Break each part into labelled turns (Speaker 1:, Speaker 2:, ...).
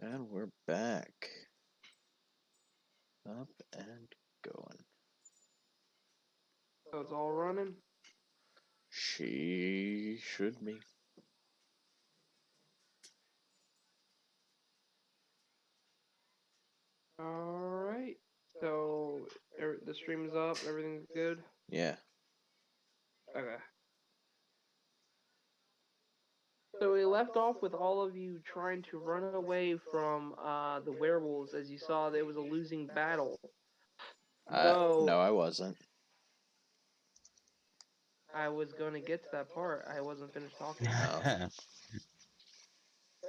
Speaker 1: And we're back. Up and going.
Speaker 2: So it's all running?
Speaker 1: She should be.
Speaker 2: Alright. So the stream is up, everything's good?
Speaker 1: Yeah.
Speaker 2: Okay. So we left off with all of you trying to run away from the werewolves. As you saw, there was a losing battle.
Speaker 1: No,
Speaker 2: Though
Speaker 1: I wasn't.
Speaker 2: I was going to get to that part. I wasn't finished talking.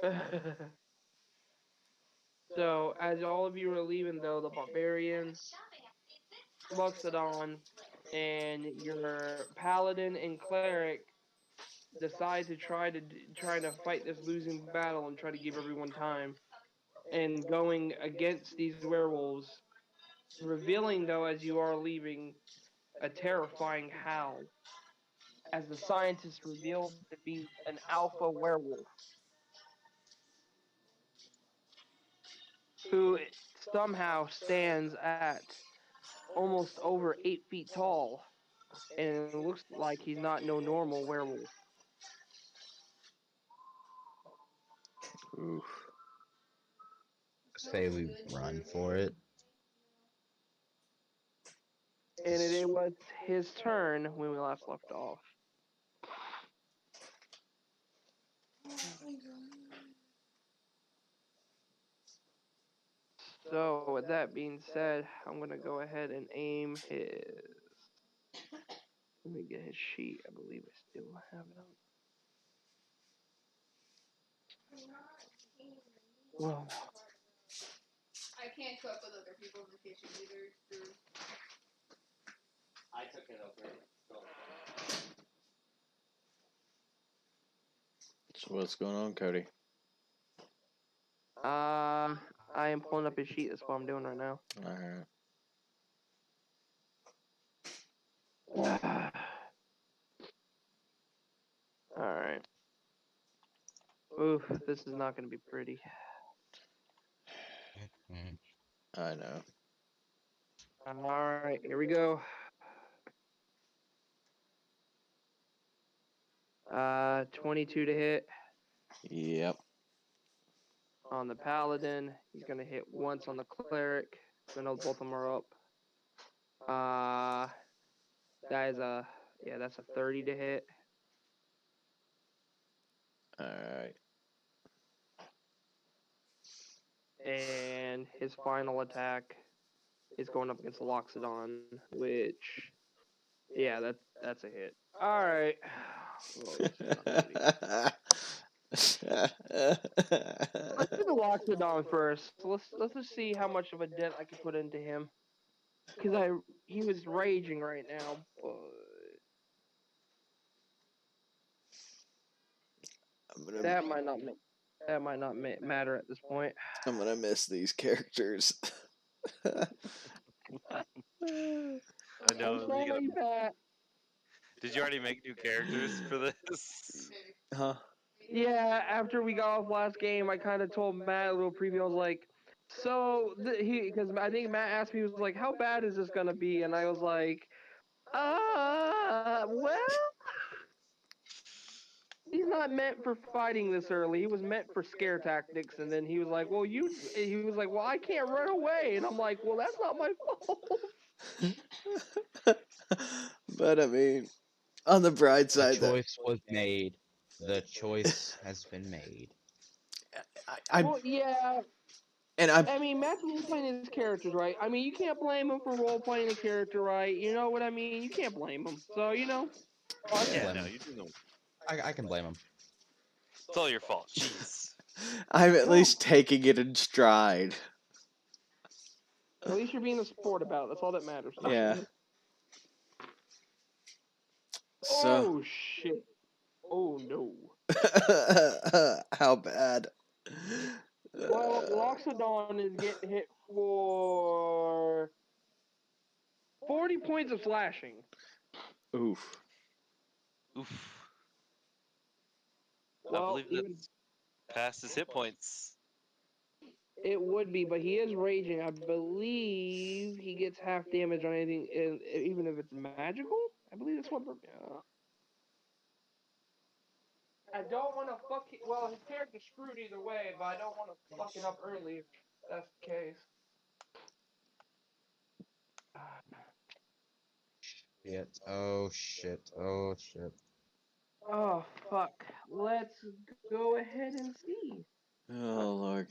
Speaker 1: Oh.
Speaker 2: So, as all of you were leaving, though, the barbarian, Luxodon, and your paladin and cleric decide to try to fight this losing battle and try to give everyone time. And going against these werewolves, revealing though as you are leaving a terrifying howl, as the scientist reveals to be an alpha werewolf who somehow stands at almost over 8 feet tall, and it looks like he's not no normal werewolf.
Speaker 1: Oof.
Speaker 3: Say we run for it.
Speaker 2: And it was his turn when we last left off. So with that being said, I'm gonna go ahead and aim his. Let me get his sheet. I believe I still have it on. Well,
Speaker 4: I can't cook with other people in the kitchen either.
Speaker 5: I took it over.
Speaker 1: So what's going on, Cody?
Speaker 2: I am pulling up his sheet. That's what I'm doing right now.
Speaker 1: Alright.
Speaker 2: Alright. Oof, this is not gonna be pretty.
Speaker 1: I know.
Speaker 2: Alright, here we go. 22 to hit.
Speaker 1: Yep.
Speaker 2: On the paladin. He's gonna hit once on the cleric. I know both of them are up. That is that's a 30 to hit.
Speaker 1: Alright.
Speaker 2: And his final attack is going up against the Loxodon, which, yeah, that's a hit. All right. Let's do the Loxodon first. Let's just see how much of a dent I can put into him, because he was raging right now, but that might not matter at this point.
Speaker 1: I'm gonna miss these characters.
Speaker 5: I know.
Speaker 2: I'm sorry, Pat.
Speaker 5: Did you already make new characters for this?
Speaker 1: Huh?
Speaker 2: Yeah, after we got off last game, I kind of told Matt a little preview. I was like, because I think Matt asked me, he was like, how bad is this gonna be? And I was like, well, he's not meant for fighting this early. He was meant for scare tactics. And then he was like, well, I can't run away. And I'm like, well, that's not my fault.
Speaker 1: But I mean, on the bright
Speaker 3: The
Speaker 1: side,
Speaker 3: choice was made. The choice has been made.
Speaker 2: Well, yeah.
Speaker 1: And
Speaker 2: I mean, Matt's role playing his characters, right? I mean, you can't blame him for role playing the character, right? You know what I mean? You can't blame him. So,
Speaker 3: Oh, I can
Speaker 5: Yeah,
Speaker 3: blame
Speaker 5: no,
Speaker 3: him.
Speaker 5: you do know.
Speaker 3: I can blame him.
Speaker 5: It's all your fault. Jeez.
Speaker 1: I'm at least taking it in stride.
Speaker 2: At least you're being a sport about it. That's all that matters.
Speaker 1: Yeah. So.
Speaker 2: Oh, shit. Oh, no.
Speaker 1: How bad?
Speaker 2: Well, Loxodon is getting hit for 40 points of slashing.
Speaker 1: Oof.
Speaker 5: Oof.
Speaker 2: Well,
Speaker 5: I believe that's past his hit points.
Speaker 2: It would be, but he is raging. I believe he gets half damage on anything, even if it's magical. I believe that's what. I don't want to fuck. Well, his character's screwed either way, but I don't want to fuck it up early if that's the case.
Speaker 3: Shit. Oh shit. Oh shit.
Speaker 2: Oh fuck. Let's go ahead and see.
Speaker 1: Oh Lord.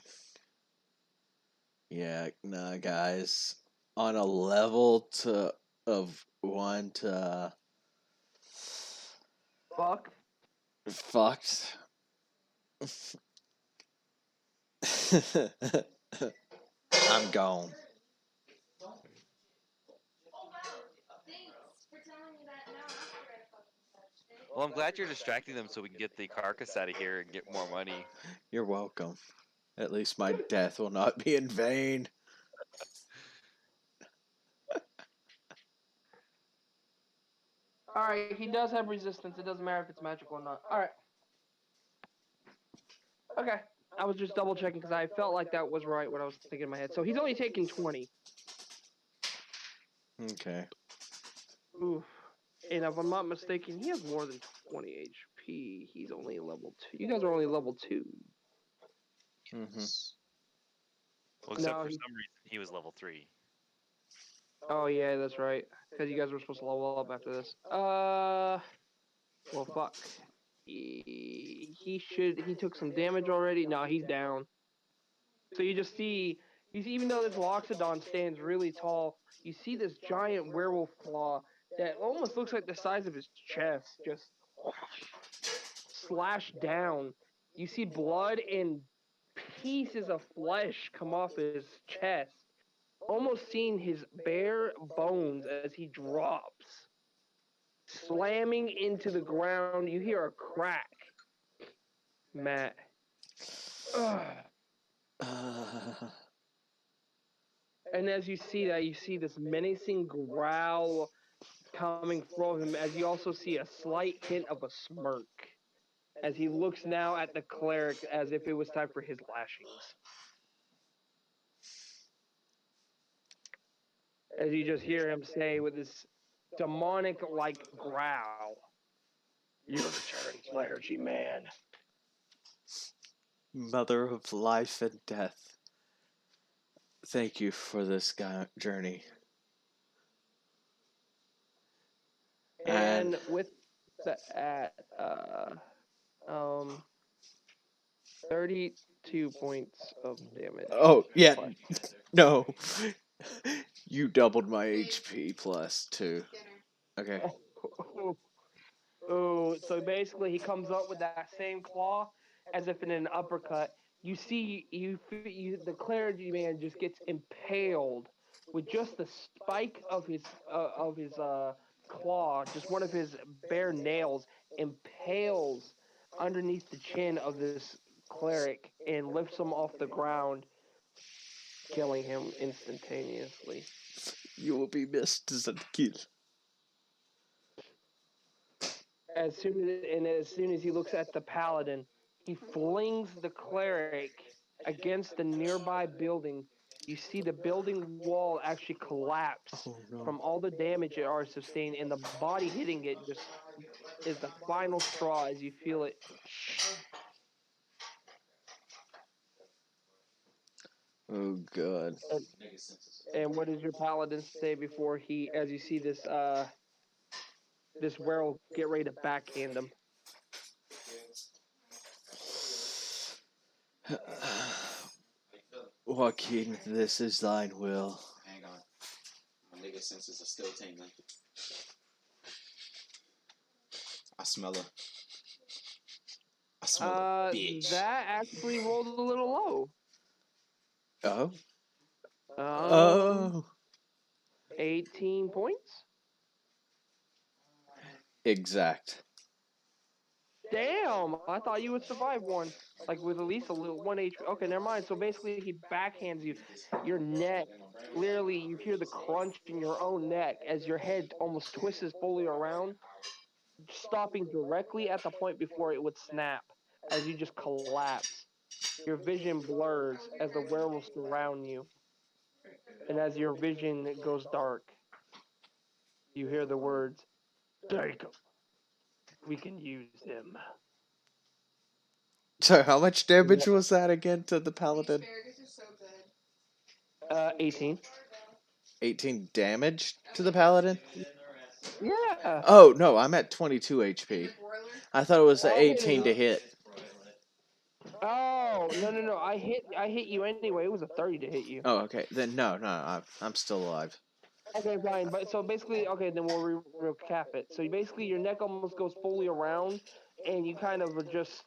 Speaker 1: Yeah, nah, guys. On a level to of 1 to
Speaker 2: Fuck.
Speaker 1: fucked. I'm gone.
Speaker 4: Thanks for telling me that now after I fucking touched it.
Speaker 5: Well, I'm glad you're distracting them so we can get the carcass out of here and get more money.
Speaker 1: You're welcome. At least my death will not be in vain.
Speaker 2: Alright, he does have resistance. It doesn't matter if it's magical or not. Alright. Okay. I was just double checking because I felt like that was right what I was thinking in my head. So he's only taking 20.
Speaker 1: Okay.
Speaker 2: Oof. And if I'm not mistaken, he has more than 20 HP. He's only level 2. You guys are only level 2.
Speaker 1: Mm-hmm.
Speaker 5: Well, except
Speaker 2: No,
Speaker 5: for
Speaker 2: he-
Speaker 5: some reason he was level 3.
Speaker 2: Oh, yeah, that's right. Because you guys were supposed to level up after this. Well, fuck. He took some damage already. No, he's down. So you just see, even though this Loxodon stands really tall, you see this giant werewolf claw that almost looks like the size of his chest, just slashed down. You see blood and pieces of flesh come off his chest, almost seeing his bare bones as he drops, slamming into the ground. You hear a crack. Matt. Ugh. And as you see that, you see this menacing growl coming from him, as you also see a slight hint of a smirk as he looks now at the cleric as if it was time for his lashings. As you just hear him say with this demonic like growl, "Your turn, clergy man."
Speaker 1: Mother of life and death. Thank you for this journey.
Speaker 2: And with that, 32 points of damage.
Speaker 1: Oh, yeah.
Speaker 2: Plus.
Speaker 1: No. You doubled my HP plus 2.
Speaker 4: Dinner.
Speaker 1: Okay.
Speaker 2: Oh, so basically he comes up with that same claw as if in an uppercut. You see, the clergyman just gets impaled with just the spike of his claw, just one of his bare nails impales underneath the chin of this cleric and lifts him off the ground, killing him instantaneously.
Speaker 1: You will be missed as a kill.
Speaker 2: As soon as he looks at the paladin, he flings the cleric against the nearby building. You see the building wall actually collapse
Speaker 1: Oh no.
Speaker 2: from all the damage it already sustained, and the body hitting it just is the final straw as you feel it.
Speaker 1: Oh god.
Speaker 2: And what does your paladin say before he, as you see this werewolf get ready to backhand him?
Speaker 1: Joaquin, this is thine will.
Speaker 6: Hang on. My nigga senses are still tingling. I smell a. I smell a bitch.
Speaker 2: That actually rolled a little low.
Speaker 1: Oh?
Speaker 2: Um,
Speaker 1: Oh.
Speaker 2: 18 points.
Speaker 1: Exact.
Speaker 2: Damn, I thought you would survive one, like with at least a little 1 HP. Okay, never mind. So basically, he backhands you. Your neck, literally, you hear the crunch in your own neck as your head almost twists fully around, stopping directly at the point before it would snap as you just collapse. Your vision blurs as the werewolves surround you, and as your vision goes dark, you hear the words, "Take him. We can use him."
Speaker 1: So how much damage was that again to the paladin?
Speaker 4: Asparagus is so good.
Speaker 2: 18.
Speaker 1: 18 damage to the paladin?
Speaker 2: Yeah.
Speaker 1: Oh, no, I'm at 22
Speaker 4: And
Speaker 1: HP.
Speaker 4: your broiler.
Speaker 1: I thought it was
Speaker 2: Okay,
Speaker 1: 18 to hit.
Speaker 2: Oh no! I hit you anyway. It was a 30 to hit you.
Speaker 1: Oh, okay. Then no, I'm still alive.
Speaker 2: Okay, fine. But so basically, okay, then we'll recap it. So basically, your neck almost goes fully around, and you kind of just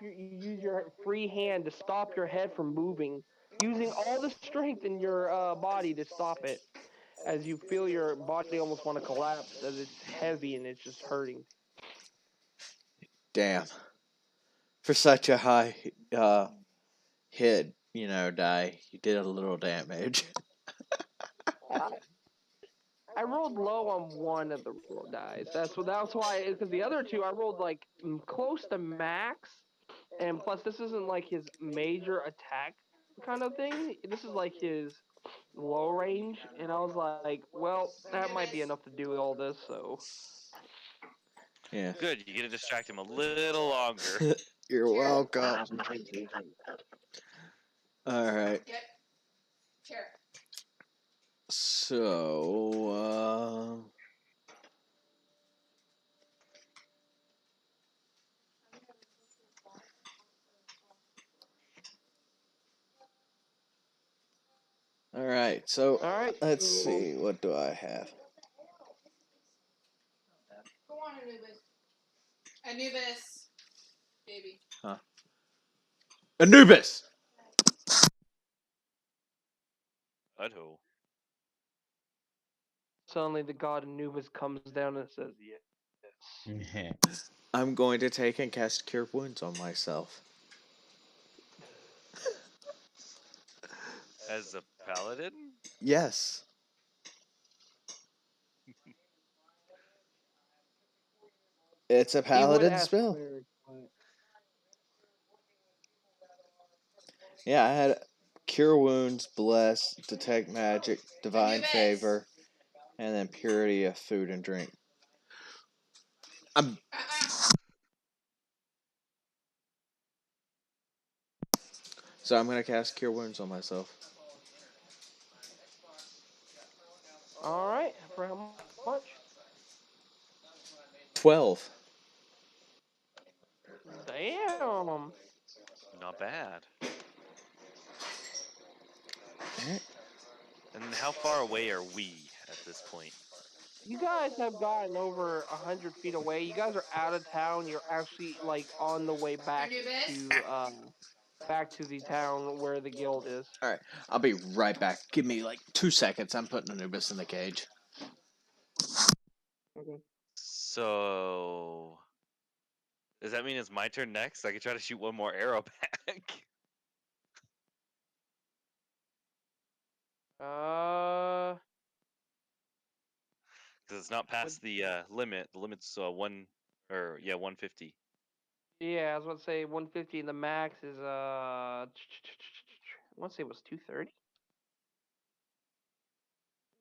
Speaker 2: you use your free hand to stop your head from moving, using all the strength in your body to stop it. As you feel your body almost want to collapse, as it's heavy and it's just hurting.
Speaker 1: Damn. For such a high hit, die, you did a little damage.
Speaker 2: Uh, I rolled low on one of the dice. That's why, because the other two I rolled like close to max, and plus this isn't like his major attack kind of thing. This is like his low range, and I was like, well, that might be enough to do all this. So
Speaker 1: Yeah.
Speaker 5: Good, you get to distract him a little longer.
Speaker 1: You're welcome. All right.
Speaker 4: Get chair.
Speaker 1: So, all right. So,
Speaker 2: all right,
Speaker 1: let's
Speaker 2: so
Speaker 1: see. What do I have?
Speaker 4: Go on, Anubis. Anubis. Baby.
Speaker 1: Huh? Anubis.
Speaker 5: Udho.
Speaker 2: suddenly the god Anubis comes down and says, yes.
Speaker 1: I'm going to take and cast Cure Wounds on myself.
Speaker 5: As a paladin?
Speaker 1: Yes. It's a
Speaker 2: He would
Speaker 1: paladin
Speaker 2: ask
Speaker 1: spell.
Speaker 2: cleric, but
Speaker 1: Yeah, I had Cure Wounds, Bless, Detect Magic, Divine
Speaker 4: Anubis.
Speaker 1: Favor, and then Purity of Food and Drink. I'm So I'm gonna cast Cure Wounds on myself.
Speaker 2: all right, for how much?
Speaker 1: 12.
Speaker 2: Damn.
Speaker 5: Not bad.
Speaker 1: Alright.
Speaker 5: And how far away are we at this point?
Speaker 2: You guys have gotten over 100 feet away. You guys are out of town. You're actually like on the way
Speaker 4: Anubis.
Speaker 2: back to the town where the guild is.
Speaker 1: Alright, I'll be right back. Give me like 2 seconds. I'm putting Anubis in the cage.
Speaker 2: Okay.
Speaker 5: So, does that mean it's my turn next? I can try to shoot one more arrow back.
Speaker 2: Uh,
Speaker 5: Because it's not past the limit. The limit's 150.
Speaker 2: yeah, I was about to say 150, and the max is I want to say it was 230.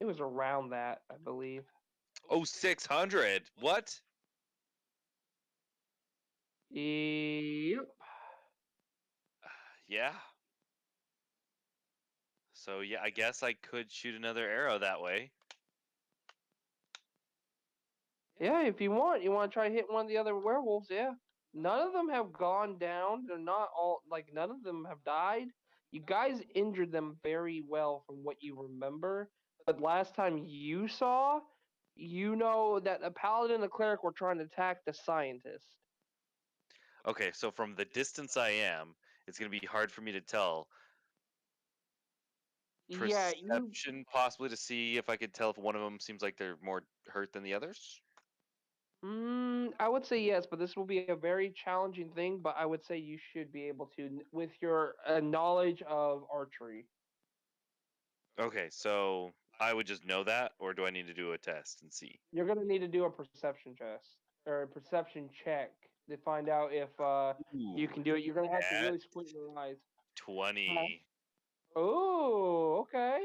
Speaker 2: It was around that, I believe.
Speaker 5: Oh, 600. What?
Speaker 2: Yep.
Speaker 5: Yeah. So yeah, I guess I could shoot another arrow that way.
Speaker 2: Yeah, if you want to try to hit one of the other werewolves, yeah. None of them have gone down. They're not all like none of them have died. You guys injured them very well from what you remember. But last time you saw, you know that the paladin and the cleric were trying to attack the scientist.
Speaker 5: Okay, so from the distance I am, it's gonna be hard for me to tell.
Speaker 2: Yeah, you.
Speaker 5: Perception, possibly to see if I could tell if one of them seems like they're more hurt than the others.
Speaker 2: I would say yes, but this will be a very challenging thing. But I would say you should be able to with your knowledge of archery.
Speaker 5: Okay, so I would just know that, or do I need to do a test and see?
Speaker 2: You're gonna need to do a perception test or a perception check to find out if you
Speaker 5: Ooh,
Speaker 2: can do it. You're gonna have to
Speaker 5: at
Speaker 2: really squint your eyes. Huh?
Speaker 5: 20.
Speaker 2: Oh, okay.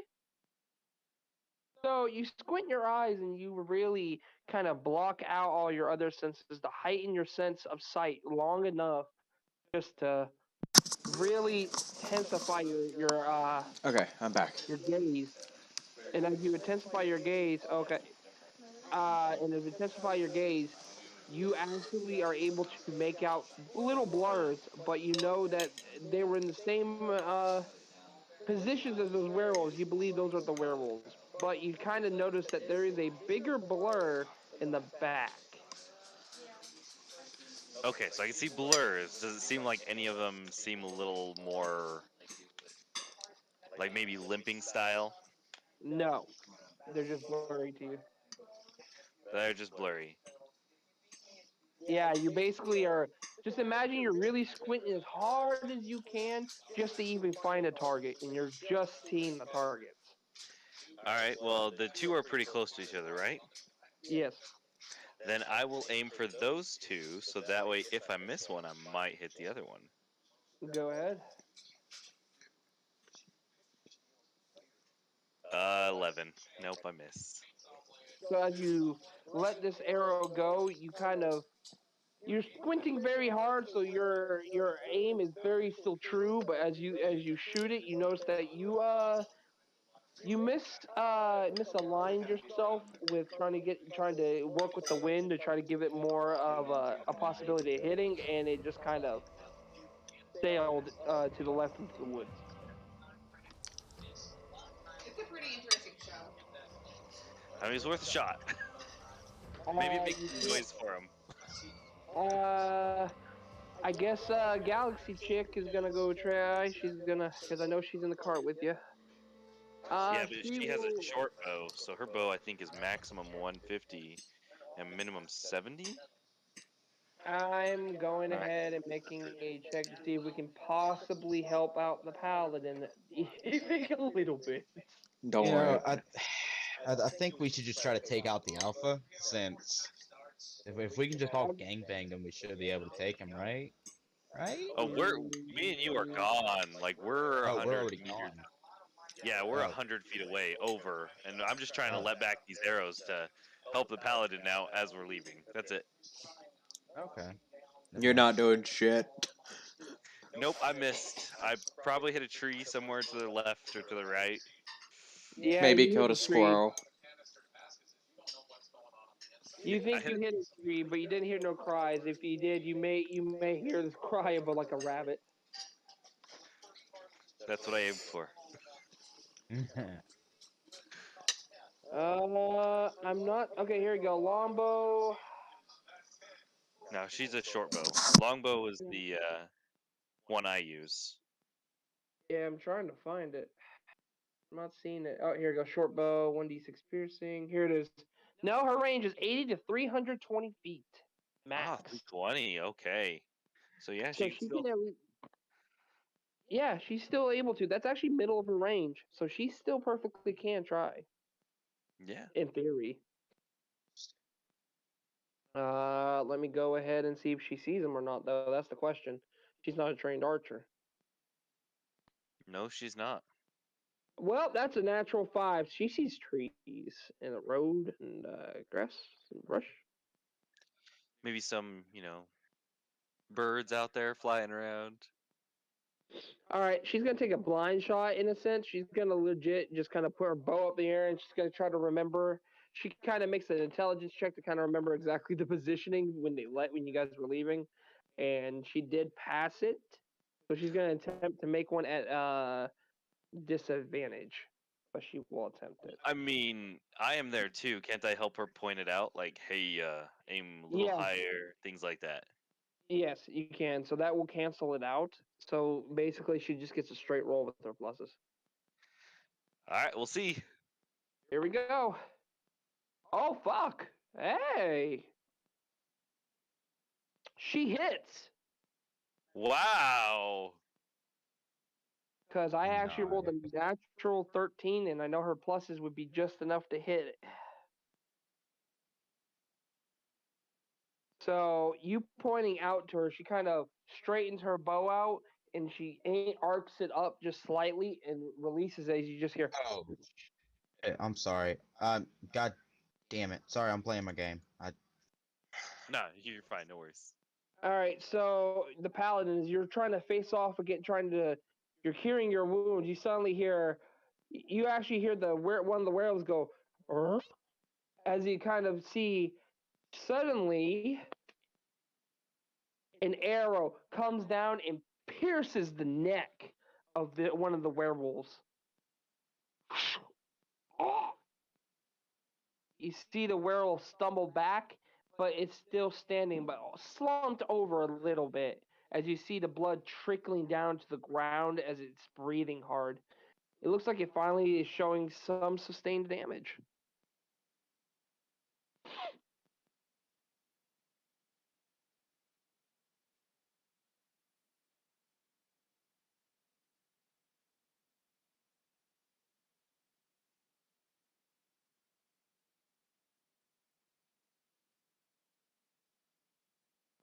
Speaker 2: So you squint your eyes and you really kind of block out all your other senses to heighten your sense of sight long enough just to really intensify
Speaker 1: Okay, I'm back.
Speaker 2: your gaze. And as you intensify your gaze, okay, and as you intensify your gaze, you actually are able to make out little blurs, but you know that they were in the same positions as those werewolves. You believe those are the werewolves, but you kind of notice that there is a bigger blur in the back.
Speaker 5: Okay, so I can see blurs. Does it seem like any of them seem a little more like maybe limping style?
Speaker 2: No, they're just blurry to you.
Speaker 5: They're just blurry.
Speaker 2: Yeah, you basically are. Just imagine you're really squinting as hard as you can just to even find a target, and you're just seeing the targets.
Speaker 5: All right, well, the two are pretty close to each other, right?
Speaker 2: Yes,
Speaker 5: Then I will aim for those two, so that way if I miss one, I might hit the other one.
Speaker 2: go ahead.
Speaker 5: 11. Nope, I miss.
Speaker 2: So as you let this arrow go, you kind of you're squinting very hard, so your aim is very still true. But as you shoot it, you notice that you misaligned yourself with trying to work with the wind to try to give it more of a possibility of hitting, and it just kind of sailed to the left into the woods.
Speaker 4: It's a pretty interesting show.
Speaker 5: I mean, it's worth a shot. Maybe it makes
Speaker 2: You
Speaker 5: some
Speaker 2: can't.
Speaker 5: noise for him.
Speaker 2: Uh, I guess Galaxy Chick is gonna go try. She's gonna, because I know she's in the cart with you.
Speaker 5: Yeah, but
Speaker 2: She
Speaker 5: she has a
Speaker 2: will.
Speaker 5: short bow, so her bow I think is maximum 150 and minimum 70.
Speaker 2: I'm going ahead and making a check to see if we can possibly help out the paladin even a little bit.
Speaker 1: Don't
Speaker 3: You
Speaker 1: worry.
Speaker 3: know, I think we should just try to take out the alpha, since if we can just all gangbang them, we should be able to take him, right? Right?
Speaker 5: Oh, me and you are gone. Like we're a
Speaker 3: Oh, we're
Speaker 5: hundred
Speaker 3: already
Speaker 5: meters.
Speaker 3: gone.
Speaker 5: Yeah, we're a
Speaker 3: Oh,
Speaker 5: 100 feet away over, and I'm just trying to
Speaker 3: oh,
Speaker 5: let back these arrows to help the paladin now as we're leaving. That's it.
Speaker 3: okay. Never
Speaker 1: You're
Speaker 3: mind.
Speaker 1: not doing shit.
Speaker 5: Nope, I missed. I probably hit a tree somewhere to the left or to the right.
Speaker 2: Yeah,
Speaker 1: Maybe
Speaker 2: you hit
Speaker 1: killed a
Speaker 2: a tree.
Speaker 1: squirrel.
Speaker 2: You
Speaker 5: I
Speaker 2: think
Speaker 5: hit
Speaker 2: you
Speaker 5: it.
Speaker 2: hit a tree, but you didn't hear no cries. If you did, you may hear this cry of like a rabbit.
Speaker 5: That's what I aimed for.
Speaker 2: I'm not. Okay, here we go. Longbow.
Speaker 5: No, she's a short bow. Longbow is the one I use.
Speaker 2: Yeah, I'm trying to find it. I'm not seeing it. Oh, here we go. Short bow, 1d6 piercing. Here it is. No, her range is 80 to 320 feet
Speaker 5: Ah,
Speaker 2: max.
Speaker 5: 320. Okay. So yeah,
Speaker 2: So
Speaker 5: she can
Speaker 2: she
Speaker 5: still.
Speaker 2: can at least. Yeah, she's still able to. That's actually middle of her range. So she still perfectly can try,
Speaker 5: Yeah.
Speaker 2: in theory. Let me go ahead and see if she sees him or not, though. That's the question. She's not a trained archer.
Speaker 5: No, she's not.
Speaker 2: Well, that's a natural 5. She sees trees and a road and grass and brush.
Speaker 5: Maybe some, birds out there flying around.
Speaker 2: All right, she's gonna take a blind shot in a sense. She's gonna legit just kind of put her bow up in the air and she's gonna try to remember. She kind of makes an intelligence check to kind of remember exactly the positioning when you guys were leaving, and she did pass it. So she's gonna attempt to make one at disadvantage, but she will attempt it.
Speaker 5: I mean, I am there too. Can't I help her point it out? Like, hey, aim a little
Speaker 2: Yeah,
Speaker 5: higher, things like that.
Speaker 2: yes, you can. So that will cancel it out. So basically, she just gets a straight roll with her pluses.
Speaker 5: All right, we'll see.
Speaker 2: Here we go. Oh fuck! Hey, she hits.
Speaker 5: Wow.
Speaker 2: Because I actually rolled a
Speaker 3: Nice.
Speaker 2: natural 13, and I know her pluses would be just enough to hit it. So you pointing out to her, she kind of straightens her bow out and she arcs it up just slightly and releases it as you just hear.
Speaker 3: Oh, I'm sorry. God damn it. Sorry, I'm playing my game.
Speaker 5: No, you're fine. No worries.
Speaker 2: All right, so the paladins, you're trying to face off again, you're hearing your wounds. You suddenly hear, you actually hear one of the werewolves go, "Arr," as you kind of see. Suddenly, an arrow comes down and pierces the neck of one of the werewolves. You see the werewolf stumble back, but it's still standing, but slumped over a little bit as you see the blood trickling down to the ground as it's breathing hard. It looks like it finally is showing some sustained damage.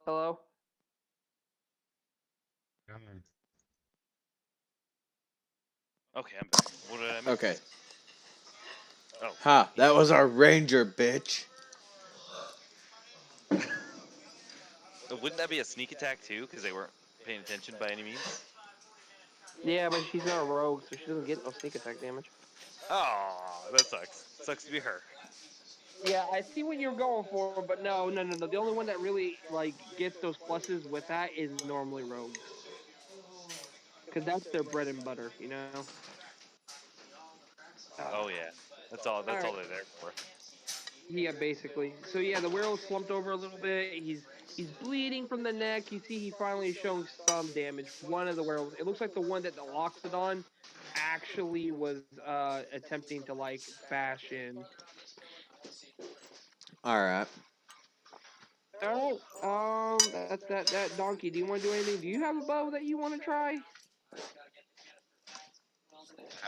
Speaker 2: Hello?
Speaker 3: Coming.
Speaker 5: Okay, I'm back. What did I miss?
Speaker 1: Okay.
Speaker 5: Oh,
Speaker 1: Ha,
Speaker 5: yeah.
Speaker 1: that was our ranger, bitch.
Speaker 5: Wouldn't that be a sneak attack too? Because they weren't paying attention by any means.
Speaker 2: Yeah, but she's not a rogue, so she doesn't get no sneak attack damage.
Speaker 5: Oh, that sucks. Sucks to be her.
Speaker 2: Yeah, I see what you're going for, but no. The only one that really like gets those pluses with that is normally rogues, because that's their bread and butter, you know.
Speaker 5: Oh yeah, that's all.
Speaker 2: All
Speaker 5: That's all
Speaker 2: right.
Speaker 5: they're there for.
Speaker 2: Yeah, basically. So yeah, the werewolf slumped over a little bit. He's bleeding from the neck. You see, he finally is showing some damage. One of the werewolves. It looks like the one that the Loxodon actually was attempting to like bash in.
Speaker 1: All right.
Speaker 2: All right. That's that donkey. Do you want to do anything? Do you have a bow that you want to try?
Speaker 3: That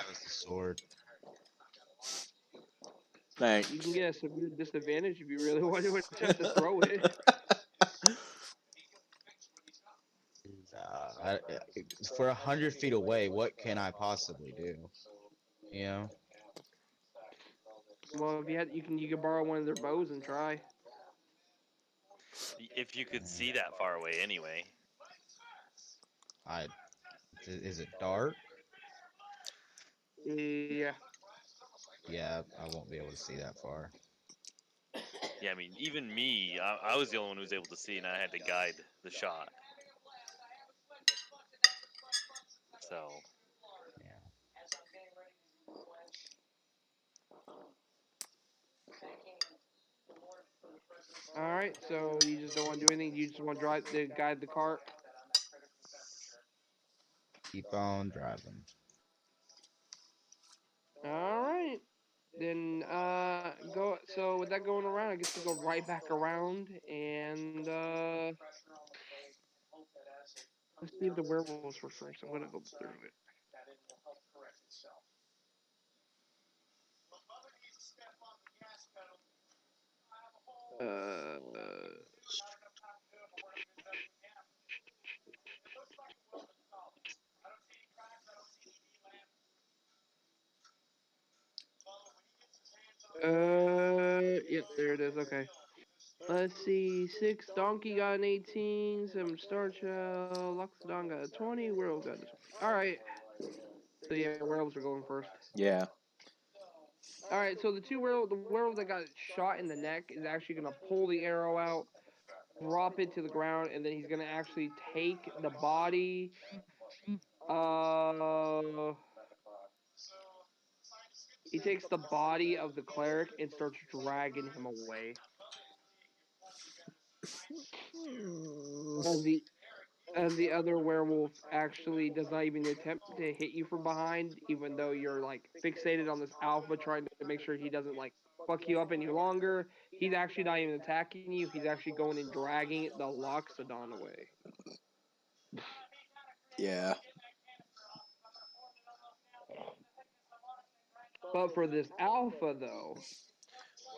Speaker 3: was the sword.
Speaker 2: You
Speaker 1: Thanks.
Speaker 2: can get a severe disadvantage if you really want to attempt to throw it.
Speaker 3: For 100 feet away, what can I possibly do? You know,
Speaker 2: Well, if you can borrow one of their bows and try.
Speaker 5: If you could see that far away, anyway.
Speaker 3: I is it dark?
Speaker 2: Yeah.
Speaker 3: Yeah, I won't be able to see that far.
Speaker 5: Yeah, I mean, even me, I was the only one who was able to see, and I had to guide the shot. So
Speaker 3: Yeah.
Speaker 2: All right. So you just don't want to do anything. You just want to guide the cart.
Speaker 3: Keep on driving.
Speaker 2: All right. Then go. So with that going around, I guess we go right back around and let's see if the werewolves were first. I'm gonna go through it. Yep, there it is. Okay. Let's see. Six donkey got an 18. Seven star shell. Loxodon got a 20. Werewolf got a 20. All right. So yeah, werewolves are going first.
Speaker 1: Yeah.
Speaker 2: All right. So the werewolf that got shot in the neck is actually gonna pull the arrow out, drop it to the ground, and then he's gonna actually take the body. Uh, he takes the body of the cleric and starts dragging him away. As the other werewolf actually does not even attempt to hit you from behind, even though you're like fixated on this alpha trying to make sure he doesn't like fuck you up any longer. He's actually not even attacking you. He's actually going and dragging the Loxodon away.
Speaker 1: Yeah.
Speaker 2: But for this alpha though,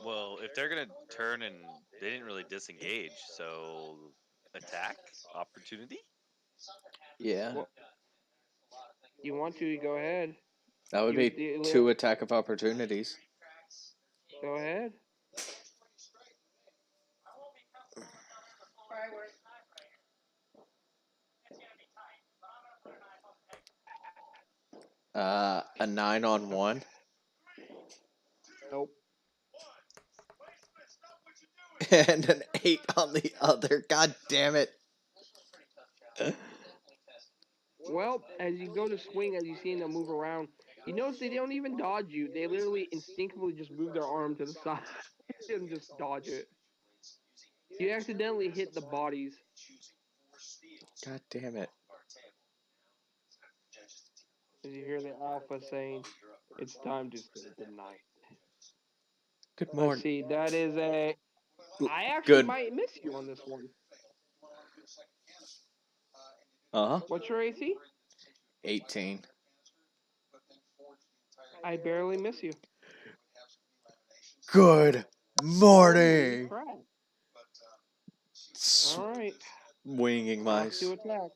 Speaker 5: Well, if they're gonna turn and they didn't really disengage, so attack opportunity.
Speaker 1: Yeah,
Speaker 2: Well, you want to, you go ahead.
Speaker 1: that would
Speaker 2: You
Speaker 1: be
Speaker 2: still
Speaker 1: two attack of opportunities.
Speaker 2: go ahead.
Speaker 4: Fireworks.
Speaker 1: A 9 on one
Speaker 2: Nope.
Speaker 1: and an 8 on the other. God damn it!
Speaker 2: Well, as you go to swing, as you see them move around, you notice they don't even dodge you. They literally instinctively just move their arm to the side and just dodge it. You accidentally hit the bodies.
Speaker 1: God damn it!
Speaker 2: As you hear the alpha saying, "It's time to stay the night."
Speaker 1: Good
Speaker 2: Let's
Speaker 1: morning.
Speaker 2: see. That is a. I actually
Speaker 1: Good.
Speaker 2: might miss you on this one.
Speaker 1: Uh huh.
Speaker 2: What's your AC?
Speaker 1: 18.
Speaker 2: I barely miss you.
Speaker 1: Good
Speaker 2: Holy
Speaker 1: morning.
Speaker 2: crap! All right,
Speaker 1: Winging my
Speaker 2: off to attack.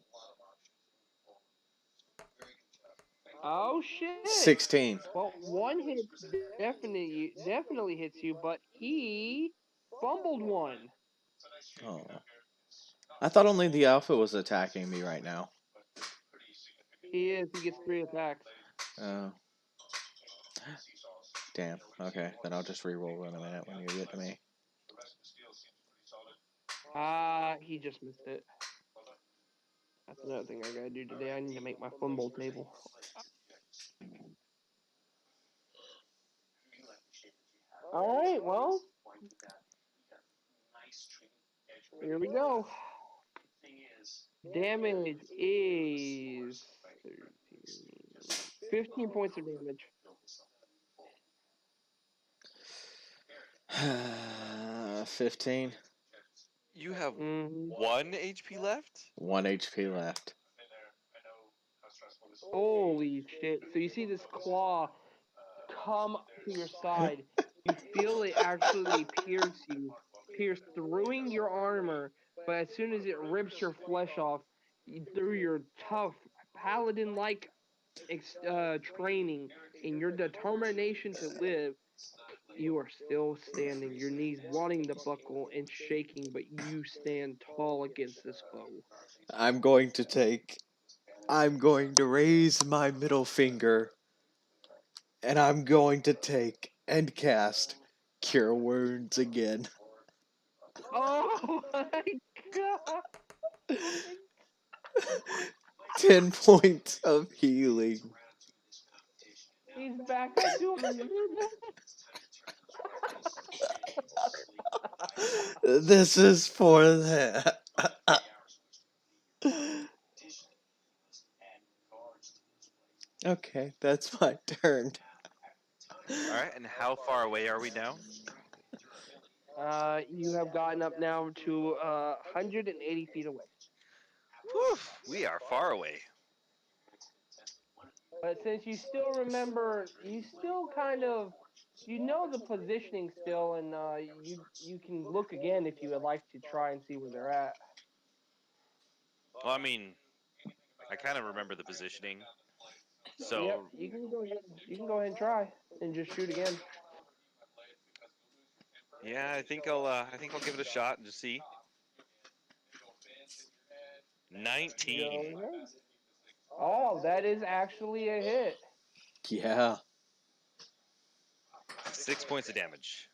Speaker 2: Oh shit!
Speaker 1: 16.
Speaker 2: Well, one hit definitely hits you, but he fumbled one.
Speaker 1: Oh, I thought only the alpha was attacking me right now.
Speaker 2: He is. He gets 3 attacks.
Speaker 1: Oh, damn. Okay, then I'll just re-roll in a minute when you get to me.
Speaker 2: He just missed it. That's another thing I gotta do today. I need to make my fumble table. All right. Well, here we go. Damage is 13, 15 points of damage.
Speaker 1: 15.
Speaker 5: You have
Speaker 2: Mm-hmm.
Speaker 5: 1 HP left.
Speaker 1: 1 HP left.
Speaker 2: Holy shit. So you see this claw come to your side. You feel it actually pierce through your armor, but as soon as it rips your flesh off, through your tough paladin like training and your determination to live, you are still standing, your knees wanting to buckle and shaking, but you stand tall against this foe.
Speaker 1: I'm going to take. I'm going to raise my middle finger and I'm going to take and cast Cure Wounds again.
Speaker 2: Oh my god!
Speaker 1: 10 points of healing.
Speaker 2: He's back up to 100.
Speaker 1: This is for that. Okay, that's my turn.
Speaker 5: All right, and how far away are we now?
Speaker 2: You have gotten up now to 180 feet away.
Speaker 5: Whew, we are far away.
Speaker 2: But since you still remember, you still kind of, you know the positioning still, and you can look again if you would like to try and see where they're at.
Speaker 5: Well, I mean, I kind of remember the positioning.
Speaker 2: Yep,
Speaker 5: So
Speaker 2: you can go ahead. You can go ahead and try, and just shoot again.
Speaker 5: yeah, I think I'll give it a shot and just see. 19.
Speaker 2: Go ahead. Oh, that is actually a hit.
Speaker 1: Yeah.
Speaker 5: 6 points of damage.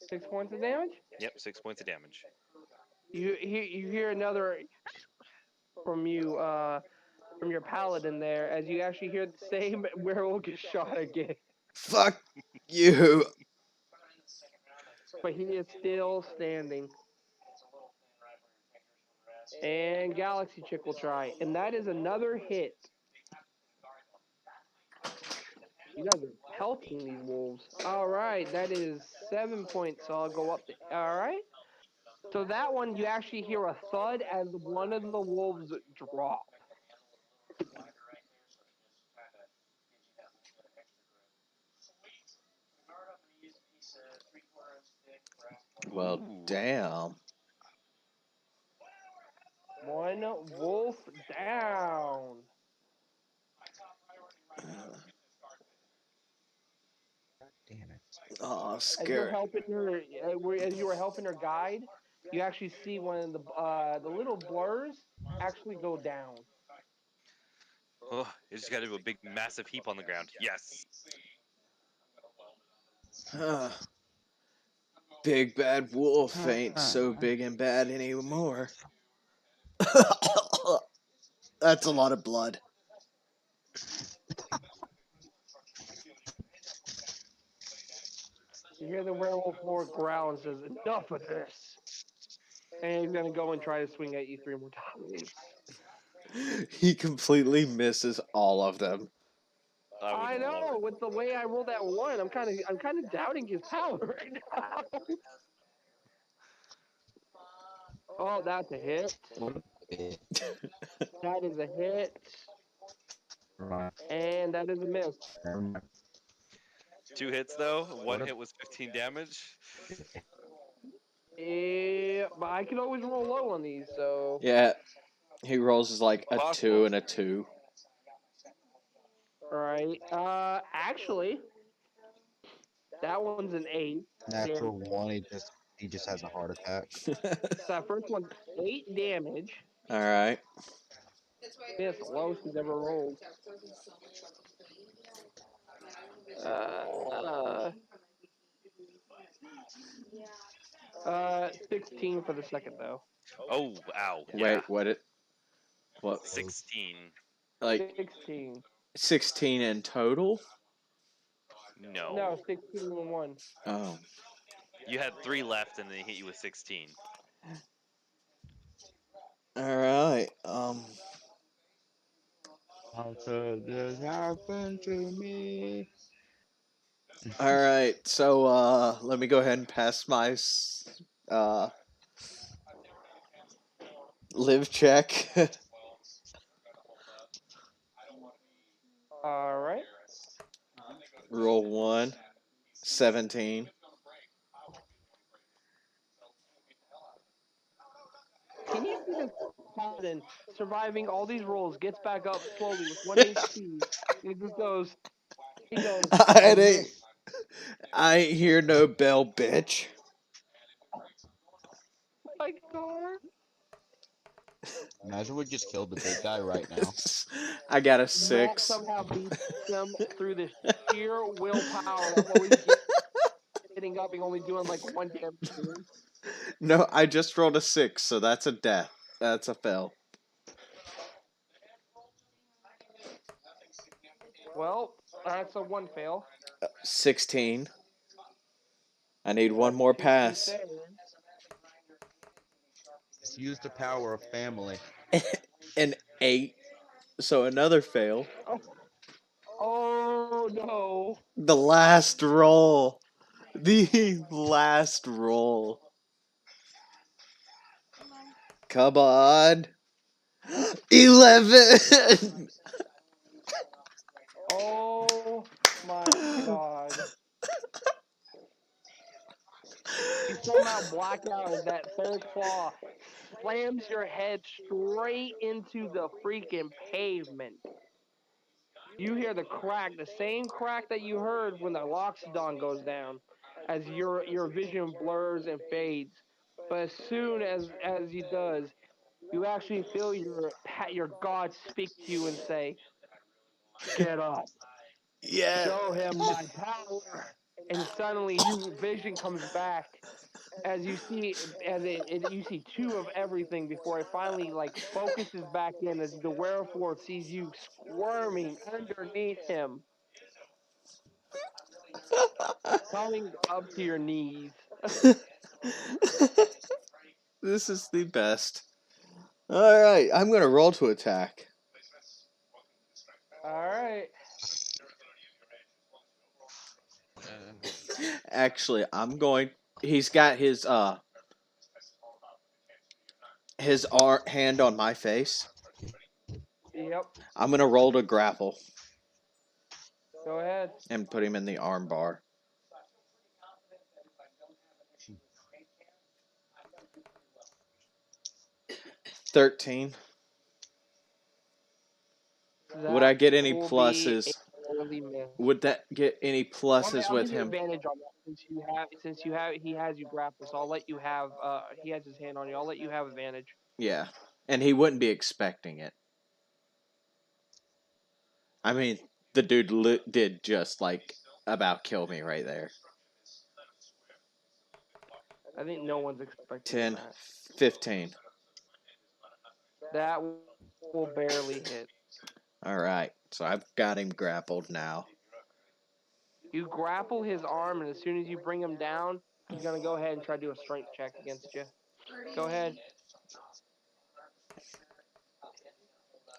Speaker 2: 6 points of damage.
Speaker 5: Yep, 6 points of damage.
Speaker 2: You hear another from you from your paladin there, as you actually hear the same werewolf get shot again.
Speaker 1: Fuck you.
Speaker 2: But he is still standing. And Galaxy Chick will try. And that is another hit. You guys are pelting these wolves. Alright, that is 7 points, so I'll go up to. Alright. So that one, you actually hear a thud as one of the wolves drop.
Speaker 1: Well,
Speaker 5: Ooh.
Speaker 1: damn.
Speaker 2: One wolf down.
Speaker 3: Damn it.
Speaker 1: Oh,
Speaker 2: As you're
Speaker 1: scary.
Speaker 2: helping her, as you were helping her guide, you actually see one of the little blurs actually go down.
Speaker 5: Oh, it just got to a big, massive heap on the ground. Yes.
Speaker 1: Big bad wolf ain't so
Speaker 3: Ah.
Speaker 1: big and bad anymore. That's a lot of blood.
Speaker 2: You hear the werewolf lord growl and says, "Enough of this," and he's gonna go and try to swing at you 3 more times.
Speaker 1: He completely misses all of them.
Speaker 5: I would
Speaker 2: I
Speaker 5: love
Speaker 2: know.
Speaker 5: it.
Speaker 2: With the way I rolled that one, I'm kind of doubting his power right now. Oh, that's a hit.
Speaker 3: What a bit.
Speaker 2: That is a hit,
Speaker 3: Right.
Speaker 2: and that is a miss.
Speaker 3: Never mind.
Speaker 5: 2 hits though. One
Speaker 3: What a
Speaker 5: hit was 15 damage.
Speaker 3: bit.
Speaker 2: Yeah, but I can always roll low on these, so
Speaker 1: Yeah, he rolls is like a two
Speaker 5: Possible.
Speaker 1: and a two.
Speaker 2: all right. Actually, that one's an 8.
Speaker 3: Natural
Speaker 2: Damage.
Speaker 3: one. He just has a heart attack.
Speaker 2: That first one's 8 damage.
Speaker 1: All right.
Speaker 2: Miss, lowest he's ever rolled. Uh, 16 for the second though.
Speaker 5: Oh, ow. Yeah.
Speaker 1: Wait, what it? What?
Speaker 5: 16.
Speaker 1: Like
Speaker 2: 16.
Speaker 1: 16 in total?
Speaker 2: No,
Speaker 5: No.
Speaker 2: 16 and one.
Speaker 1: Oh.
Speaker 5: You had 3 left and they hit you with 16.
Speaker 1: All right.
Speaker 3: How could this happen to me?
Speaker 1: All right. So let me go ahead and pass my uh live check.
Speaker 2: All right.
Speaker 1: Roll one. 17.
Speaker 2: Can you see this paladin surviving all these rolls, gets back up slowly with 1 HP, and it just goes, he goes,
Speaker 1: I
Speaker 2: I
Speaker 1: ain't
Speaker 2: miss.
Speaker 1: I ain't hear no bell, bitch.
Speaker 2: My God.
Speaker 3: Imagine we just killed the big guy right now.
Speaker 1: I got a
Speaker 2: Matt
Speaker 1: 6.
Speaker 2: somehow beats them through this sheer willpower of always getting up and only doing like 1 damage to him.
Speaker 1: No, I just rolled a 6, so that's a death. That's a fail.
Speaker 2: Well, that's a 1 fail.
Speaker 1: 16. I need one
Speaker 2: That's
Speaker 1: more
Speaker 2: 2
Speaker 1: pass.
Speaker 2: success.
Speaker 3: Just use the power of family.
Speaker 1: An 8. So another fail.
Speaker 2: Oh, oh no.
Speaker 1: The last roll. The last roll. Come on. 11.
Speaker 2: Oh my God. You somehow black out as that third claw slams your head straight into the freaking pavement. You hear the crack, the same crack that you heard when the loxodon goes down, as your vision blurs and fades. But as soon as he does, you actually feel your god speak to you and say, "Get up,
Speaker 1: Yeah.
Speaker 2: show him my power." And suddenly, your vision comes back as you see you see two of everything before it finally like focuses back in as the werewolf sees you squirming underneath him, coming up to your knees.
Speaker 1: This is the best. Alright, I'm going to roll to attack.
Speaker 2: All right.
Speaker 1: Actually, I'm going. He's got his hand on my face.
Speaker 2: Yep.
Speaker 1: I'm gonna roll to grapple
Speaker 2: Go ahead.
Speaker 1: and put him in the arm bar. 13. Would I
Speaker 2: That
Speaker 1: get any
Speaker 2: will be a
Speaker 1: pluses?
Speaker 2: barely miss.
Speaker 1: Would that get any pluses
Speaker 2: I'll
Speaker 1: with
Speaker 2: give you
Speaker 1: him?
Speaker 2: advantage on that since you have he has you grappled, so I'll let you have he has his hand on you. I'll let you have advantage.
Speaker 1: Yeah. And he wouldn't be expecting it. I mean, the dude did just like about kill me right there.
Speaker 2: I think no one's expecting
Speaker 1: 10,
Speaker 2: that.
Speaker 1: 15.
Speaker 2: That will barely hit.
Speaker 1: All right. So I've got him grappled now.
Speaker 2: You grapple his arm, and as soon as you bring him down, he's gonna go ahead and try to do a strength check against you. Go ahead.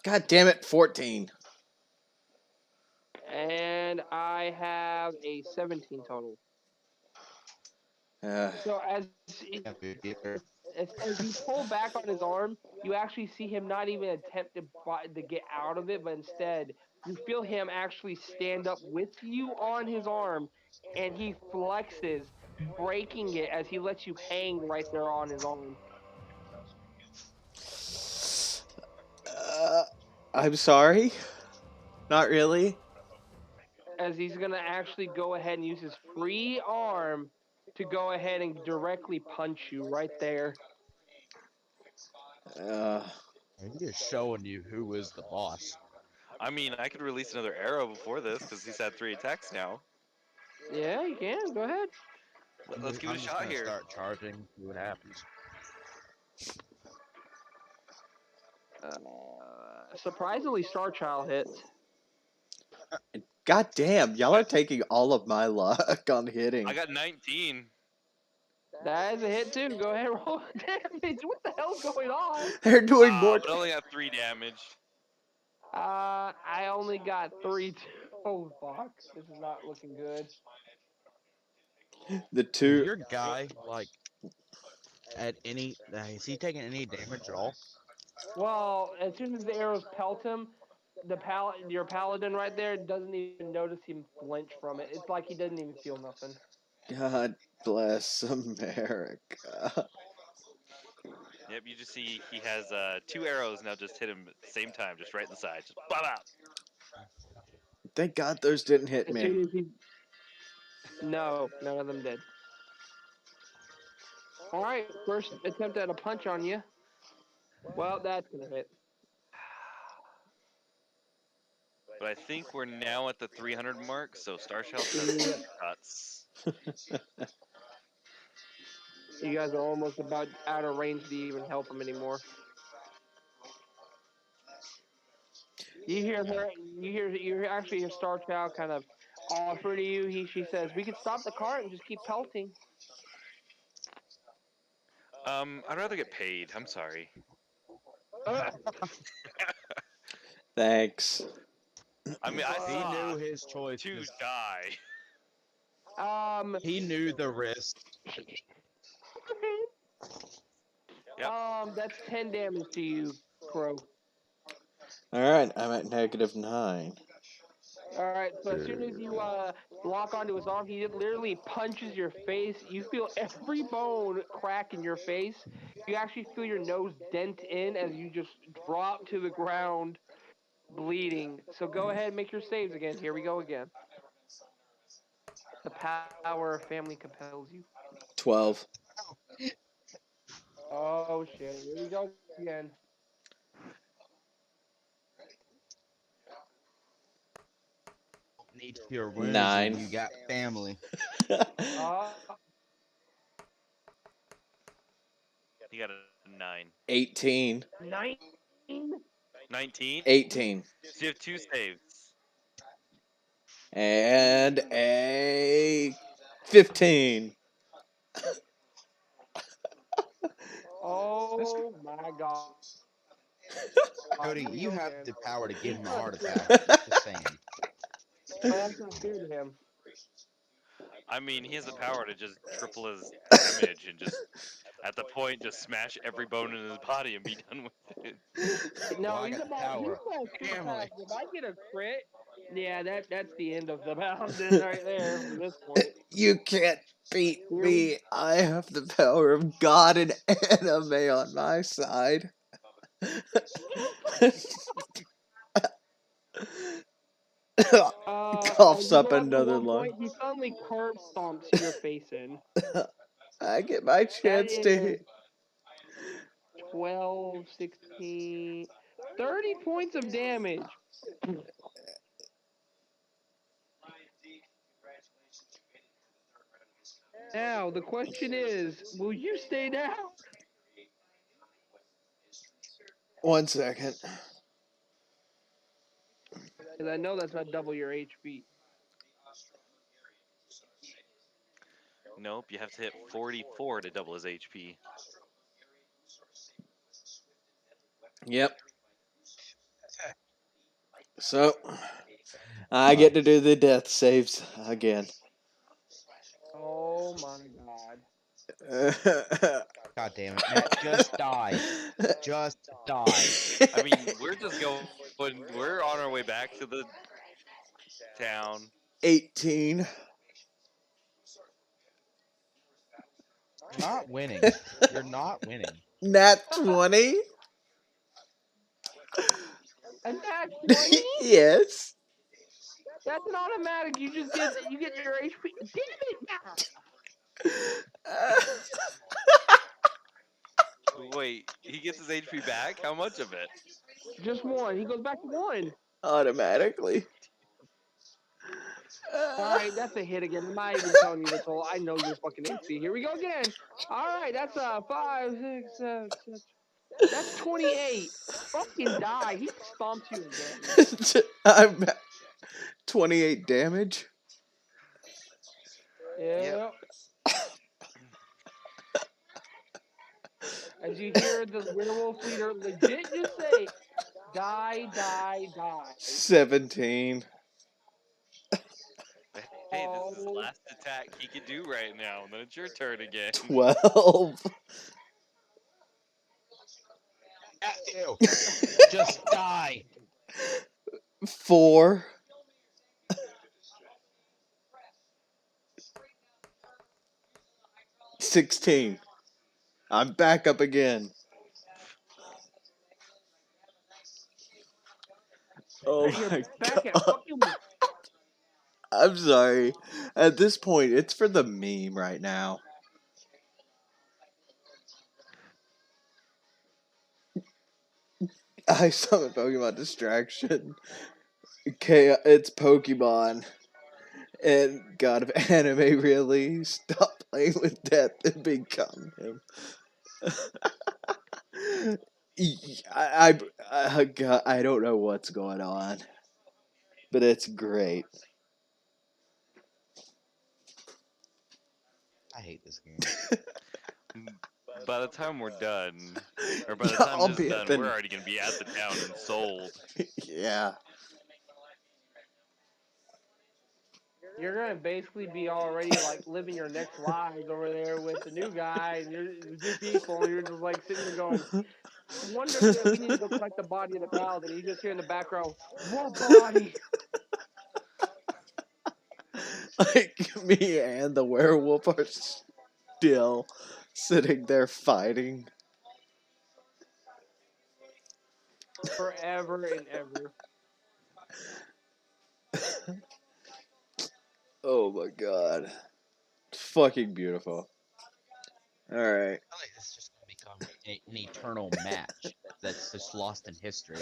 Speaker 1: God damn it, 14.
Speaker 2: And I have a 17 total.
Speaker 1: Uh,
Speaker 2: So
Speaker 3: Can't do it either.
Speaker 2: as you pull back on his arm, you actually see him not even attempt to get out of it, but instead you feel him actually stand up with you on his arm, and he flexes, breaking it as he lets you hang right there on his arm.
Speaker 1: uh, I'm sorry. Not really.
Speaker 2: As he's gonna actually go ahead and use his free arm to go ahead and directly punch you right there.
Speaker 1: Uh,
Speaker 3: He's just showing you who is the boss.
Speaker 5: I mean, I could release another arrow before this because he's had 3 attacks now.
Speaker 2: Yeah, you can. Go ahead.
Speaker 5: Let's give it a
Speaker 3: I'm just
Speaker 5: shot
Speaker 3: gonna
Speaker 5: here.
Speaker 3: start charging, see what happens.
Speaker 2: Surprisingly, Star Child hits.
Speaker 1: God damn, y'all are taking all of my luck on hitting.
Speaker 5: I got 19.
Speaker 2: That is a hit too. Go ahead, roll damage. What the hell's going on?
Speaker 1: They're doing more.
Speaker 5: But I only got 3 damage.
Speaker 2: I only got three. Oh fuck! This is not looking good.
Speaker 1: The
Speaker 3: Is
Speaker 1: two.
Speaker 3: your guy like at any? Is he taking any damage at all?
Speaker 2: Well, as soon as the arrows pelt him, your paladin right there doesn't even notice him flinch from it. It's like he doesn't even feel nothing.
Speaker 1: God bless America.
Speaker 5: Yep, you just see he has 2 arrows now just hit him at the same time, just right in the side. Just bop out.
Speaker 1: Thank God those didn't hit
Speaker 2: As
Speaker 1: me.
Speaker 2: soon as he, no, none of them did. All right, first attempt at a punch on you. Well, that's gonna hit.
Speaker 5: But I think we're now at the 300 mark, so Starchild says
Speaker 2: Yeah,
Speaker 5: cuts.
Speaker 2: you guys are almost about out of range to even help him anymore. You hear her. You actually hear Star Child kind of offer to you. She says, "We could stop the cart and just keep pelting."
Speaker 5: I'd rather get paid. I'm sorry.
Speaker 2: Uh,
Speaker 1: Thanks.
Speaker 5: I mean, I
Speaker 3: He
Speaker 5: saw
Speaker 3: knew his
Speaker 5: 2
Speaker 3: choices.
Speaker 5: die.
Speaker 2: um,
Speaker 3: He knew the risk.
Speaker 5: Yep.
Speaker 2: that's 10 damage to you, Crow.
Speaker 1: Alright, I'm at -9.
Speaker 2: All right. So as soon as you lock onto his arm, he literally punches your face. You feel every bone crack in your face. You actually feel your nose dent in as you just drop to the ground, bleeding. So go ahead and make your saves again. Here we go again. The power of family compels you.
Speaker 1: 12.
Speaker 2: Oh shit! Here we go again.
Speaker 3: Need to cure wounds when
Speaker 1: 9.
Speaker 3: you got family.
Speaker 2: Uh,
Speaker 5: He got a 9.
Speaker 1: 18.
Speaker 2: 19.
Speaker 5: 19?
Speaker 1: 18.
Speaker 5: So you have 2 saves.
Speaker 1: And a 15.
Speaker 3: This
Speaker 2: Oh my god.
Speaker 3: Cody,
Speaker 2: Here we
Speaker 3: you
Speaker 2: go
Speaker 3: have
Speaker 2: again.
Speaker 3: the power to give
Speaker 2: He's
Speaker 3: him a
Speaker 2: not
Speaker 3: heart
Speaker 2: fair.
Speaker 3: attack. Just saying.
Speaker 2: But that's not fair to him.
Speaker 5: I mean, he has the power to just triple his damage and just, at the point, just smash every bone in his body and be done with it.
Speaker 3: Well,
Speaker 2: No,
Speaker 3: I
Speaker 2: he's
Speaker 3: got the
Speaker 2: about
Speaker 3: power of
Speaker 2: two
Speaker 3: family.
Speaker 2: attacks. If I get a crit, yeah, that's the end of the paladin right there from this point.
Speaker 1: You can't beat
Speaker 2: Here we
Speaker 1: me. I have the power of God and anime on my side.
Speaker 2: As
Speaker 1: Coughs
Speaker 2: you
Speaker 1: up
Speaker 2: go up to
Speaker 1: another
Speaker 2: one
Speaker 1: lung.
Speaker 2: point, he suddenly curb stomps your face in.
Speaker 1: I get my
Speaker 2: That
Speaker 1: chance to
Speaker 2: is
Speaker 1: hit.
Speaker 2: 12, 16, 30 points of damage. Now, the question is, will you stay down?
Speaker 1: 1 second.
Speaker 2: Because I know that's not double your HP.
Speaker 5: Nope, you have to hit 44 to double his HP.
Speaker 1: Yep. So I get
Speaker 3: Fuck.
Speaker 1: to do the death saves again.
Speaker 2: Oh my god.
Speaker 3: God damn it, Matt. Just die. Just die.
Speaker 5: I mean, we're just going. We're on our way back to the town.
Speaker 1: 18.
Speaker 3: You're not winning. You're not winning.
Speaker 1: Nat 20?
Speaker 2: And that's 20?
Speaker 1: Yes.
Speaker 2: That's an automatic. You get your HP. Damn it!
Speaker 5: Wait, he gets his HP back? How much of it?
Speaker 2: Just one. He goes back to one.
Speaker 1: Automatically.
Speaker 2: Alright, that's a hit again. I'm not even telling you this whole. I know your fucking HP. Here we go again. Alright, that's 5, 6, 7, 6. That's 28. Fucking die. He stomps you again.
Speaker 1: I'm 28 damage.
Speaker 5: Yep.
Speaker 2: Yeah. As you hear the werewolf leader legit just say, die, die, die.
Speaker 1: 17.
Speaker 5: Hey, this is his
Speaker 2: Oh,
Speaker 5: last attack he could do right now, and then it's your turn again.
Speaker 1: 12.
Speaker 3: Matthew, just die.
Speaker 1: 4. 16. I'm back up again. Oh
Speaker 2: you're
Speaker 1: my
Speaker 2: back at
Speaker 1: god.
Speaker 2: fucking.
Speaker 1: I'm sorry. At this point, it's for the meme right now. I summon Pokemon Distraction. Okay, it's Pokemon. And God of Anime, really? Stop playing with death and become him. God, I don't know what's going on, but it's great.
Speaker 3: I hate this game.
Speaker 5: By the time we're done, or by the
Speaker 1: Yeah,
Speaker 5: time
Speaker 1: I'll
Speaker 5: this is
Speaker 1: be at
Speaker 5: done, we're
Speaker 1: the.
Speaker 5: already gonna be at the town and sold.
Speaker 1: Yeah.
Speaker 2: You're gonna basically be already like living your next lives over there with the new guy and you're new people, and you're just like sitting there going, "I wonder if we need to go collect the body of the paladin." And you just hear in the background, "What body?"
Speaker 1: Like me and the werewolf are still sitting there fighting.
Speaker 2: Forever and ever.
Speaker 1: Oh my god. Fucking beautiful. Alright.
Speaker 3: I feel like this is just gonna become an eternal match that's just lost in history.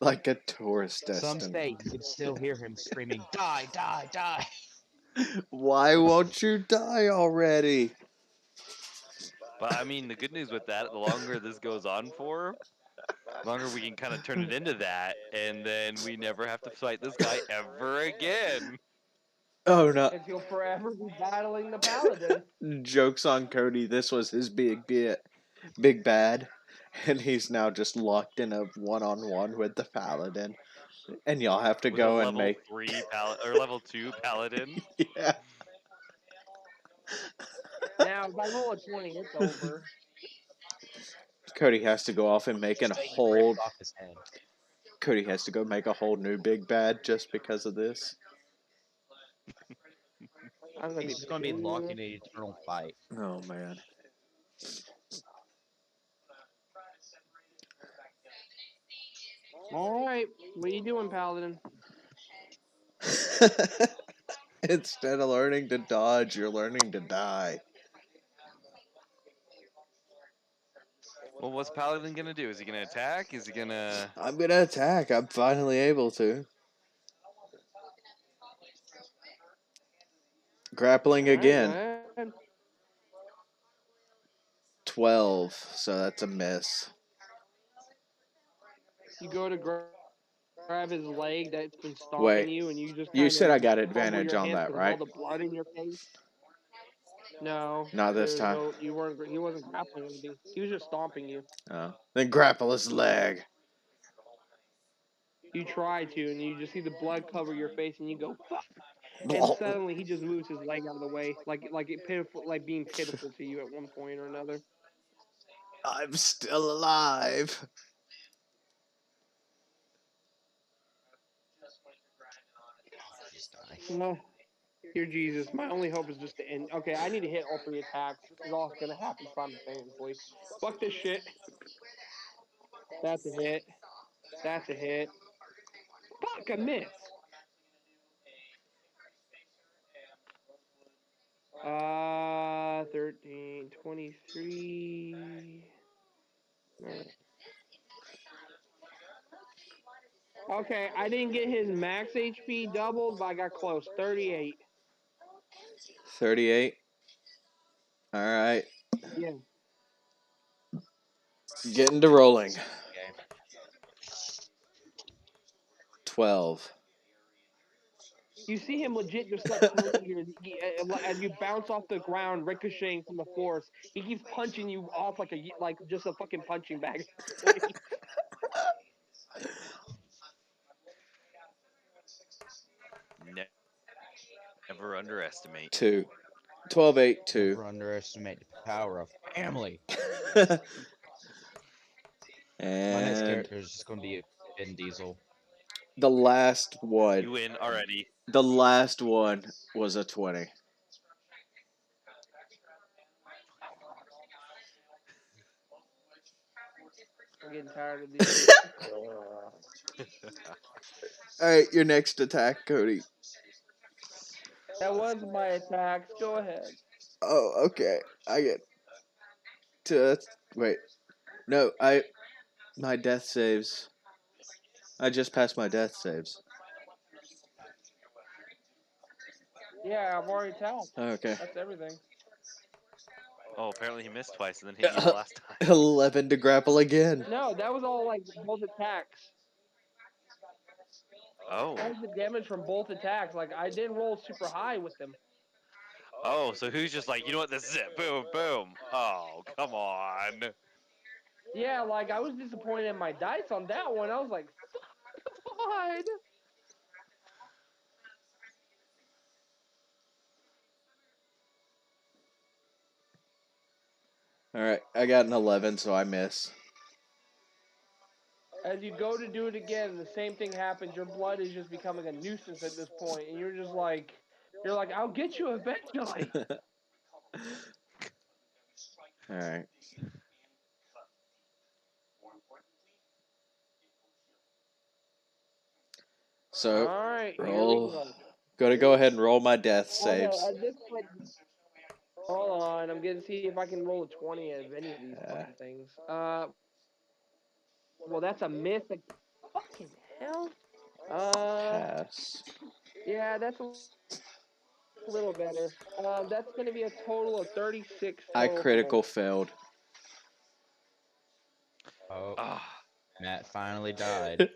Speaker 1: Like a tourist
Speaker 3: Some say
Speaker 1: destination.
Speaker 3: you can still hear him screaming, "Die, die, die!"
Speaker 1: Why won't you die already?
Speaker 5: But I mean, the good news with that, the longer this goes on for, the longer we can kind of turn it into that, and then we never have to fight this guy ever again.
Speaker 1: Oh no.
Speaker 2: And he'll forever be battling the paladin.
Speaker 1: Joke's on Cody. This was his big bad. And he's now just locked in a one-on-one with the paladin. And y'all have to
Speaker 5: With a
Speaker 1: go and
Speaker 5: level
Speaker 1: make.
Speaker 5: 3 or level 2 paladin.
Speaker 1: Yeah.
Speaker 2: Now, if I roll a 20, it's over.
Speaker 1: Cody has to go off and make
Speaker 3: Just
Speaker 1: a
Speaker 3: say you ripped
Speaker 1: whole.
Speaker 3: off his head.
Speaker 1: Cody has to go make a whole new big bad just because of this.
Speaker 2: I'm gonna
Speaker 3: He's
Speaker 2: be
Speaker 3: just gonna be locked in an eternal fight.
Speaker 1: Oh man.
Speaker 2: All right, what are you doing, Paladin?
Speaker 1: Instead of learning to dodge, you're learning to die.
Speaker 5: Well, what's Paladin gonna do? Is he gonna attack? Is he gonna?
Speaker 1: I'm gonna attack. I'm finally able to. Grappling
Speaker 2: All right, go
Speaker 1: again.
Speaker 2: ahead.
Speaker 1: 12, so that's a miss.
Speaker 2: You go to grab his leg that's been stomping
Speaker 1: Wait,
Speaker 2: you, and you just
Speaker 1: you
Speaker 2: kind
Speaker 1: said I
Speaker 2: of
Speaker 1: got
Speaker 2: fumble
Speaker 1: advantage
Speaker 2: your
Speaker 1: on
Speaker 2: hands
Speaker 1: that,
Speaker 2: because of all
Speaker 1: right?
Speaker 2: the blood in your face. No,
Speaker 1: Not this
Speaker 2: there's
Speaker 1: time.
Speaker 2: no. You weren't. He wasn't grappling anything. He was just stomping you.
Speaker 1: Oh. Then grapple his leg.
Speaker 2: You try to, and you just see the blood cover your face, and you go fuck. And suddenly he just moves his leg out of the way, like it pitiful, like being pitiful to you at one point or another.
Speaker 1: I'm still alive.
Speaker 3: Just die.
Speaker 2: No, dear Jesus, my only hope is just to end. Okay, I need to hit all three attacks because all it's gonna happen simultaneously. Fuck this shit. That's a hit. That's a hit. Fuck, a miss. 13, 23. Okay, I didn't get his max HP doubled, but I got close. 38.
Speaker 1: 38. Alright.
Speaker 2: Yeah.
Speaker 1: Getting to rolling.
Speaker 3: Okay.
Speaker 1: 12.
Speaker 2: You see him legit just start punching you as you bounce off the ground, ricocheting from the force. He keeps punching you off like just a fucking punching bag at this point.
Speaker 5: Never underestimate.
Speaker 1: 2. 12, 8, 2.
Speaker 3: Never underestimate the power of family. My next
Speaker 1: And
Speaker 3: character is just going to be Vin Diesel.
Speaker 1: the last one.
Speaker 5: You win already.
Speaker 1: The last one was a 20.
Speaker 2: I'm getting tired of these.
Speaker 1: Alright, your next attack, Cody.
Speaker 2: That was my attacks. Go ahead.
Speaker 1: Oh, okay. I get to. Wait. No, My death saves. I just passed my death saves.
Speaker 2: Yeah, I've already attacked.
Speaker 1: Okay.
Speaker 2: That's everything.
Speaker 5: Oh, apparently he missed twice and then hit you the last time.
Speaker 1: 11 to grapple again.
Speaker 2: No, that was all like both attacks.
Speaker 5: Oh.
Speaker 2: That was the damage from both attacks. Like I didn't roll super high with them.
Speaker 5: Oh, so who's just like, you know what, this is it. Boom, boom. Oh, come on.
Speaker 2: Yeah, like I was disappointed in my dice on that one. I was like, fuck, God.
Speaker 1: Alright, I got an 11, so I miss.
Speaker 2: As you go to do it again, the same thing happens. Your blood is just becoming a nuisance at this point, and you're like, I'll get you eventually.
Speaker 1: Alright. So,
Speaker 2: All right, here we
Speaker 1: roll.
Speaker 2: go.
Speaker 1: Gotta go ahead and roll my death
Speaker 2: Okay,
Speaker 1: saves.
Speaker 2: at this point, hold on. I'm gonna see if I can roll a 20 of any of these
Speaker 1: Uh,
Speaker 2: fucking things. Well, that's a miss. Like, fucking hell.
Speaker 1: Pass.
Speaker 2: Yeah, that's a little better. That's gonna be a total of 36
Speaker 1: I
Speaker 2: total.
Speaker 1: critical failed.
Speaker 3: Oh,
Speaker 5: Ah,
Speaker 3: Matt finally died.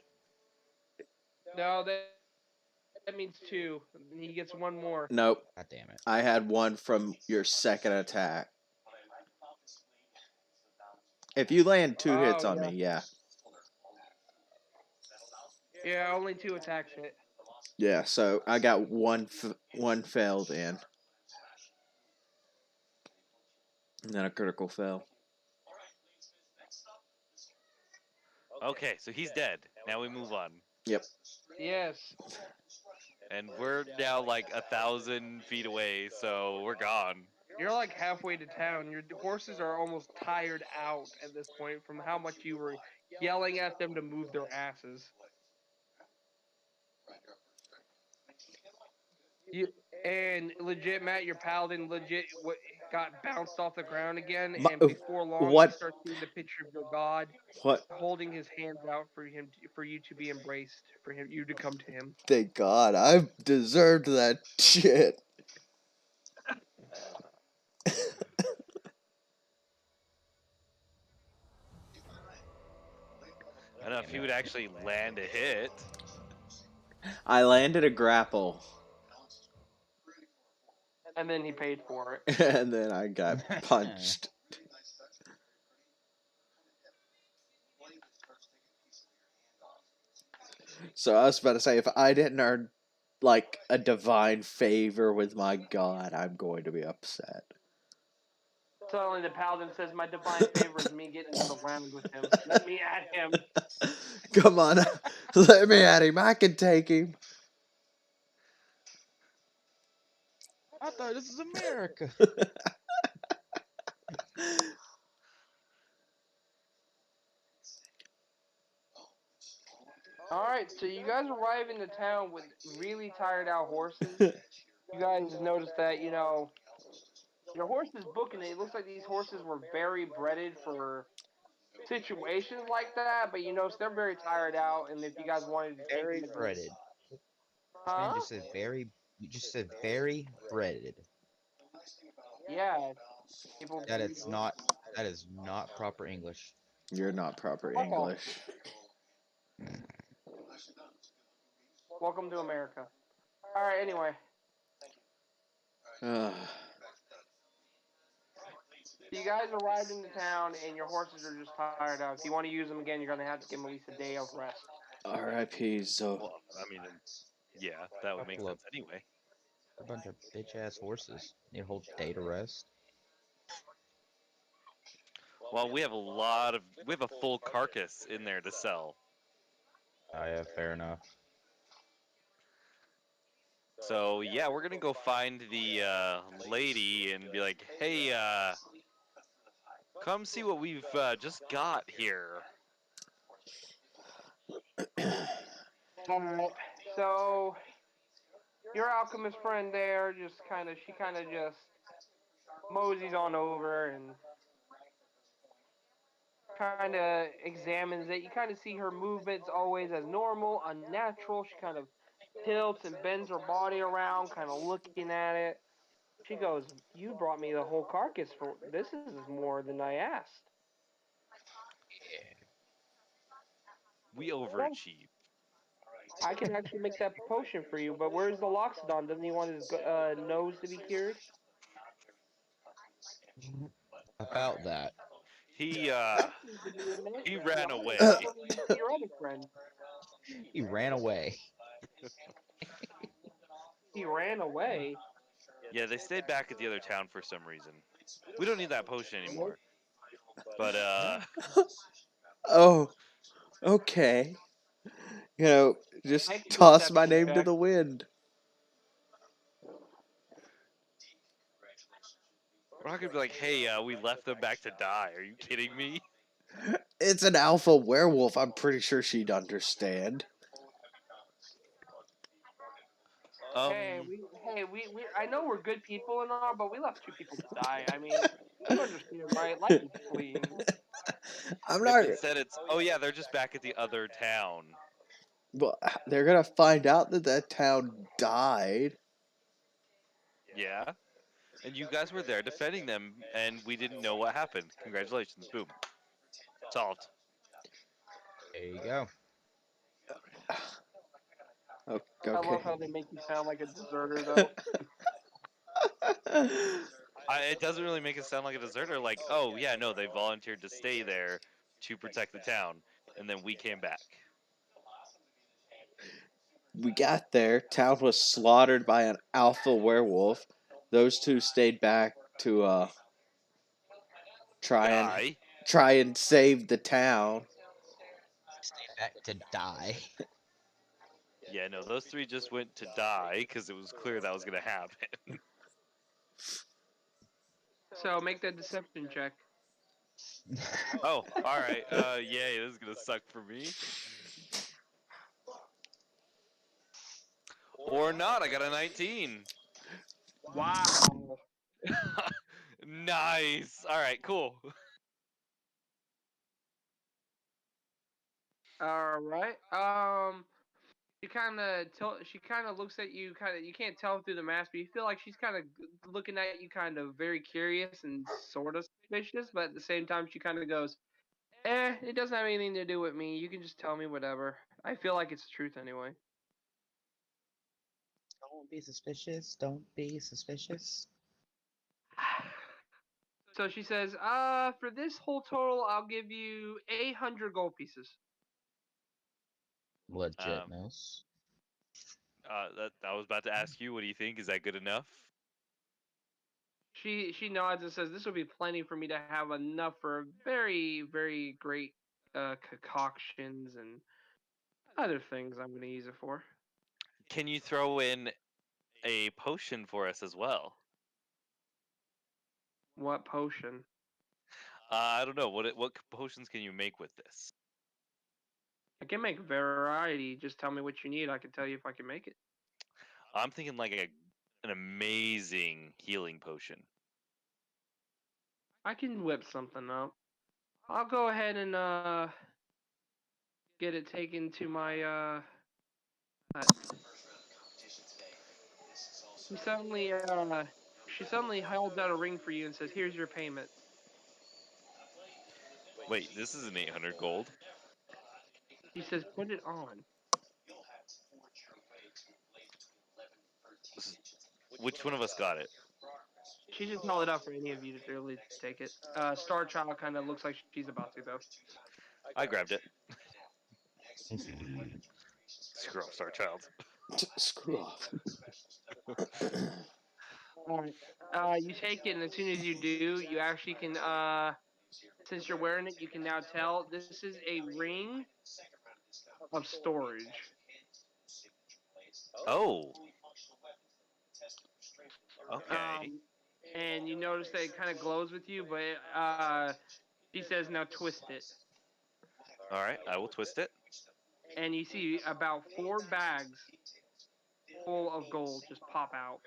Speaker 2: No, that means 2. He gets one more.
Speaker 1: Nope.
Speaker 3: God damn it.
Speaker 1: I had one from your second attack. If you land 2 hits
Speaker 2: Oh
Speaker 1: on
Speaker 2: yeah,
Speaker 1: me, yeah.
Speaker 2: yeah. Only 2 attacks hit.
Speaker 1: Yeah, so I got one failed in. And then a critical fail.
Speaker 5: okay, so he's dead. Now we move on.
Speaker 1: Yep.
Speaker 2: Yes.
Speaker 5: And we're now like 1,000 feet away, so we're gone.
Speaker 2: You're like halfway to town. Your horses are almost tired out at this point from how much you were yelling at them to move their asses. You and legit, Matt, your paladin legit got bounced off the ground again,
Speaker 1: My,
Speaker 2: and before long, you
Speaker 1: what?
Speaker 2: start seeing the picture of your god
Speaker 1: What?
Speaker 2: holding his hands out for for you to be embraced, for you to come to him.
Speaker 1: Thank God, I've deserved that shit.
Speaker 5: I know if
Speaker 3: Damn
Speaker 5: he
Speaker 3: it.
Speaker 5: would actually land a hit.
Speaker 1: I landed a grapple,
Speaker 2: And then he paid for it.
Speaker 1: and then I got punched. So I was about to say, if I didn't earn like a divine favor with my god, I'm going to be upset.
Speaker 2: Suddenly, the paladin says, "My divine favor is me getting another round with him. Let me at him."
Speaker 1: Come on, let me at him. I can take him.
Speaker 3: I thought this is America.
Speaker 2: All right, so you guys arrive into town with really tired out horses. You guys notice that your horse is booking it. It looks like these horses were very breeded for situations like that, but you notice they're very tired out. And if you guys wanted to take them
Speaker 3: Very
Speaker 2: to go,
Speaker 3: breaded. This man
Speaker 2: huh?
Speaker 3: just said very. You just said very breaded.
Speaker 2: Yeah, people
Speaker 3: That
Speaker 2: breed
Speaker 3: is
Speaker 2: horses.
Speaker 3: not. That is not proper English.
Speaker 1: You're not proper
Speaker 2: Fuck off.
Speaker 1: English.
Speaker 2: Welcome to America. All right, anyway.
Speaker 1: Ugh.
Speaker 2: So you guys arrived into town, and your horses are just tired out. If you want to use them again, you're gonna have to give them at least a day of rest.
Speaker 1: R.I.P. So
Speaker 5: Well, I mean, yeah, that would make
Speaker 3: Couple of
Speaker 5: sense anyway.
Speaker 3: a bunch of bitch ass horses. Need a whole day to rest.
Speaker 5: Well, we have a full carcass in there to sell.
Speaker 3: Oh yeah, fair enough.
Speaker 5: So yeah, we're gonna go find the lady and be like, "Hey, come see what we've just got here."
Speaker 2: All right. So your alchemist friend there she kind of just moseys on over and kind of examines it. You kind of see her movements always as normal, unnatural. She kind of tilts and bends her body around, kind of looking at it. She goes, "You brought me the whole carcass for this is more than I asked."
Speaker 3: Yeah.
Speaker 5: We
Speaker 2: Well,
Speaker 5: overachieve.
Speaker 2: I can actually make that potion for you, but where's the Loxodon? Doesn't he want his nose to be cured?
Speaker 3: About that.
Speaker 5: He
Speaker 2: That seems to be a
Speaker 5: he
Speaker 2: mystery.
Speaker 5: ran
Speaker 2: All right, which
Speaker 5: away.
Speaker 2: one of you is your other friend?
Speaker 3: He ran away.
Speaker 2: He ran away.
Speaker 5: Yeah, they stayed back at the other town for some reason. We don't need that potion
Speaker 2: Nope.
Speaker 5: anymore. But
Speaker 1: oh, okay. Just
Speaker 2: Make a
Speaker 1: toss my
Speaker 2: deception
Speaker 1: name to
Speaker 2: check.
Speaker 1: the wind.
Speaker 5: we're not gonna be like, "Hey, we left them back to die." Are you kidding me?
Speaker 1: It's an alpha werewolf. I'm pretty sure she'd understand.
Speaker 5: Um,
Speaker 2: We I know we're good people and all, but we left two people to die. I mean, you understand, right? Life is fleeting.
Speaker 1: I'm
Speaker 5: if
Speaker 1: not.
Speaker 5: instead it's, "Oh yeah, they're just back at the other town."
Speaker 1: Well, they're gonna find out that that town died.
Speaker 5: Yeah, and you guys were there defending them, and we didn't know what happened. Congratulations, boom, solved.
Speaker 3: There you go.
Speaker 2: I
Speaker 1: Okay.
Speaker 2: love how they make you sound like a deserter, though.
Speaker 5: It doesn't really make it sound like a deserter. Like, oh yeah, no, they volunteered to stay there to protect the town, and then we came back.
Speaker 1: We got there. Town was slaughtered by an alpha werewolf. Those two stayed back to try and
Speaker 5: Die.
Speaker 1: try and save the town.
Speaker 3: Stay back to die.
Speaker 5: Yeah, no, those three just went to die because it was clear that was gonna happen.
Speaker 2: So make that deception check.
Speaker 5: Oh, all right. Yay, this is gonna suck for me. Or not. I got a 19.
Speaker 2: Wow.
Speaker 5: Nice. All right, cool.
Speaker 2: All right. She kind of looks at you, kind of. You can't tell through the mask, but you feel like she's kind of looking at you, kind of very curious and sort of suspicious. But at the same time, she kind of goes, it doesn't have anything to do with me. You can just tell me whatever. I feel like it's the truth anyway."
Speaker 3: Don't be suspicious. Don't be suspicious.
Speaker 2: So she says, for this whole total, I'll give you 800 gold pieces.
Speaker 5: Um,
Speaker 3: Legitness.
Speaker 5: that I was about to ask you. What do you think? Is that good enough?
Speaker 2: She nods and says, "This will be plenty for me to have enough for very very great concoctions and other things I'm going to use it for."
Speaker 5: Can you throw in a potion for us as well?
Speaker 2: What potion?
Speaker 5: I don't know. What potions can you make with this?
Speaker 2: I can make variety. Just tell me what you need. I can tell you if I can make it.
Speaker 5: I'm thinking like an amazing healing potion.
Speaker 2: I can whip something up. I'll go ahead and get it taken to my hut. He suddenly she suddenly holds out a ring for you and says, "Here's your payment."
Speaker 5: Wait, this is an 800 gold.
Speaker 2: She says, "Put it on."
Speaker 5: This is- Which one of us got it?
Speaker 2: She just held it up for any of you to really take it. Star Child kind of looks like she's about to though.
Speaker 5: I grabbed it. Screw up, Star Child.
Speaker 1: Screw off.
Speaker 2: All right. You take it, and as soon as you do, you actually can. Since you're wearing it, you can now tell this is a ring of storage.
Speaker 5: Oh, okay.
Speaker 2: Um, and you notice that it kind of glows with you, but she says now twist it,
Speaker 5: All right, I will twist it.
Speaker 2: and you see about 4 bags full of gold just pop out.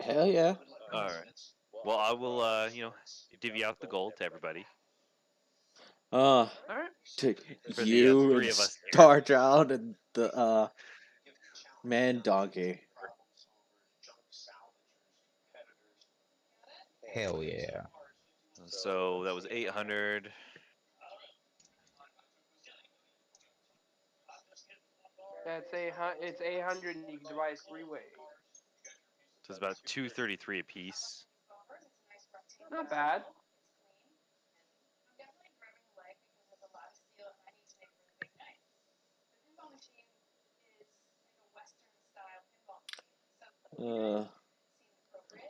Speaker 1: Hell yeah.
Speaker 5: All right. Well, I will, divvy out the gold to everybody
Speaker 1: Uh,
Speaker 2: All right.
Speaker 1: to
Speaker 5: for the
Speaker 1: you
Speaker 5: three
Speaker 1: and
Speaker 5: of us here.
Speaker 1: Star Child and the man donkey.
Speaker 3: Hell yeah.
Speaker 5: So that was 800.
Speaker 2: It's 800, and you can divide it 3 ways.
Speaker 5: So it's about 233 apiece.
Speaker 2: Not bad.
Speaker 1: Uh,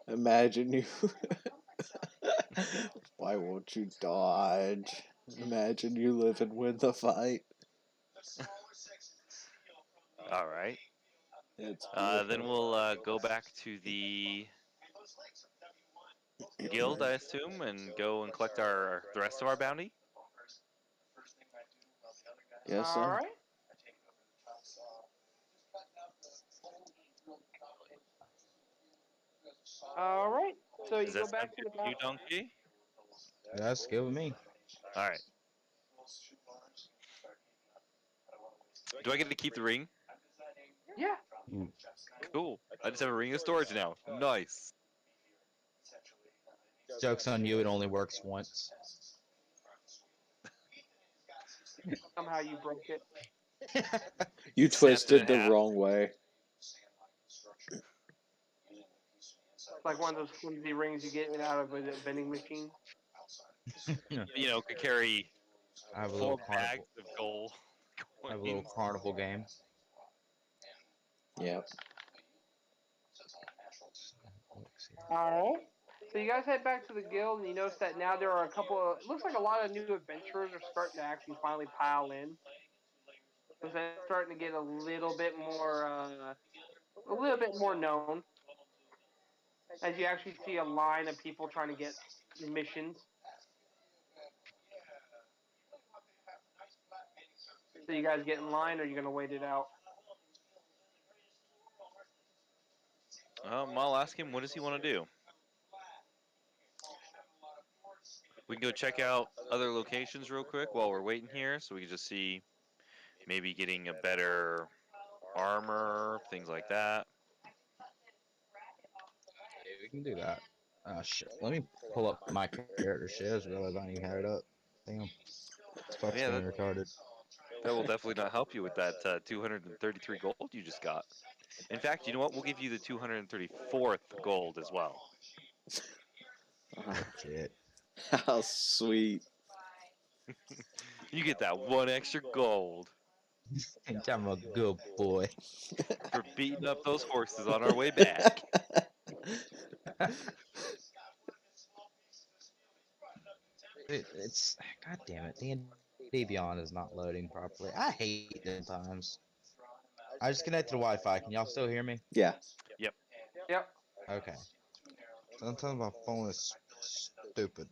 Speaker 1: imagine you. Why won't you dodge? Imagine you live and win the fight.
Speaker 5: All right.
Speaker 1: It's
Speaker 5: Then
Speaker 1: beautiful.
Speaker 5: we'll go back to the guild, I assume, and go and collect the rest of our bounty.
Speaker 1: Yes,
Speaker 2: All
Speaker 1: sir.
Speaker 2: right. All right. So
Speaker 5: Does
Speaker 2: you
Speaker 5: that
Speaker 2: go
Speaker 5: sound
Speaker 2: back to
Speaker 5: good
Speaker 2: the
Speaker 5: to you,
Speaker 2: mount.
Speaker 5: Donkey?
Speaker 3: That's good with me.
Speaker 5: All right. Do I get to keep the ring?
Speaker 2: Yeah.
Speaker 3: Mm.
Speaker 5: Cool. I just have a ring of storage now. Nice.
Speaker 3: Joke's on you, it only works once.
Speaker 2: Somehow you broke it.
Speaker 1: You
Speaker 5: Snapped it in
Speaker 1: twisted the
Speaker 5: half.
Speaker 1: wrong way.
Speaker 2: It's like one of those flimsy rings you get out of a vending machine.
Speaker 5: Could carry
Speaker 3: I have a little
Speaker 5: 4 bags
Speaker 3: carnival.
Speaker 5: of gold
Speaker 3: I have a little
Speaker 5: coins.
Speaker 3: carnival game.
Speaker 1: Yep.
Speaker 2: All right. So you guys head back to the guild, and you notice that now there are a couple of. It looks like a lot of new adventurers are starting to actually finally pile in. So that's starting to get a little bit more known. as you actually see a line of people trying to get missions. So you guys get in line, or are you gonna wait it out?
Speaker 5: I'll ask him. What does he want to do? We can go check out other locations real quick while we're waiting here, so we can just see maybe getting a better armor, things like that.
Speaker 3: Yeah, we can do that. Shit. Let me pull up my character shit. I just realized I don't even have it up. Damn. Fuck's
Speaker 5: Yeah,
Speaker 3: being retarded.
Speaker 5: that will definitely not help you with that 233 gold you just got. In fact, you know what? We'll give you the 234th gold as well.
Speaker 3: Shit.
Speaker 1: How sweet.
Speaker 5: You get that one extra gold
Speaker 3: I'm a good boy.
Speaker 5: for beating up those horses on our way back.
Speaker 3: It's god damn it. D&D Beyond is not loading properly. I hate this sometimes. I just connected to Wi-Fi. Can y'all still hear me?
Speaker 1: Yeah.
Speaker 5: Yep.
Speaker 2: Yep.
Speaker 3: Okay. Sometimes my phone is stupid.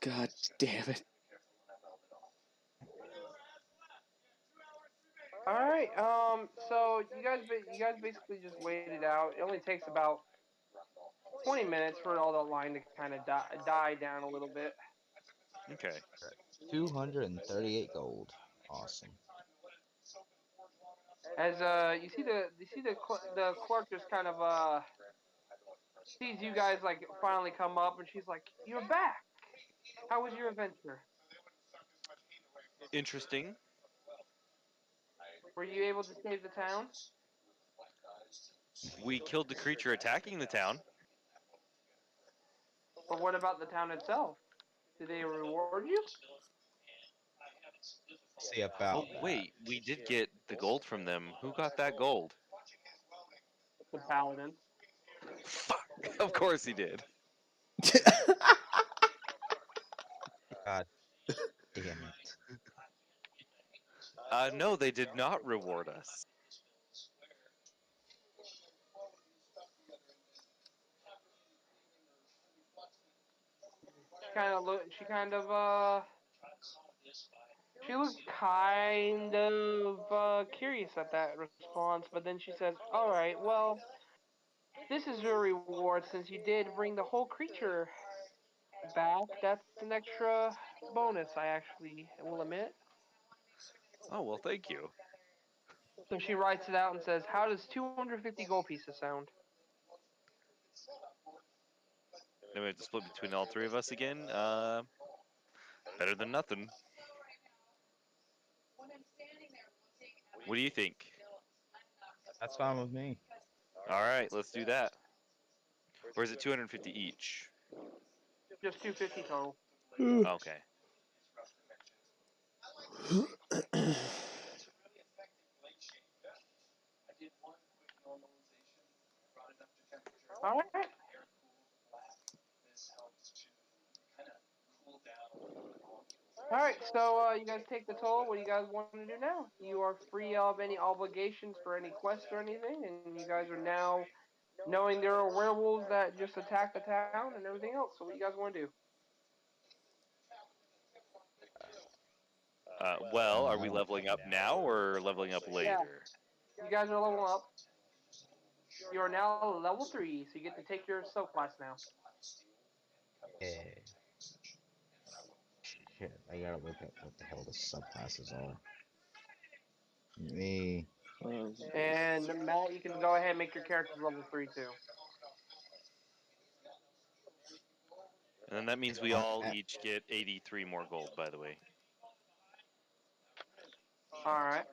Speaker 1: God damn it.
Speaker 2: All right. So you guys basically just waited out. It only takes about 20 minutes for all the line to kind of die down a little bit.
Speaker 5: Okay.
Speaker 3: 238 gold. Awesome.
Speaker 2: As the clerk just kind of sees you guys like finally come up, and she's like, "You're back. How was your adventure?
Speaker 5: Interesting.
Speaker 2: Were you able to save the town?
Speaker 5: We killed the creature attacking the town.
Speaker 2: But what about the town itself? Did they reward you?
Speaker 3: See about
Speaker 5: Oh,
Speaker 3: that.
Speaker 5: wait. We did get the gold from them. Who got that gold?
Speaker 2: The paladin.
Speaker 5: Fuck. Of course he did.
Speaker 3: God damn it.
Speaker 5: No, they did not reward us.
Speaker 2: She kind of look. She looked kind of curious at that response, but then she says, "All right, well, this is your reward since you did bring the whole creature back. That's an extra bonus, I actually will admit."
Speaker 5: Oh, well, thank you.
Speaker 2: So she writes it out and says, "How does 250 gold pieces sound?"
Speaker 5: Then we have to split between all three of us again. Better than nothing. What do you think?
Speaker 3: That's fine with me.
Speaker 5: All right, let's do that. Or is it 250 each?
Speaker 2: Just 250 total.
Speaker 5: Okay.
Speaker 2: All right. All right. So you guys take the toll. What do you guys want to do now? You are free of any obligations for any quests or anything, and you guys are now knowing there are werewolves that just attack the town and everything else. So what do you guys want to do?
Speaker 5: Well, are
Speaker 3: I
Speaker 5: we
Speaker 3: don't.
Speaker 5: leveling up now or leveling up
Speaker 2: Yeah.
Speaker 5: later?
Speaker 2: You guys are leveling up. You are now level 3, so you get to take your subclass now.
Speaker 3: Yeah. Shit, I gotta look up what the hell the subclasses are. Me.
Speaker 2: And Matt, you can go ahead and make your characters level 3 too.
Speaker 5: And then that means we
Speaker 3: On
Speaker 5: all
Speaker 3: at,
Speaker 5: each get 83 more gold, by the way.
Speaker 2: All right.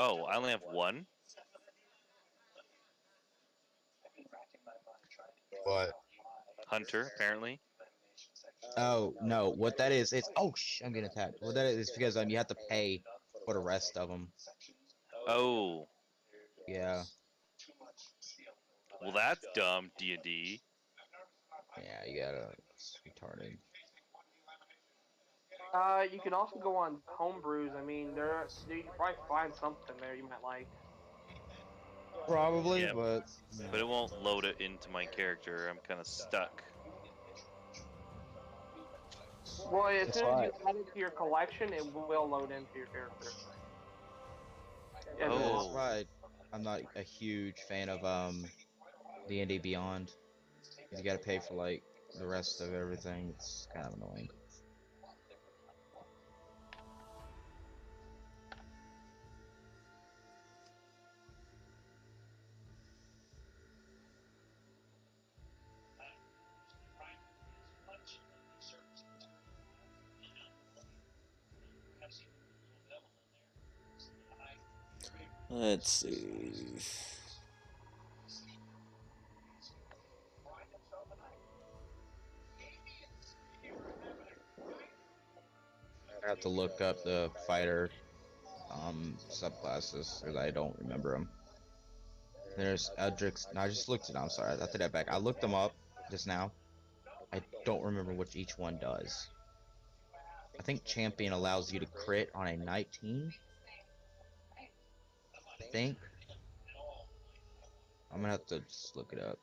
Speaker 5: Oh, I only have one.
Speaker 3: But
Speaker 5: Hunter, apparently.
Speaker 3: oh no, what that is, it's I'm getting attacked. What that is because you have to pay for the rest of them.
Speaker 5: Oh,
Speaker 3: Yeah,
Speaker 5: well, that's dumb. D&D.
Speaker 3: yeah, you gotta. It's retarded.
Speaker 2: You can also go on homebrews. I mean, there you can probably find something there you might like.
Speaker 3: Probably,
Speaker 5: Yeah,
Speaker 3: but
Speaker 5: but it won't load it into my character. I'm kind of stuck.
Speaker 2: Well, as
Speaker 3: that's
Speaker 2: soon as
Speaker 3: why.
Speaker 2: you add it to your collection, it will load into your character as a
Speaker 3: That's
Speaker 2: mod.
Speaker 5: Oh,
Speaker 3: why I'm not a huge fan of D&D Beyond. You gotta pay for like the rest of everything. It's kind of annoying.
Speaker 1: Let's see.
Speaker 3: I have to look up the fighter subclasses because I don't remember them. There's Eldrix. No, I just looked it. I'm sorry. I take that back. I looked them up just now. I don't remember what each one does. I think Champion allows you to crit on a 19. I think. I'm gonna have to just look it up.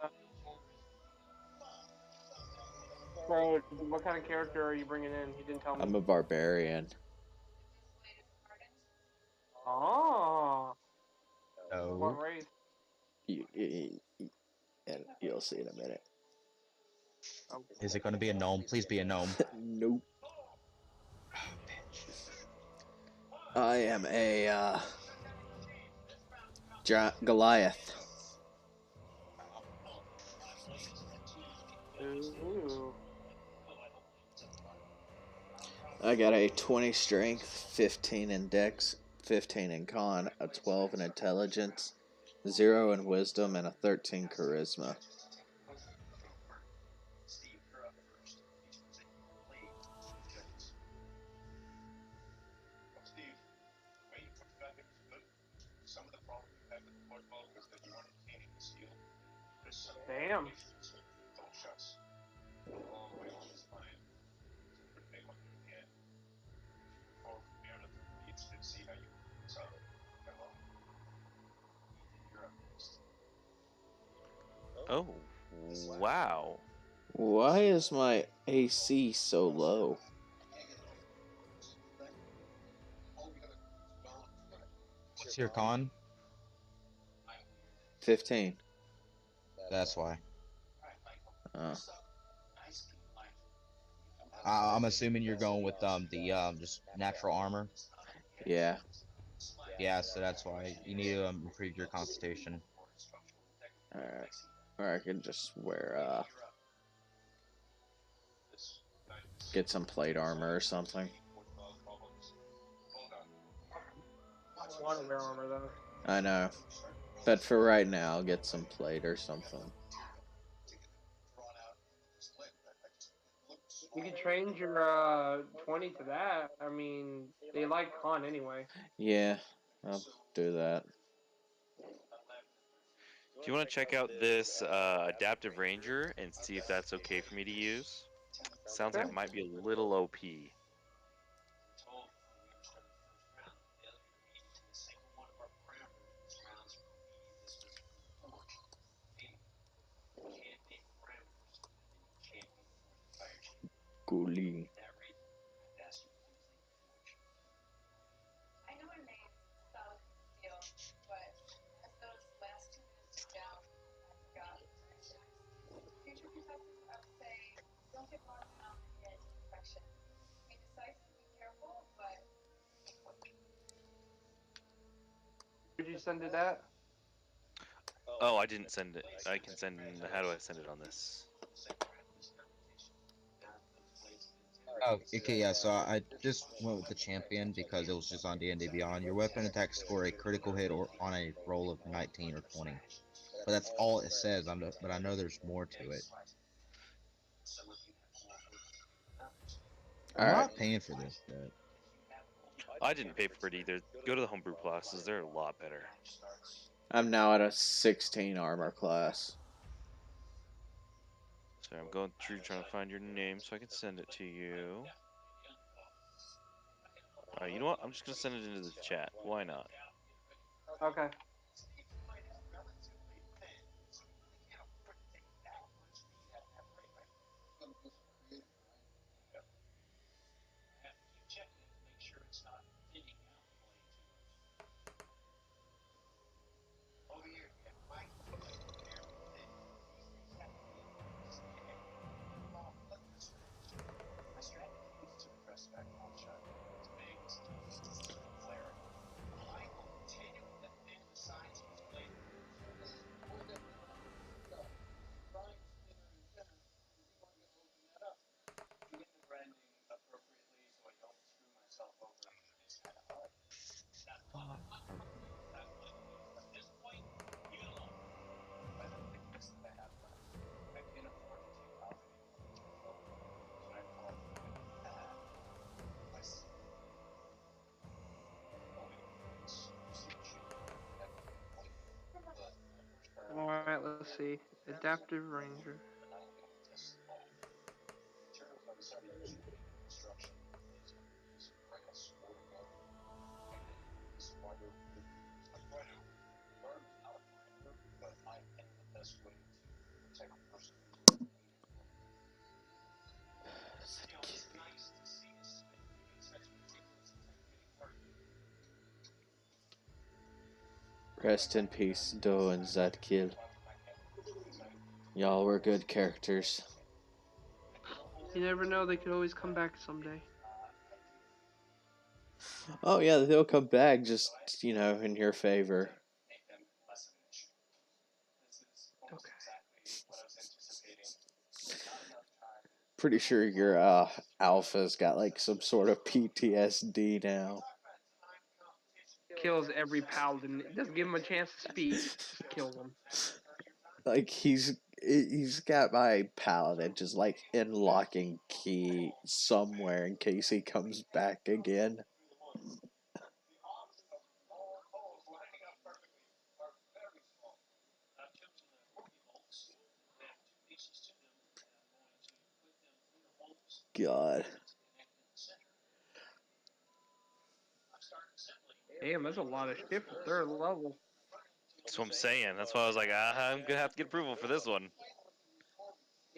Speaker 2: Uh, so, what kind of character are you bringing in? He didn't tell me.
Speaker 1: I'm a barbarian.
Speaker 2: Oh, what
Speaker 3: No.
Speaker 2: race?
Speaker 1: And you'll see in a minute.
Speaker 2: Oh,
Speaker 3: Is it gonna be a gnome? Please be a gnome.
Speaker 1: Nope.
Speaker 3: Oh, bitch.
Speaker 1: I am a Goliath.
Speaker 2: ooh.
Speaker 1: I got a 20 strength, 15 in dex, 15 in con, a 12 in intelligence, 0 in wisdom, and a 13 charisma.
Speaker 2: Damn.
Speaker 5: oh, wow.
Speaker 1: Why is my AC so low?
Speaker 3: What's your con?
Speaker 1: 15.
Speaker 3: That's why.
Speaker 1: Oh,
Speaker 3: I'm assuming you're going with the just natural armor.
Speaker 1: yeah.
Speaker 3: Yeah, so that's why you need to improve your constitution.
Speaker 1: Alright. Or I could just wear, get some plate armor or something.
Speaker 2: I don't want to wear armor though.
Speaker 1: I know. But for right now, I'll get some plate or something.
Speaker 2: You could change your 20 to that. I mean, they like con anyway.
Speaker 1: Yeah, I'll do that.
Speaker 5: Do you want to check out this adaptive ranger and see if that's okay for me to use? Sounds like
Speaker 2: Okay.
Speaker 5: it might be a little OP.
Speaker 1: Guli.
Speaker 2: Who'd you send it at?
Speaker 5: Oh, I didn't send it. I can send. How do I send it on this?
Speaker 3: Oh, okay, yeah. So I just went with the champion because it was just on D&D Beyond. Your weapon attacks score a critical hit or on a roll of 19 or 20, but that's all it says. But I know there's more to it.
Speaker 1: All
Speaker 3: I'm
Speaker 1: right.
Speaker 3: not paying for this, but
Speaker 5: I didn't pay for it either. Go to the homebrew classes; they're a lot better.
Speaker 1: I'm now at a 16 armor class.
Speaker 5: So I'm going through trying to find your name so I can send it to you. You know what? I'm just gonna send it into the chat. Why not?
Speaker 2: Okay. All right. Let's see. Adaptive Ranger.
Speaker 1: Rest in peace, Do and Zadkiel. Y'all were good characters.
Speaker 2: You never know; they could always come back someday.
Speaker 1: Oh yeah, they'll come back just, in your favor.
Speaker 2: Okay.
Speaker 1: Pretty sure your alpha's got like some sort of PTSD now.
Speaker 2: Kills every paladin. It doesn't give him a chance to speak. Just kills them.
Speaker 1: Like he's got my paladin just like in locking key somewhere in case he comes back again. God.
Speaker 2: Damn, that's a lot of shit for third level.
Speaker 5: That's what I'm saying. That's why I was like, I'm gonna have to get approval for this one.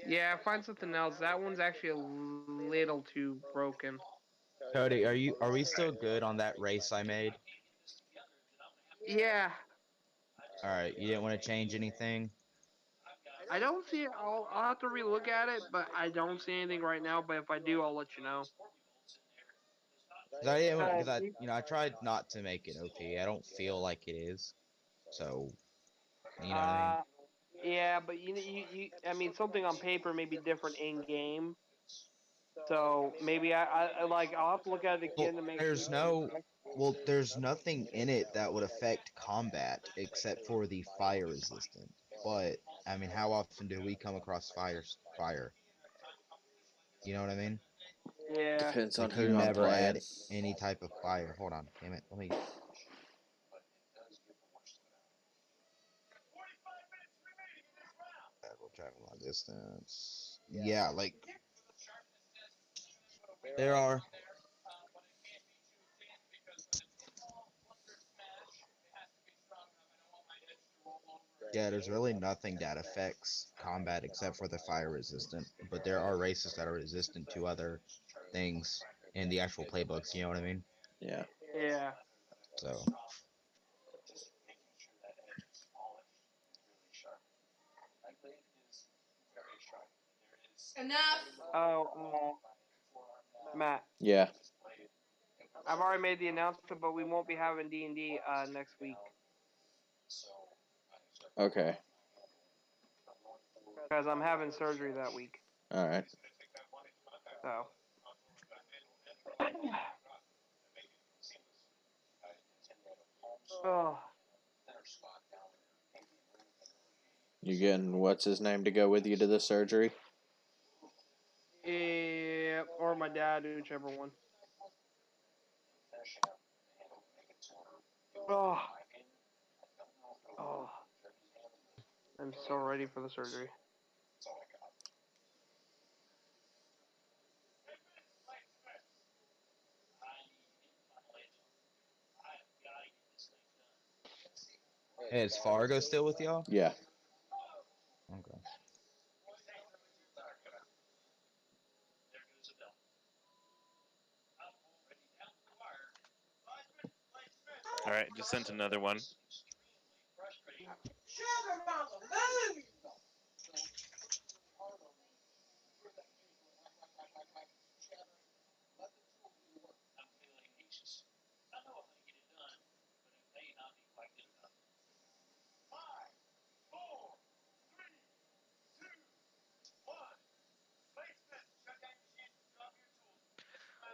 Speaker 2: Yeah, find something else. That one's actually a little too broken.
Speaker 3: Cody, are we still good on that race I made?
Speaker 2: Yeah,
Speaker 3: All right, you didn't want to change anything?
Speaker 2: I don't see it. I'll have to relook at it, but I don't see anything right now. But if I do, I'll let you know.
Speaker 3: Because I didn't,
Speaker 2: Uh,
Speaker 3: because I tried not to make it OP. I don't feel like it is. So, you know what I mean?
Speaker 2: uh, yeah, but I mean, something on paper may be different in game. So maybe I like I'll have to look at it
Speaker 3: Well,
Speaker 2: again to make
Speaker 3: there's
Speaker 2: sure.
Speaker 3: no, well, there's nothing in it that would affect combat except for the fire resistant. But I mean, how often do we come across fire? You know what I mean?
Speaker 2: Yeah.
Speaker 1: Depends on
Speaker 3: Like you
Speaker 1: who I'm
Speaker 3: never
Speaker 1: playing.
Speaker 3: add any type of fire. Hold on, damn it. Let me. Will travel long distance. Yeah, like there are. Yeah, there's really nothing that affects combat except for the fire resistant. But there are races that are resistant to other things in the actual playbooks. You know what I mean?
Speaker 1: Yeah.
Speaker 2: Yeah.
Speaker 3: So
Speaker 4: Enough.
Speaker 2: Oh, Matt.
Speaker 1: Yeah.
Speaker 2: I've already made the announcement, but we won't be having D&D next week.
Speaker 1: Okay.
Speaker 2: because I'm having surgery that week.
Speaker 1: All right.
Speaker 2: So. Oh,
Speaker 1: You getting what's his name to go with you to the surgery?
Speaker 2: yeah, or my dad, whichever one. Oh, oh, I'm so ready for the surgery.
Speaker 3: Hey, is Fargo still with y'all?
Speaker 1: Yeah.
Speaker 3: Okay.
Speaker 5: All right, just sent another one.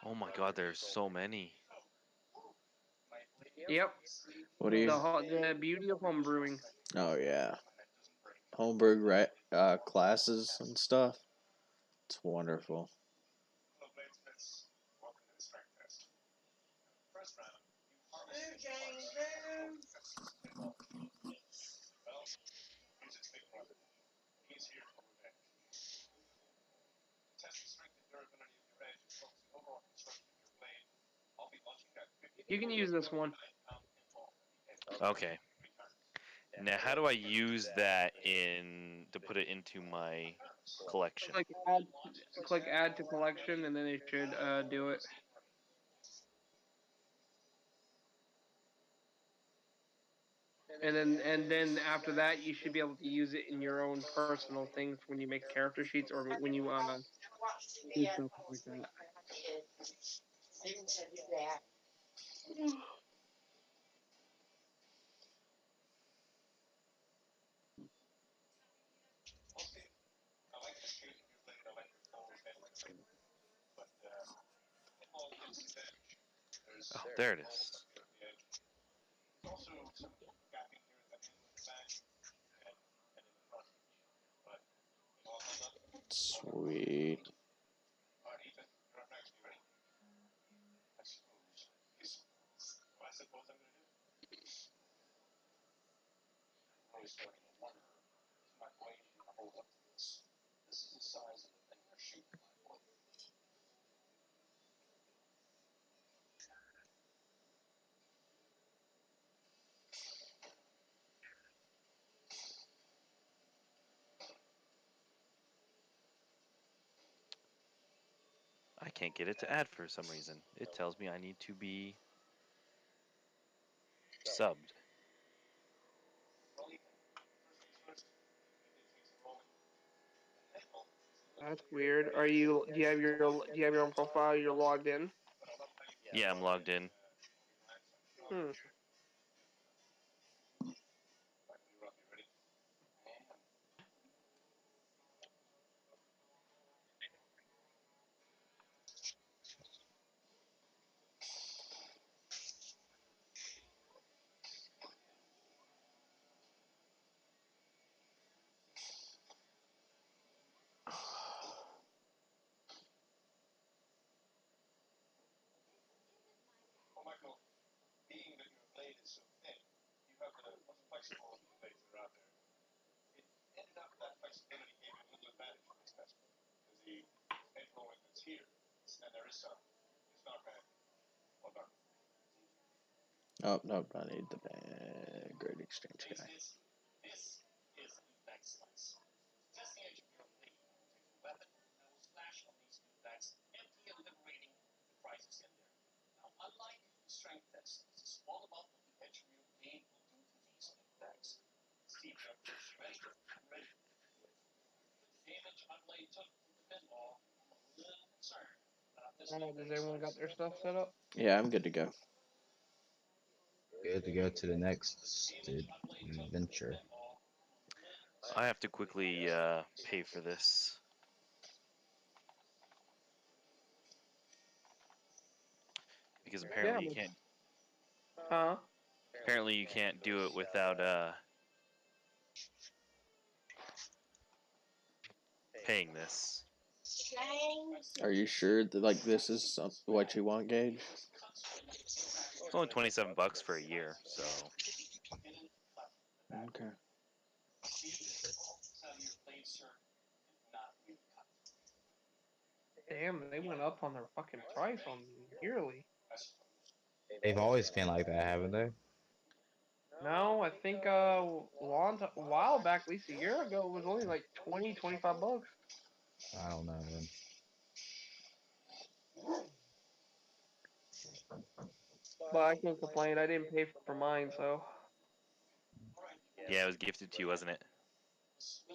Speaker 5: Oh my God, there's so many.
Speaker 2: Yep.
Speaker 1: What do you?
Speaker 2: The beauty of home brewing.
Speaker 1: Oh yeah. Homebrew classes and stuff. It's wonderful.
Speaker 2: You can use this one.
Speaker 5: Okay. Now, how do I use that in to put it into my collection?
Speaker 2: Click add, click add to collection, and then it should do it. And then after that, you should be able to use it in your own personal things when you make character sheets or when you do stuff like that.
Speaker 5: Oh, there it is.
Speaker 1: Sweet.
Speaker 5: I can't get it to add for some reason. It tells me I need to be subbed.
Speaker 2: That's weird. Are you? Do you have your own profile? You're logged in.
Speaker 5: Yeah, I'm logged in.
Speaker 2: Hmm.
Speaker 1: Oh nope, I need the great exchange guy.
Speaker 2: Does everyone got their stuff set up?
Speaker 1: Yeah, I'm good to go.
Speaker 3: Good to go to the next adventure.
Speaker 5: I have to quickly pay for this because
Speaker 2: Yeah, huh?
Speaker 5: apparently you can't do it without paying this.
Speaker 1: Are you sure that like this is what you want, Gage?
Speaker 5: It's only 27 bucks for a year, so
Speaker 1: Okay.
Speaker 2: Damn, they went up on their fucking price on yearly.
Speaker 3: They've always been like that, haven't they?
Speaker 2: No, I think a while back, at least a year ago, it was only like 20, 25 bucks.
Speaker 3: I don't know, man.
Speaker 2: But I can't complain. I didn't pay for mine, so
Speaker 5: yeah, it was gifted to you, wasn't it?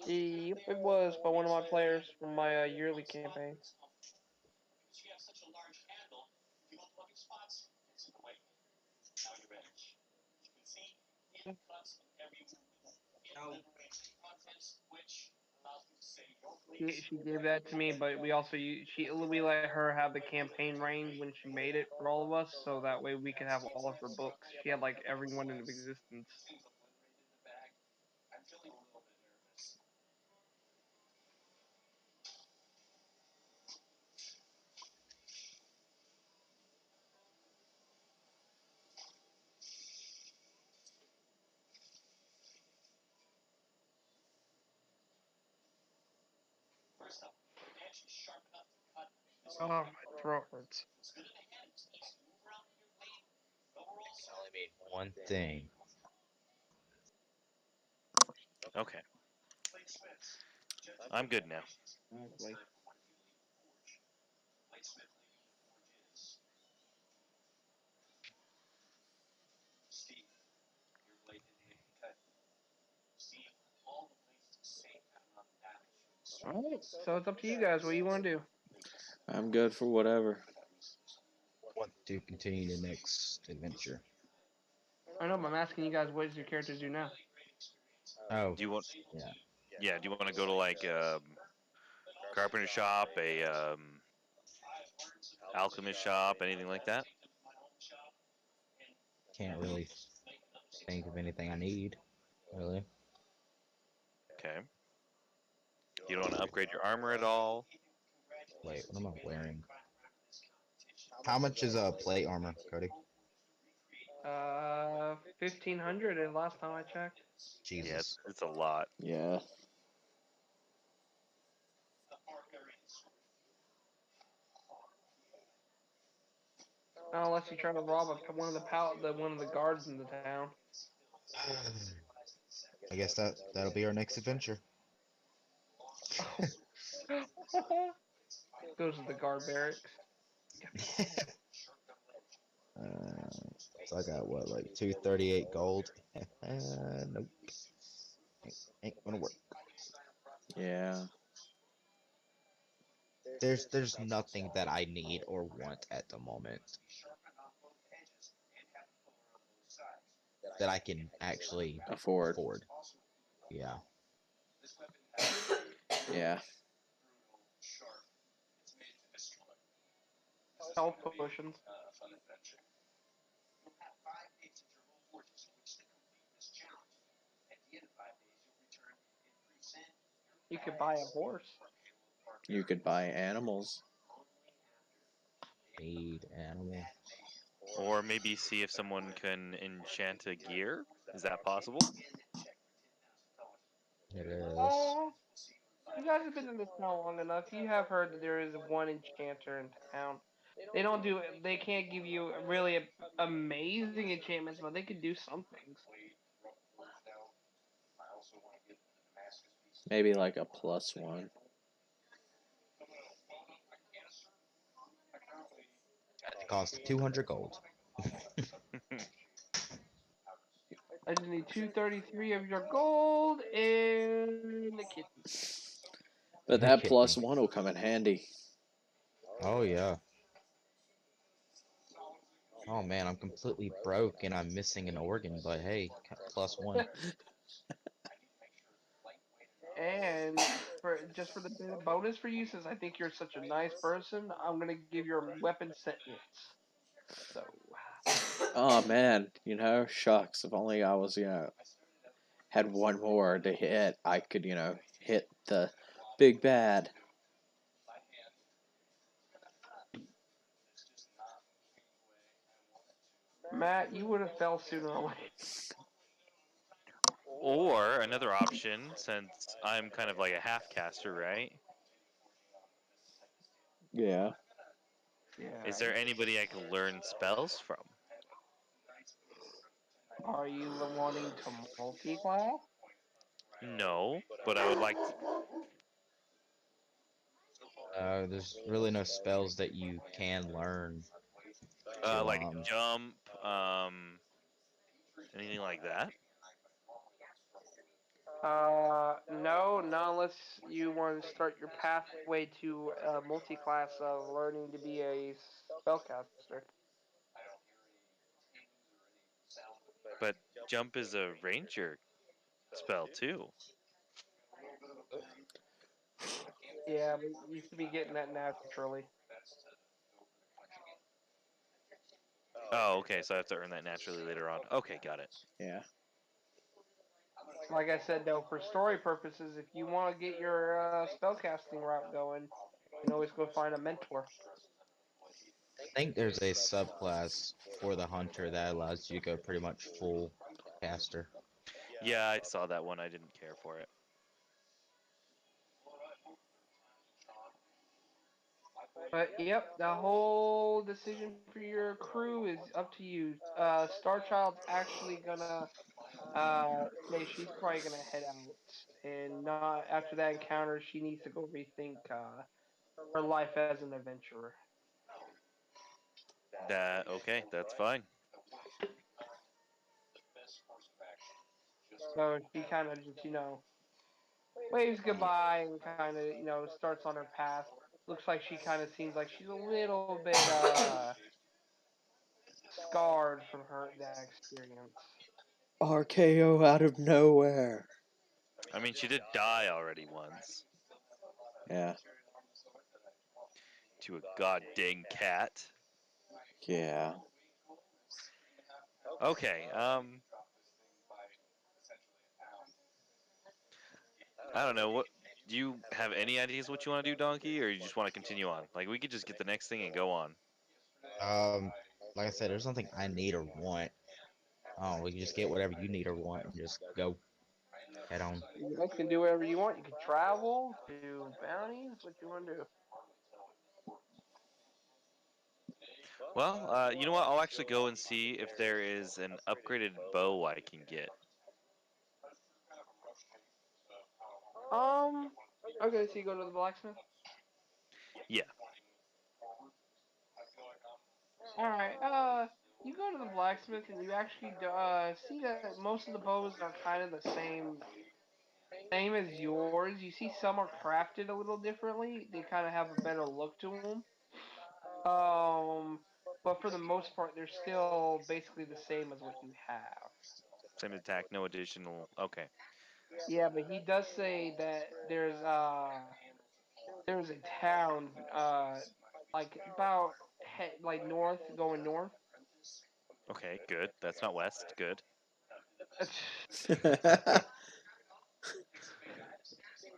Speaker 2: yep, it was by one of my players from my yearly campaign. She gave that to me, but we let her have the campaign range when she made it for all of us, so that way we could have all of her books. She had like everyone in existence. Oh, my throat hurts.
Speaker 3: I only mean one thing.
Speaker 5: Okay, I'm good now.
Speaker 2: Exactly. All right, so it's up to you guys. What do you want to do?
Speaker 1: I'm good for whatever.
Speaker 3: Want to continue the next adventure.
Speaker 2: I know, but I'm asking you guys, what does your characters do now?
Speaker 3: Oh,
Speaker 5: Do you want?
Speaker 3: yeah.
Speaker 5: Yeah, do you want to go to like carpenter shop, a alchemist shop, anything like that?
Speaker 3: Can't really think of anything I need, really.
Speaker 5: Okay. You don't want to upgrade your armor at all?
Speaker 3: Wait, what am I wearing? How much is plate armor, Cody?
Speaker 2: 1,500 and last time I checked.
Speaker 5: Yeah,
Speaker 3: Jesus.
Speaker 5: it's a lot.
Speaker 1: Yeah.
Speaker 2: Unless you try to rob one of the guards in the town.
Speaker 3: I guess that'll be our next adventure.
Speaker 2: Goes to the guard barracks.
Speaker 3: Uh, so I got what, like 238 gold? Nope, ain't gonna work.
Speaker 1: Yeah.
Speaker 3: There's nothing that I need or want at the moment that I can actually
Speaker 1: Afford.
Speaker 3: afford. Yeah.
Speaker 1: Yeah.
Speaker 2: Health potions. You could buy a horse.
Speaker 1: You could buy animals.
Speaker 3: Need animal.
Speaker 5: Or maybe see if someone can enchant a gear. Is that possible?
Speaker 3: It is.
Speaker 2: Oh, you guys have been in this town long enough. You have heard that there is one enchanter in town. They don't do. They can't give you really amazing enchantments, but they could do some things.
Speaker 1: Maybe like a +1.
Speaker 3: It costs 200 gold.
Speaker 2: I just need 233 of your gold and the kitten.
Speaker 1: But
Speaker 3: No
Speaker 1: that
Speaker 3: kidding.
Speaker 1: +1 will come in handy.
Speaker 3: Oh yeah. Oh man, I'm completely broke and I'm missing an organ, but hey, +1.
Speaker 2: And for just for the bit of bonus for you, since I think you're such a nice person, I'm gonna give your weapon sentence. So
Speaker 1: Oh man, shucks. If only I was, had one more to hit, I could, hit the big bad.
Speaker 2: Matt, you would have fell sooner or later.
Speaker 5: Or another option, since I'm kind of like a half caster, right?
Speaker 1: Yeah.
Speaker 2: Yeah.
Speaker 5: Is there anybody I could learn spells from?
Speaker 2: Are you wanting to multi-class?
Speaker 5: No, but I would like to.
Speaker 3: There's really no spells that you can learn to
Speaker 5: Like jump, anything like that.
Speaker 2: No, not unless you want to start your pathway to multi-class of learning to be a spellcaster.
Speaker 5: But jump is a ranger spell too.
Speaker 2: Yeah, but you should be getting that naturally.
Speaker 5: Oh, okay, so I have to earn that naturally later on. Okay, got it.
Speaker 1: Yeah.
Speaker 2: Like I said, though, for story purposes, if you want to get your spellcasting route going, you can always go find a mentor.
Speaker 3: I think there's a subclass for the hunter that allows you to go pretty much full caster.
Speaker 5: Yeah, I saw that one. I didn't care for it.
Speaker 2: But yep, the whole decision for your crew is up to you. Starchild's actually gonna say she's probably gonna head out, and not after that encounter, she needs to go rethink her life as an adventurer.
Speaker 5: That okay, that's fine.
Speaker 2: So she kind of just waves goodbye and kind of starts on her path. Looks like she kind of seems like she's a little bit scarred from that experience.
Speaker 1: RKO out of nowhere.
Speaker 5: I mean, she did die already once
Speaker 1: Yeah.
Speaker 5: to a god dang cat.
Speaker 1: Yeah.
Speaker 5: Okay, I don't know what. Do you have any ideas what you want to do, Donkey, or you just want to continue on? Like, we could just get the next thing and go on.
Speaker 3: Um, like I said, there's nothing I need or want. Oh, we can just get whatever you need or want and just go head on.
Speaker 2: You guys can do whatever you want. You can travel, do bounties, what you want to do.
Speaker 5: Well, you know what? I'll actually go and see if there is an upgraded bow I can get.
Speaker 2: Um, okay, so you go to the blacksmith.
Speaker 5: Yeah.
Speaker 2: All right. You go to the blacksmith and you actually see that most of the bows are kind of the same as yours. You see some are crafted a little differently. They kind of have a better look to them. But for the most part, they're still basically the same as what you have.
Speaker 5: Same attack, no additional. Okay.
Speaker 2: Yeah, but he does say that there's a town like about like north going north.
Speaker 5: Okay, good. That's not west. Good.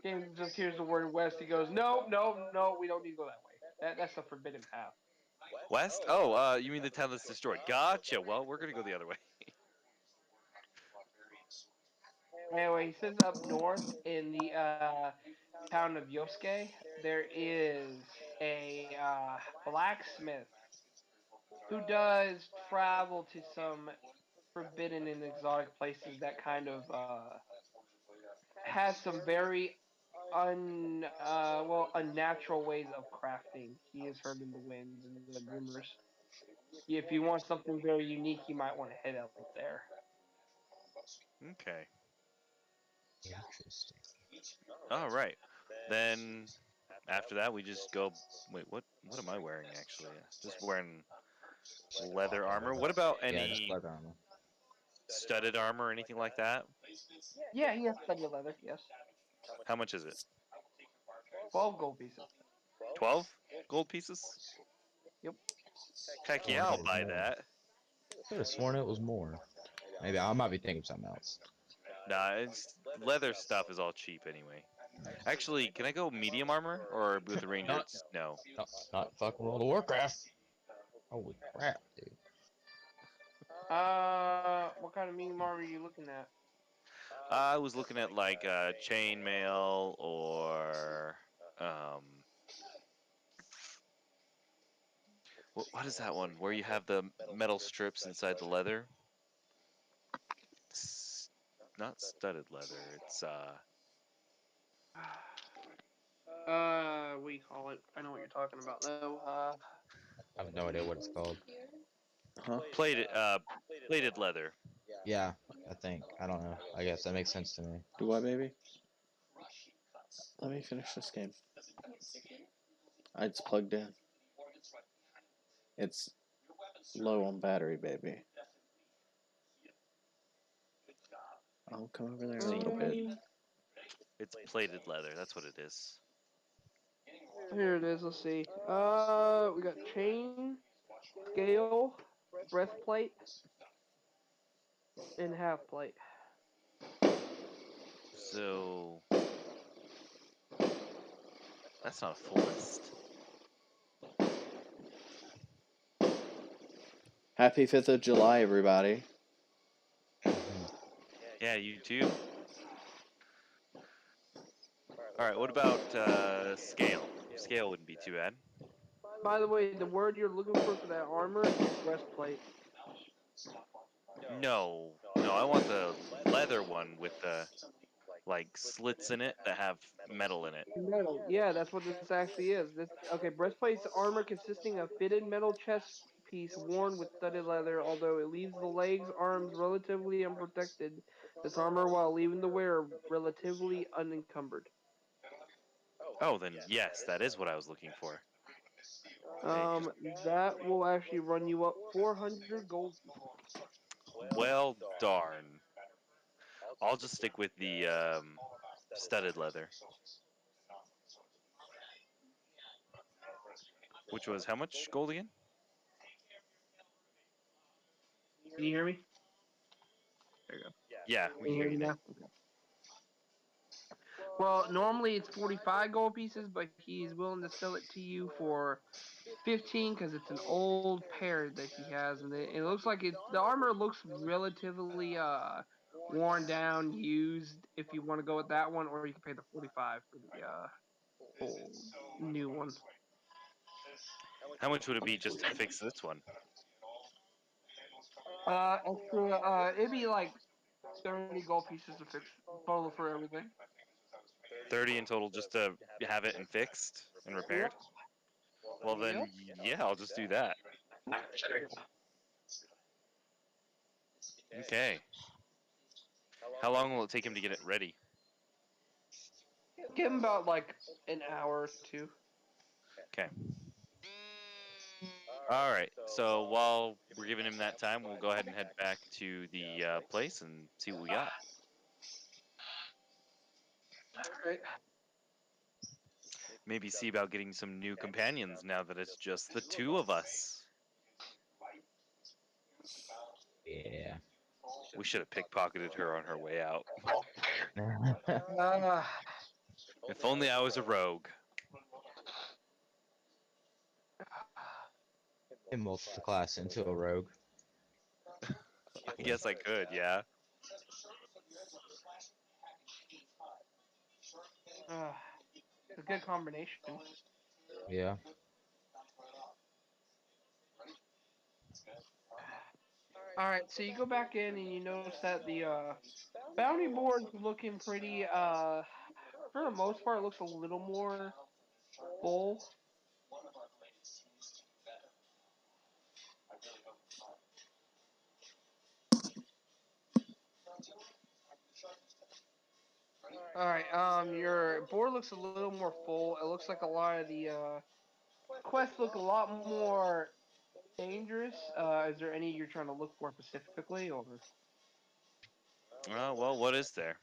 Speaker 2: James just hears the word west. He goes, no, no, no, we don't need to go that way. That's the forbidden path.
Speaker 5: West? Oh, you mean the town that's destroyed? Gotcha. Well, we're gonna go the other way.
Speaker 2: Anyway, he says up north in the town of Yosuke, there is a blacksmith who does travel to some forbidden and exotic places that kind of has some very unnatural ways of crafting. He is heard in the winds and the rumors. If you want something very unique, you might want to head out there.
Speaker 5: Okay.
Speaker 3: Interesting.
Speaker 5: All right. Then after that, we just go. Wait, what am I wearing actually? Just wearing leather armor. What about
Speaker 3: Yeah, just
Speaker 5: any
Speaker 3: leather armor.
Speaker 5: studded armor or anything like that?
Speaker 2: Yeah, he has plenty of leather. Yes.
Speaker 5: How much is it?
Speaker 2: 12 gold pieces.
Speaker 5: 12 gold pieces?
Speaker 2: Yep.
Speaker 5: Heck
Speaker 3: Oh, I
Speaker 5: yeah,
Speaker 3: thought
Speaker 5: I'll
Speaker 3: it was
Speaker 5: buy
Speaker 3: more.
Speaker 5: that.
Speaker 3: I could have sworn it was more. Maybe I might be thinking of something else.
Speaker 5: Nah, it's leather stuff is all cheap anyway. Actually, can I go medium armor or with the ranger?
Speaker 3: Not,
Speaker 5: It's no.
Speaker 3: not fucking World of Warcraft. Holy crap, dude.
Speaker 2: What kind of medium armor are you looking at?
Speaker 5: I was looking at like chainmail or um, what is that one where you have the metal strips inside the leather? It's not studded leather. It's
Speaker 2: What do you call it? I know what you're talking about though.
Speaker 3: I have no idea what it's called.
Speaker 1: Huh?
Speaker 5: plated leather.
Speaker 3: Yeah, I think. I don't know. I guess that makes sense to me.
Speaker 1: Do what, baby? Let me finish this game. It's plugged in. It's low on battery, baby. I'll come over there in a little bit.
Speaker 5: It's plated leather. That's what it is.
Speaker 2: Here it is. Let's see. We got chain, scale, breastplate, and half plate.
Speaker 5: So that's not a full list.
Speaker 1: Happy 5th of July, everybody.
Speaker 5: Yeah, you too. All right. What about scale? Scale wouldn't be too bad.
Speaker 2: By the way, the word you're looking for that armor is breastplate.
Speaker 5: No, no, I want the leather one with the like slits in it that have metal in it.
Speaker 2: Metal. Yeah, that's what this actually is. This okay. Breastplate's armor consisting of fitted metal chest piece worn with studded leather. Although it leaves the legs, arms relatively unprotected, this armor while leaving the wearer relatively unencumbered.
Speaker 5: Oh, then yes, that is what I was looking for. They just
Speaker 2: That will actually run you up 400 gold pieces.
Speaker 5: well darn. I'll just stick with the studded leather, which was how much gold again?
Speaker 2: Can you hear me? There you go.
Speaker 5: Yeah, we
Speaker 2: Can you
Speaker 5: can
Speaker 2: hear
Speaker 5: hear
Speaker 2: me
Speaker 5: you now.
Speaker 2: now? Okay. Well, normally it's 45 gold pieces, but he's willing to sell it to you for 15 because it's an old pair that he has, and it looks like the armor looks relatively worn down, used. If you want to go with that one, or you can pay the 45 for the old new one.
Speaker 5: How much would it be just to fix this one?
Speaker 2: Extra. It'd be like 30 gold pieces to fix total for everything.
Speaker 5: 30 in total just to have it and fixed and repaired?
Speaker 2: Yep.
Speaker 5: Well
Speaker 2: Yep.
Speaker 5: then, yeah, I'll just do that. Okay. How long will it take him to get it ready?
Speaker 2: Give him about like an hour or two.
Speaker 5: Okay. All right. So while we're giving him that time, we'll go ahead and head back to the place and see what we got.
Speaker 2: All right.
Speaker 5: Maybe see about getting some new companions now that it's just the two of us.
Speaker 3: Yeah.
Speaker 5: We should have pickpocketed her on her way out.
Speaker 2: Uh,
Speaker 5: If only I was a rogue.
Speaker 3: And multi-class into a rogue.
Speaker 5: I guess I could, yeah.
Speaker 2: uh, a good combination.
Speaker 3: Yeah.
Speaker 2: All right, so you go back in and you notice that the bounty board's looking pretty. For the most part, it looks a little more full. All right, your board looks a little more full. It looks like a lot of the quests look a lot more dangerous. Is there any you're trying to look for specifically, or?
Speaker 5: Well, what is there?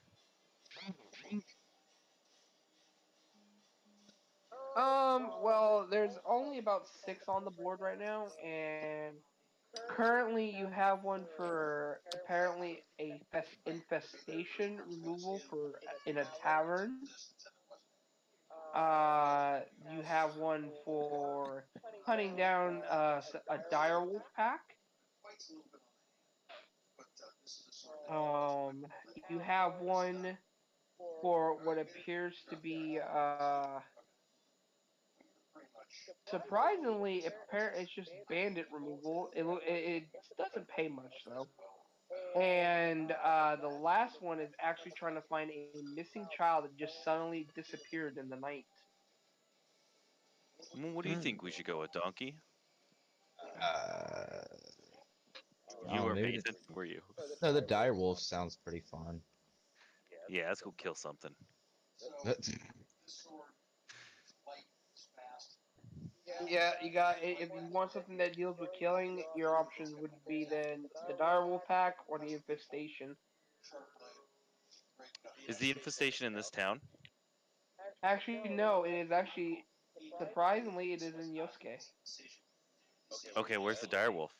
Speaker 2: Well, there's only about six on the board right now, and currently you have one for apparently a infestation removal for in a tavern. You have one for hunting down a direwolf pack. You have one for what appears to be surprisingly it's just bandit removal. It doesn't pay much though. And the last one is actually trying to find a missing child that just suddenly disappeared in the night.
Speaker 5: What do you think we should go with, Donkey?
Speaker 3: Uh,
Speaker 5: You
Speaker 3: oh,
Speaker 5: weren't
Speaker 3: maybe
Speaker 5: paying attention, were you?
Speaker 3: no. The dire wolf sounds pretty fun.
Speaker 5: Yeah, let's go kill something.
Speaker 2: Yeah, you got. If you want something that deals with killing, your options would be then the direwolf pack or the infestation.
Speaker 5: Is the infestation in this town?
Speaker 2: Actually, no. It is actually surprisingly it is in Yosuke
Speaker 5: Okay, where's the direwolf?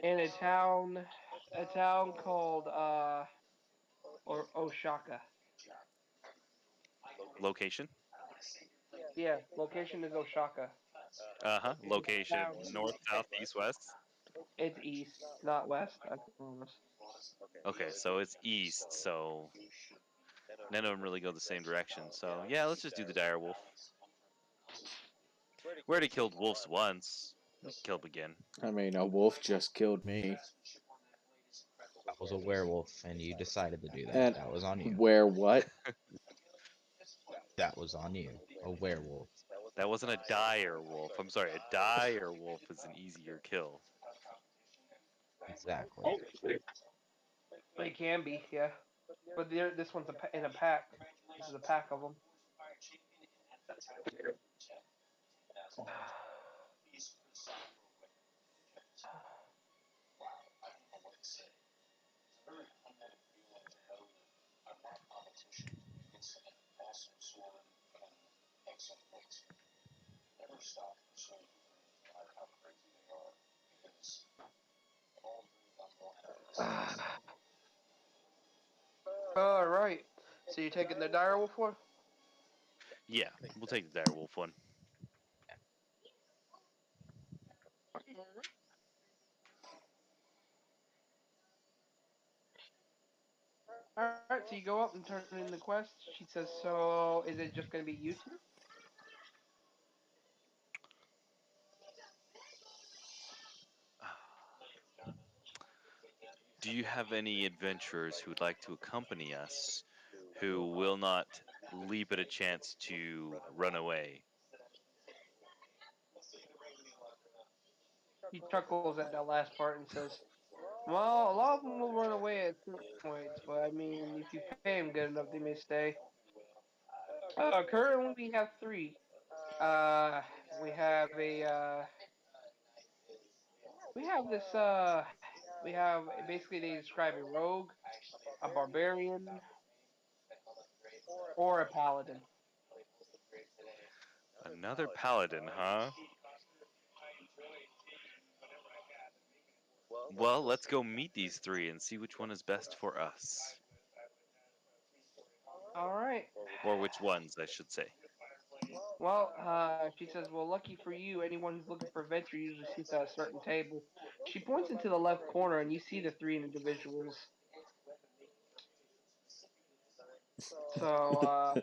Speaker 2: in a town called or Oshaka.
Speaker 5: Location?
Speaker 2: Yeah, location is Oshaka.
Speaker 5: Uh-huh.
Speaker 2: It's
Speaker 5: Location.
Speaker 2: down.
Speaker 5: North, south, east, west?
Speaker 2: It's east, not west. I promise.
Speaker 5: Okay, so it's east, so none of them really go the same direction. So yeah, let's just do the direwolf. We already killed wolves once. We can kill them again.
Speaker 1: I mean, a wolf just killed me.
Speaker 3: That was a werewolf, and you decided to do that.
Speaker 1: And
Speaker 3: That was on you.
Speaker 1: where what?
Speaker 3: That was on you. A werewolf.
Speaker 5: That wasn't a dire wolf. I'm sorry, a dire wolf is an easier kill.
Speaker 3: Exactly.
Speaker 2: It can be, yeah. But this one's in a pack. This is a pack of them. All right. So you're taking the direwolf one?
Speaker 5: Yeah, we'll take the direwolf one.
Speaker 2: All right. So you go up and turn in the quest. She says, "So is it just going to be you two?"
Speaker 5: Do you have any adventurers who would like to accompany us who will not leap at a chance to run away?
Speaker 2: He chuckles at that last part and says, "Well, a lot of them will run away at certain points, but I mean, if you pay them good enough, they may stay." Currently, we have three. Uh, we have a we have this we have basically they describe a rogue, a barbarian, or a paladin.
Speaker 5: Another paladin, huh? Well, let's go meet these three and see which one is best for us.
Speaker 2: All right.
Speaker 5: Or which ones, I should say.
Speaker 2: Well, she says, "Well, lucky for you, anyone who's looking for adventure usually sits at a certain table." She points into the left corner, and you see the three individuals. So,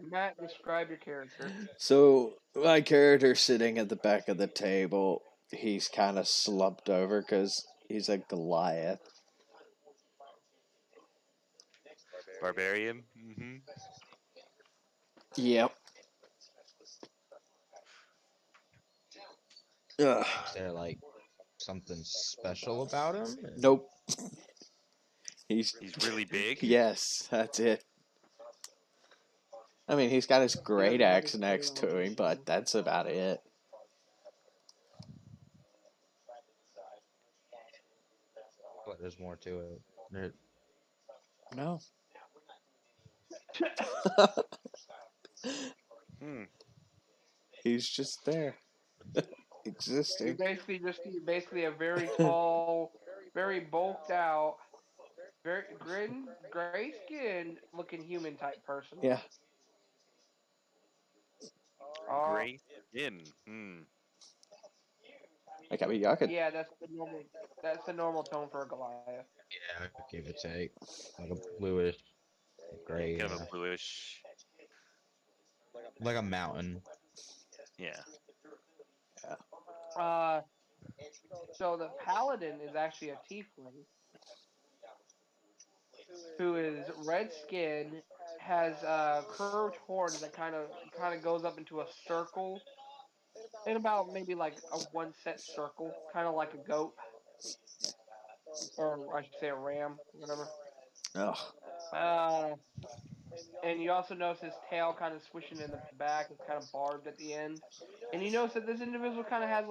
Speaker 2: Matt, describe your character.
Speaker 1: So my character sitting at the back of the table, he's kind of slumped over because he's a Goliath.
Speaker 5: Barbarian? Mm-hmm.
Speaker 1: Yep. Ugh.
Speaker 3: Is there like something special about him?
Speaker 1: Nope. He's
Speaker 5: He's really big?
Speaker 1: yes, that's it. I mean, he's got his
Speaker 2: He
Speaker 1: great
Speaker 2: doesn't have his
Speaker 1: axe
Speaker 2: shirt
Speaker 1: next
Speaker 2: on
Speaker 1: to
Speaker 2: or
Speaker 1: him, but
Speaker 2: anything.
Speaker 1: that's about it.
Speaker 3: But there's more to it. There,
Speaker 1: No.
Speaker 5: Hmm.
Speaker 1: He's just there,
Speaker 2: You
Speaker 1: existing.
Speaker 2: basically just see basically a very tall, very bulked out, very gray skinned looking human type person.
Speaker 1: Yeah,
Speaker 2: Uh,
Speaker 5: Gray skin. Hmm.
Speaker 1: like I mean, I could.
Speaker 2: yeah, that's the normal tone for a Goliath.
Speaker 3: Yeah, give or take. Like a bluish, gray,
Speaker 5: Kind of
Speaker 3: yeah.
Speaker 5: a bluish.
Speaker 3: Like a mountain.
Speaker 5: Yeah.
Speaker 1: Yeah.
Speaker 2: Uh, so the paladin is actually a tiefling who is red skinned, has curved horns that kind of goes up into a circle, in about maybe like a one set circle, kind of like a goat, or I should say a ram, whatever.
Speaker 1: Oh,
Speaker 2: Uh, and you also notice his tail kind of swishing in the back. It's kind of barbed at the end. And you notice that this individual kind of has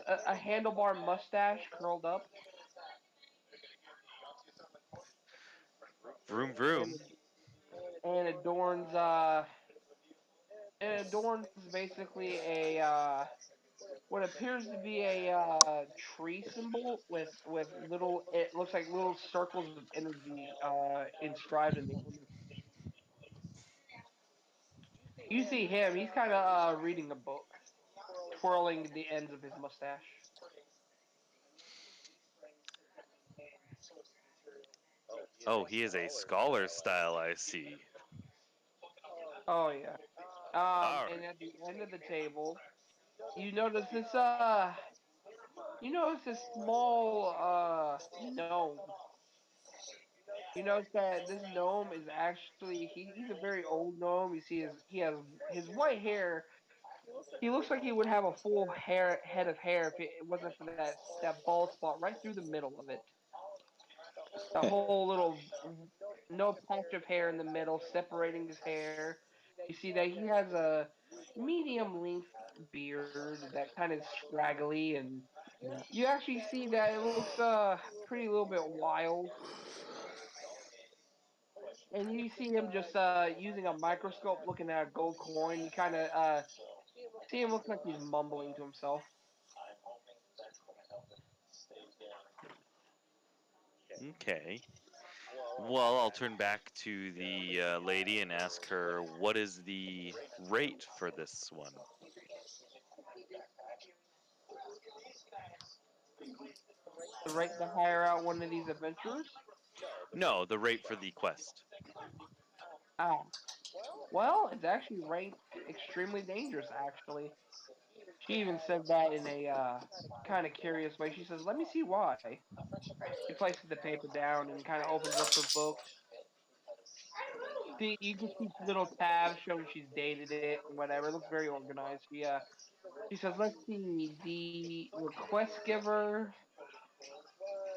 Speaker 2: a handlebar mustache curled up,
Speaker 5: Vroom
Speaker 2: and
Speaker 5: vroom.
Speaker 2: and adorns basically a what appears to be a tree symbol with little, it looks like little circles of energy inscribed in the image. You see him, he's kind of reading a book, twirling the ends of his mustache.
Speaker 5: Oh, he is a scholar style, I see.
Speaker 2: Oh yeah.
Speaker 5: All
Speaker 2: And
Speaker 5: right.
Speaker 2: at the end of the table, you notice this small gnome. You notice that this gnome is actually, he's a very old gnome. You see he has his white hair. He looks like he would have a full head of hair if it wasn't for that bald spot right through the middle of it. The whole little no patch of hair in the middle separating his hair. You see that he has a medium length beard that kind of scraggly, and you actually see that it looks pretty little bit wild. And you see him just using a microscope looking at a gold coin. You kind of see him look like he's mumbling to himself.
Speaker 5: Okay. Well, I'll turn back to the lady and ask her what is the rate for this one?
Speaker 2: The rate to hire out one of these adventurers.
Speaker 5: No, the rate for the quest.
Speaker 2: Ah, well, it's actually ranked extremely dangerous. Actually, she even said that in a kind of curious way. She says, "Let me see why." She places the paper down and kind of opens up her books. See, you can see little tabs showing she's dated it and whatever. It looks very organized. She says, "Let's see. The request giver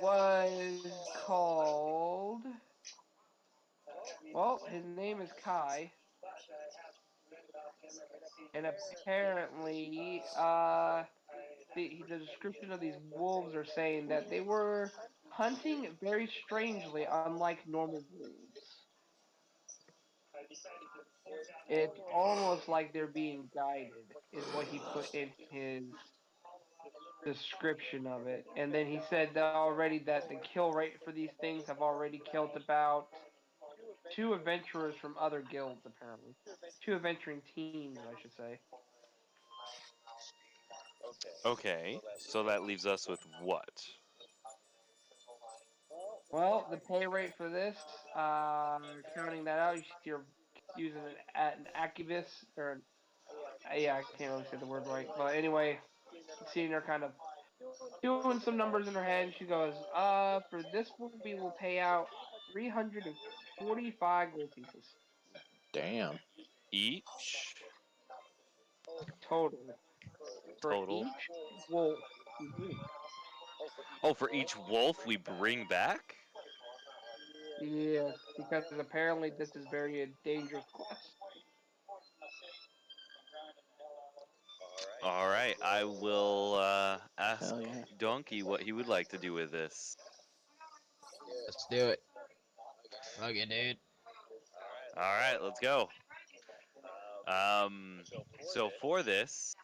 Speaker 2: was called. Well, his name is Kai, and apparently, the description of these wolves are saying that they were hunting very strangely, unlike normal wolves. It's almost like they're being guided, is what he put in his description of it. And then he said that already that the kill rate for these things have already killed about two adventurers from other guilds, apparently. Two adventuring teams, I should say.
Speaker 5: Okay, so that leaves us with what?
Speaker 2: Well, the pay rate for this, counting that out, you're using an Acubus, or yeah, I can't really say the word right. But anyway, seeing her kind of doing some numbers in her head, she goes, for this one, we will pay out 345 gold pieces
Speaker 1: damn.
Speaker 5: Each
Speaker 2: total for
Speaker 5: total.
Speaker 2: each wolf. Mhm.
Speaker 5: Oh, for each wolf we bring back?
Speaker 2: Yes, because apparently this is very a dangerous quest.
Speaker 5: All right, I will ask
Speaker 1: Hell yeah.
Speaker 5: Donkey what he would like to do with this.
Speaker 3: Let's do it. Fuck it, dude.
Speaker 5: All right, let's go. So for this,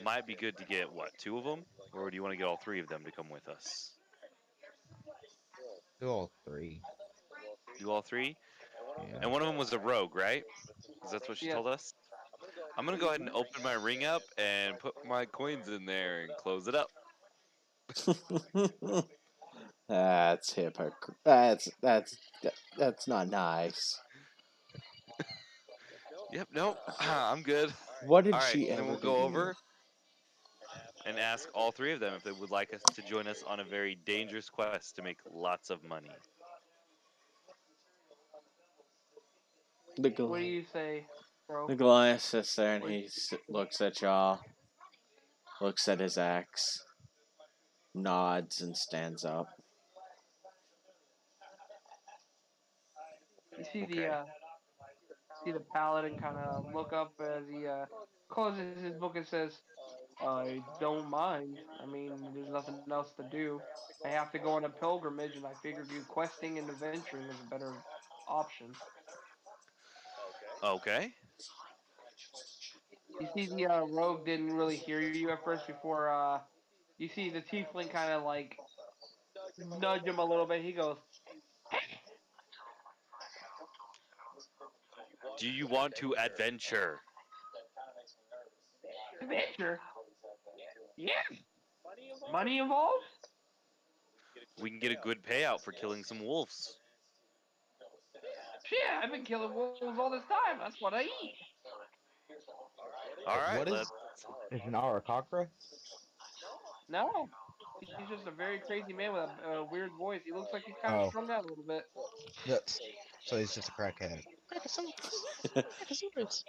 Speaker 5: might be good to get what, two of them, or do you want to get all three of them to come with us?
Speaker 3: Do all three.
Speaker 5: Do all three,
Speaker 3: Yeah.
Speaker 5: and one of them was a rogue, right? Because that's what she
Speaker 2: Yes.
Speaker 5: told us. I'm gonna go ahead and open my ring up and put my coins in there and close it up.
Speaker 1: That's hypocrite. That's not nice.
Speaker 5: Yep, nope, I'm good.
Speaker 1: What
Speaker 5: All
Speaker 1: did
Speaker 5: right,
Speaker 1: she
Speaker 5: and then
Speaker 1: ever
Speaker 5: we'll
Speaker 1: do
Speaker 5: go
Speaker 1: to you?
Speaker 5: over and ask all three of them if they would like us to join us on a very dangerous quest to make lots of money.
Speaker 1: The
Speaker 2: What do
Speaker 1: Gol-
Speaker 2: you say, bro?
Speaker 1: the Goliath sits there and
Speaker 2: What,
Speaker 1: looks at y'all, looks at his axe, nods, and stands up.
Speaker 2: you see the
Speaker 5: Okay.
Speaker 2: paladin kind of look up as he closes his book and says, "I don't mind. I mean, there's nothing else to do. I have to go on a pilgrimage, and I figured you questing and adventuring was a better option."
Speaker 5: Okay.
Speaker 2: You see the rogue didn't really hear you at first before you see the tiefling kind of like nudge him a little bit. He goes,
Speaker 5: Do you want to adventure?
Speaker 2: "Adventure? Yes. Money involved?
Speaker 5: We can get a good payout for killing some wolves.
Speaker 2: Shit, I've been killing wolves all this time. That's what I eat."
Speaker 5: All right,
Speaker 3: What
Speaker 5: let's.
Speaker 3: is an Arakakra?
Speaker 2: No, he's just a very crazy man with a weird voice. He looks like he's kind of
Speaker 3: Oh,
Speaker 2: strung out a little bit.
Speaker 3: that's so he's just a crackhead. Crackosaurus. Crackosaurus.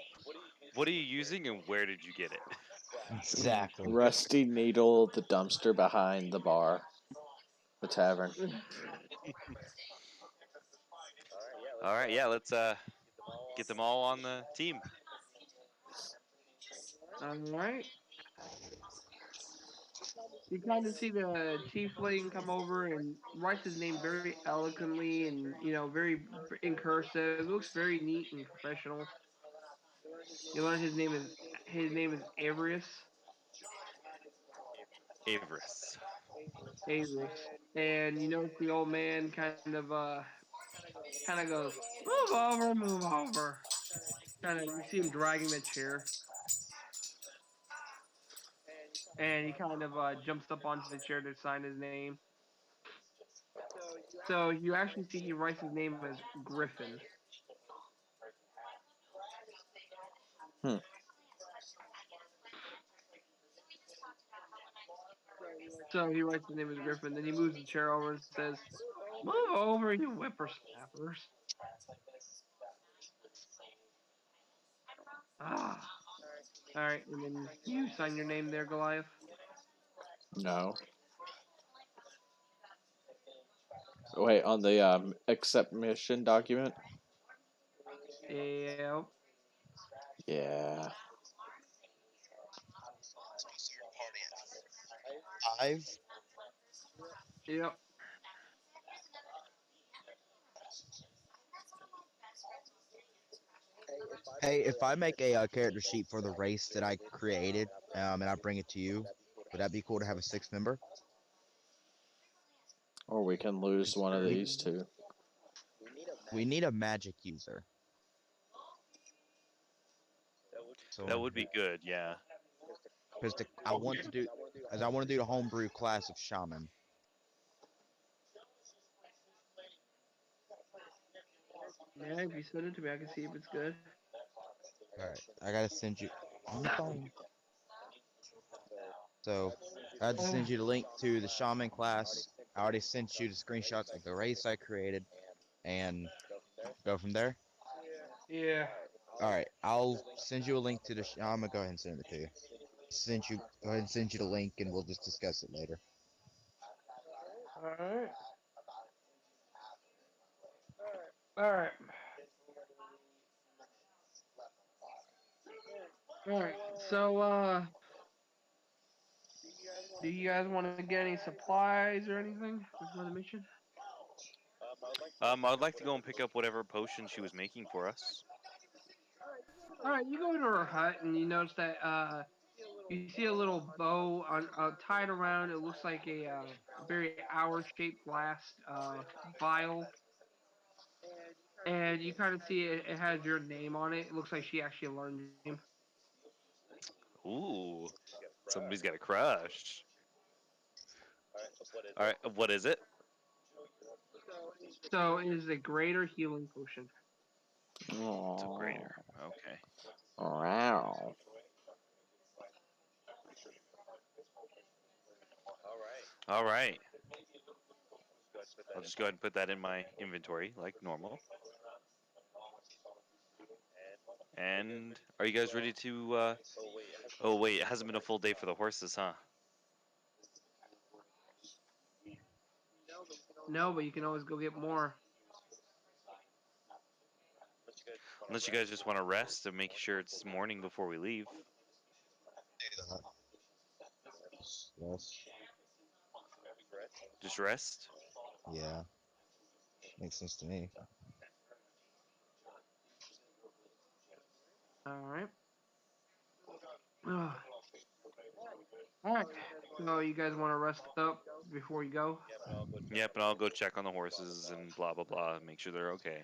Speaker 5: What are you using and where did you get it?
Speaker 3: Exactly.
Speaker 1: Rusty Needle, the dumpster behind the bar, the tavern.
Speaker 5: All right, yeah, let's get them all on the team.
Speaker 2: All right. You kind of see the tiefling come over and writes his name very eloquently and very in cursive. It looks very neat and professional. You learn his name is Avarice.
Speaker 5: Avarice.
Speaker 2: Avarice. And you notice the old man kind of goes, "Move over, move over." Kind of, you see him dragging the chair, and he kind of jumps up onto the chair to sign his name. So you actually see he writes his name as Griffin.
Speaker 1: Hmm.
Speaker 2: So he writes his name as Griffin. Then he moves the chair over and says, "Move over, you whippersnappers." Ah. All right, and then you sign your name there, Goliath.
Speaker 1: No. Wait, on the accept mission document?
Speaker 2: Yep.
Speaker 1: Yeah.
Speaker 3: Five.
Speaker 2: Yep.
Speaker 3: Hey, if I make a character sheet for the race that I created, and I bring it to you, would that be cool to have a sixth member?
Speaker 1: Or we can lose one of
Speaker 3: We
Speaker 1: these two.
Speaker 3: we need a magic user.
Speaker 5: That
Speaker 3: So,
Speaker 5: would be good, yeah.
Speaker 3: because I want to do, as I want to do the homebrew class of shaman.
Speaker 2: Yeah, if you send it to me, I can see if it's good.
Speaker 3: All right, I gotta send you on the phone. So, I had to send you the link to the shaman class. I already sent you the screenshots of the race I created, and go from there.
Speaker 2: Yeah.
Speaker 3: All right, I'll send you a link to the. I'm gonna go ahead and send it to you. Go ahead and send you the link, and we'll just discuss it later.
Speaker 2: All right. All right. All right. So, do you guys want to get any supplies or anything before the mission?
Speaker 5: I'd like to go and pick up whatever potion she was making for us.
Speaker 2: All right, you go into her hut and you notice that you see a little bow on tied around. It looks like a very hour-shaped glass vial, and you kind of see it has your name on it. It looks like she actually learned your name.
Speaker 5: Ooh, somebody's got a crush. All right, what is it?
Speaker 2: So it is a greater healing potion.
Speaker 5: It's a
Speaker 1: Oh,
Speaker 5: grader. Okay.
Speaker 1: wow.
Speaker 5: All right. I'll just go ahead and put that in my inventory like normal. And are you guys ready to? Oh wait, it hasn't been a full day for the horses, huh?
Speaker 2: No, but you can always go get more.
Speaker 5: Unless you guys just want to rest and make sure it's morning before we leave.
Speaker 3: Yes.
Speaker 5: Just rest.
Speaker 3: Yeah. Makes sense to me.
Speaker 2: All right. Ugh. All right. So you guys want to rest up before you go?
Speaker 5: Yep, and I'll go check on the horses and blah blah blah, make sure they're okay.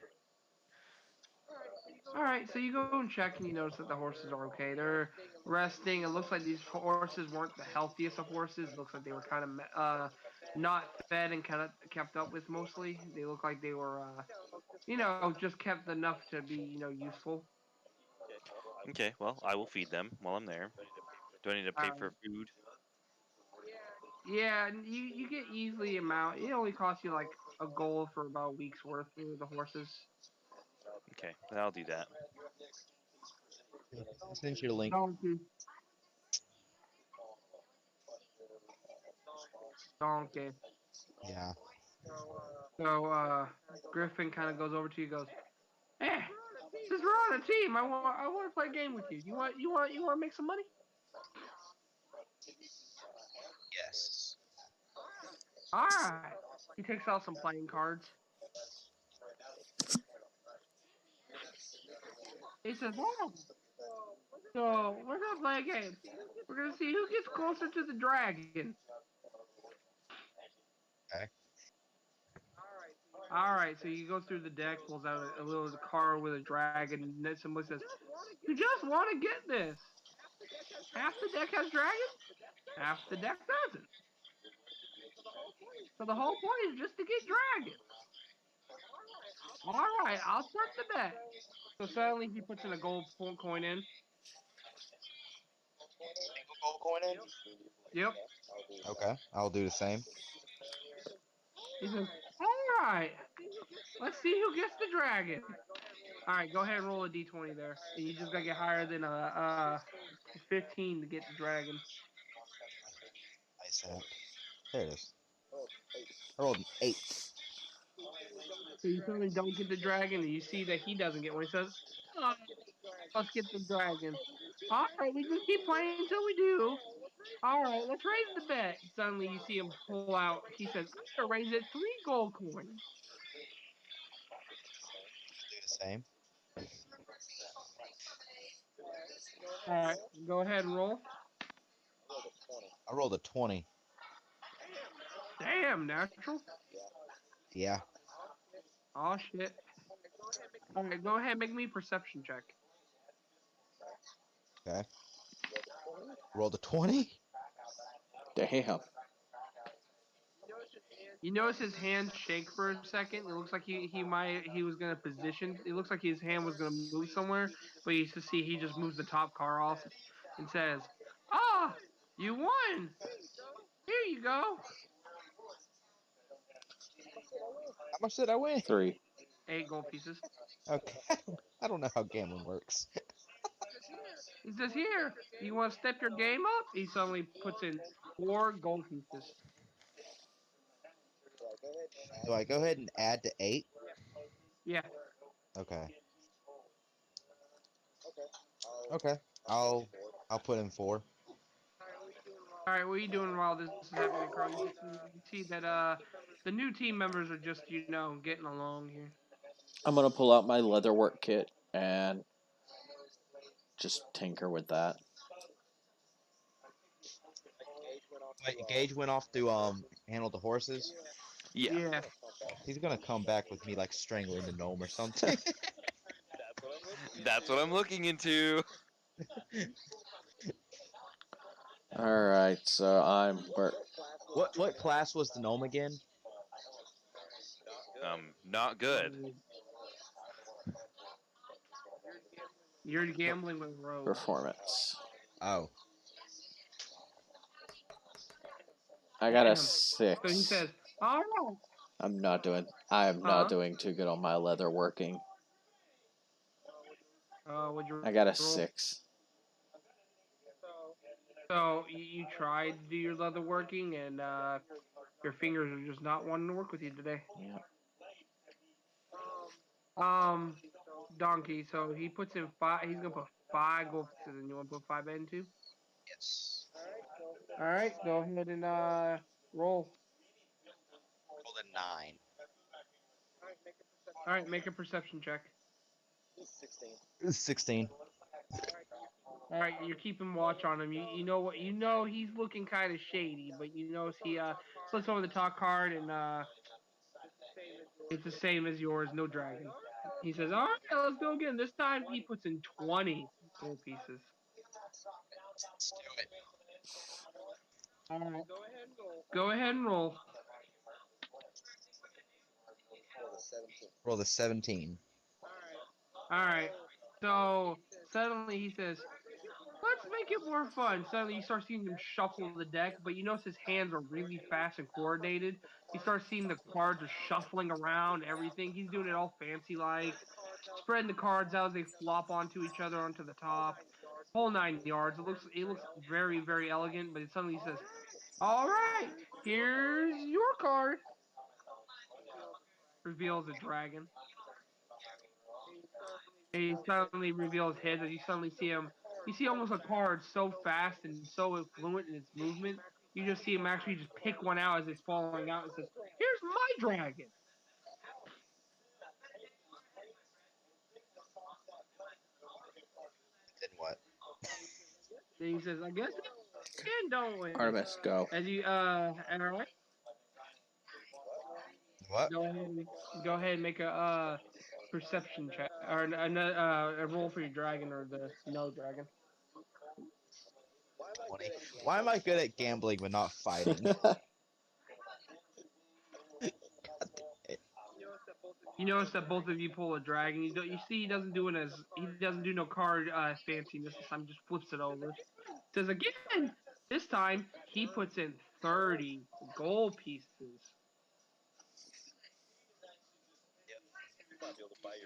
Speaker 2: All right. So you go and check, and you notice that the horses are okay. They're resting. It looks like these horses weren't the healthiest of horses. It looks like they were kind of not fed and kind of kept up with mostly. They look like they were just kept enough to be useful.
Speaker 5: Okay, well, I will feed them while I'm there. Do I need to pay for food?
Speaker 2: Yeah, and you get easily amount. It only costs you like a gold for about a week's worth for the horses.
Speaker 5: Okay, then I'll do that.
Speaker 3: I'll send you a link.
Speaker 2: Donkey, donkey.
Speaker 3: Yeah.
Speaker 2: So Griffin kind of goes over to you, goes, "Hey, since we're on a team, I want to play a game with you. You want to make some money?
Speaker 3: Yes.
Speaker 2: All right." He takes out some playing cards. He says, "Oh, so we're gonna play a game. We're gonna see who gets closer to the dragon."
Speaker 3: Okay.
Speaker 2: All right, so you go through the deck, pulls out a little card with a dragon, and then somebody says, "You just want to get this. Half the deck has dragons, half the deck doesn't. So the whole point is just to get dragons." All right, I'll start the bet. So suddenly he puts in a gold coin in.
Speaker 3: Gold coin in?
Speaker 2: Yep.
Speaker 3: Okay. I'll do the same.
Speaker 2: He says, "All right, let's see who gets the dragon." All right, go ahead and roll a d20 there, and you just gotta get higher than a 15 to get the dragon.
Speaker 3: Nice hat. There it is. I rolled an 8.
Speaker 2: So you suddenly don't get the dragon, and you see that he doesn't get one. He says, "Oh, let's get the dragon." All right, we just keep playing until we do. All right, let's raise the bet. Suddenly you see him pull out. He says, "I'm gonna raise it 3 gold coins."
Speaker 3: Do the same.
Speaker 2: All right, go ahead and roll.
Speaker 3: I rolled a 20.
Speaker 2: Damn, natural.
Speaker 3: Yeah.
Speaker 2: Oh shit. All right, go ahead, make me a perception check.
Speaker 3: Okay. Rolled a 20.
Speaker 1: Damn.
Speaker 2: You notice his hand shake for a second. It looks like he was gonna position. It looks like his hand was gonna move somewhere, but you see he just moves the top car off and says, "Ah, you won. Here you go.
Speaker 3: How much did I win?
Speaker 1: 3.
Speaker 2: 8 gold pieces."
Speaker 3: Okay. I don't know how gambling works.
Speaker 2: He says, "Here, you want to step your game up?" He suddenly puts in 4 gold pieces.
Speaker 3: Do I go ahead and add to 8?
Speaker 2: Yeah.
Speaker 3: Okay. Okay. I'll put in 4.
Speaker 2: All right, what are you doing while this is happening, Carl? You see that the new team members are just getting along here.
Speaker 1: I'm gonna pull out my leatherwork kit and just tinker with that.
Speaker 3: Wait, Gage went off to handle the horses.
Speaker 5: Yeah,
Speaker 2: Yeah.
Speaker 3: He's gonna come back with me like strangling the gnome or something.
Speaker 5: that's what I'm looking into.
Speaker 1: All right, so
Speaker 3: What class was the gnome again?
Speaker 5: Not good.
Speaker 2: You're gambling with rogue.
Speaker 1: performance.
Speaker 3: Oh,
Speaker 1: I got a
Speaker 2: Damn. So he
Speaker 1: 6.
Speaker 2: says, "All right."
Speaker 1: I am not
Speaker 2: Huh?
Speaker 1: doing too good on my leather working.
Speaker 2: Would you
Speaker 1: I got a
Speaker 2: roll?
Speaker 1: 6.
Speaker 2: So you tried to do your leather working, and your fingers are just not wanting to work with you today.
Speaker 1: Yeah.
Speaker 2: Um, donkey. So he puts in five. He's gonna put 5 gold pieces, and you want to put 5 in too.
Speaker 3: yes.
Speaker 2: All right, go ahead and roll.
Speaker 3: Rolled a 9.
Speaker 2: All right, make a perception check.
Speaker 3: 16.
Speaker 2: All right, you're keeping watch on him. You know what? You know he's looking kind of shady, but you notice he flips over the top card, and it's the same as yours. No dragon. He says, "All right, let's go again." This time he puts in 20 gold pieces.
Speaker 3: Let's do it.
Speaker 2: All right, go ahead and roll.
Speaker 3: Roll the 17.
Speaker 2: All right. So suddenly he says, "Let's make it more fun." Suddenly you start seeing him shuffle the deck, but you notice his hands are really fast and coordinated. You start seeing the cards are shuffling around, everything. He's doing it all fancy like, spreading the cards out as they flop onto each other onto the top. Whole 9 yards. It looks very, very elegant, but it suddenly says, "All right, here's your card." Reveals a dragon. He suddenly reveals his as you suddenly see him. You see almost a card so fast and so fluent in its movement. You just see him actually just pick one out as it's falling out and says, "Here's my dragon."
Speaker 3: Then what?
Speaker 2: And he says, "I guess we can, don't we?"
Speaker 1: Artemis, go.
Speaker 2: As you all right,
Speaker 3: What?
Speaker 2: go ahead and make a perception check or a roll for your dragon or the no dragon.
Speaker 3: 20. Why am I good at gambling but not fighting?
Speaker 2: You notice that both of you pull a dragon. You see he doesn't do no card fanciness this time. Just flips it over. Says again. This time he puts in 30 gold pieces.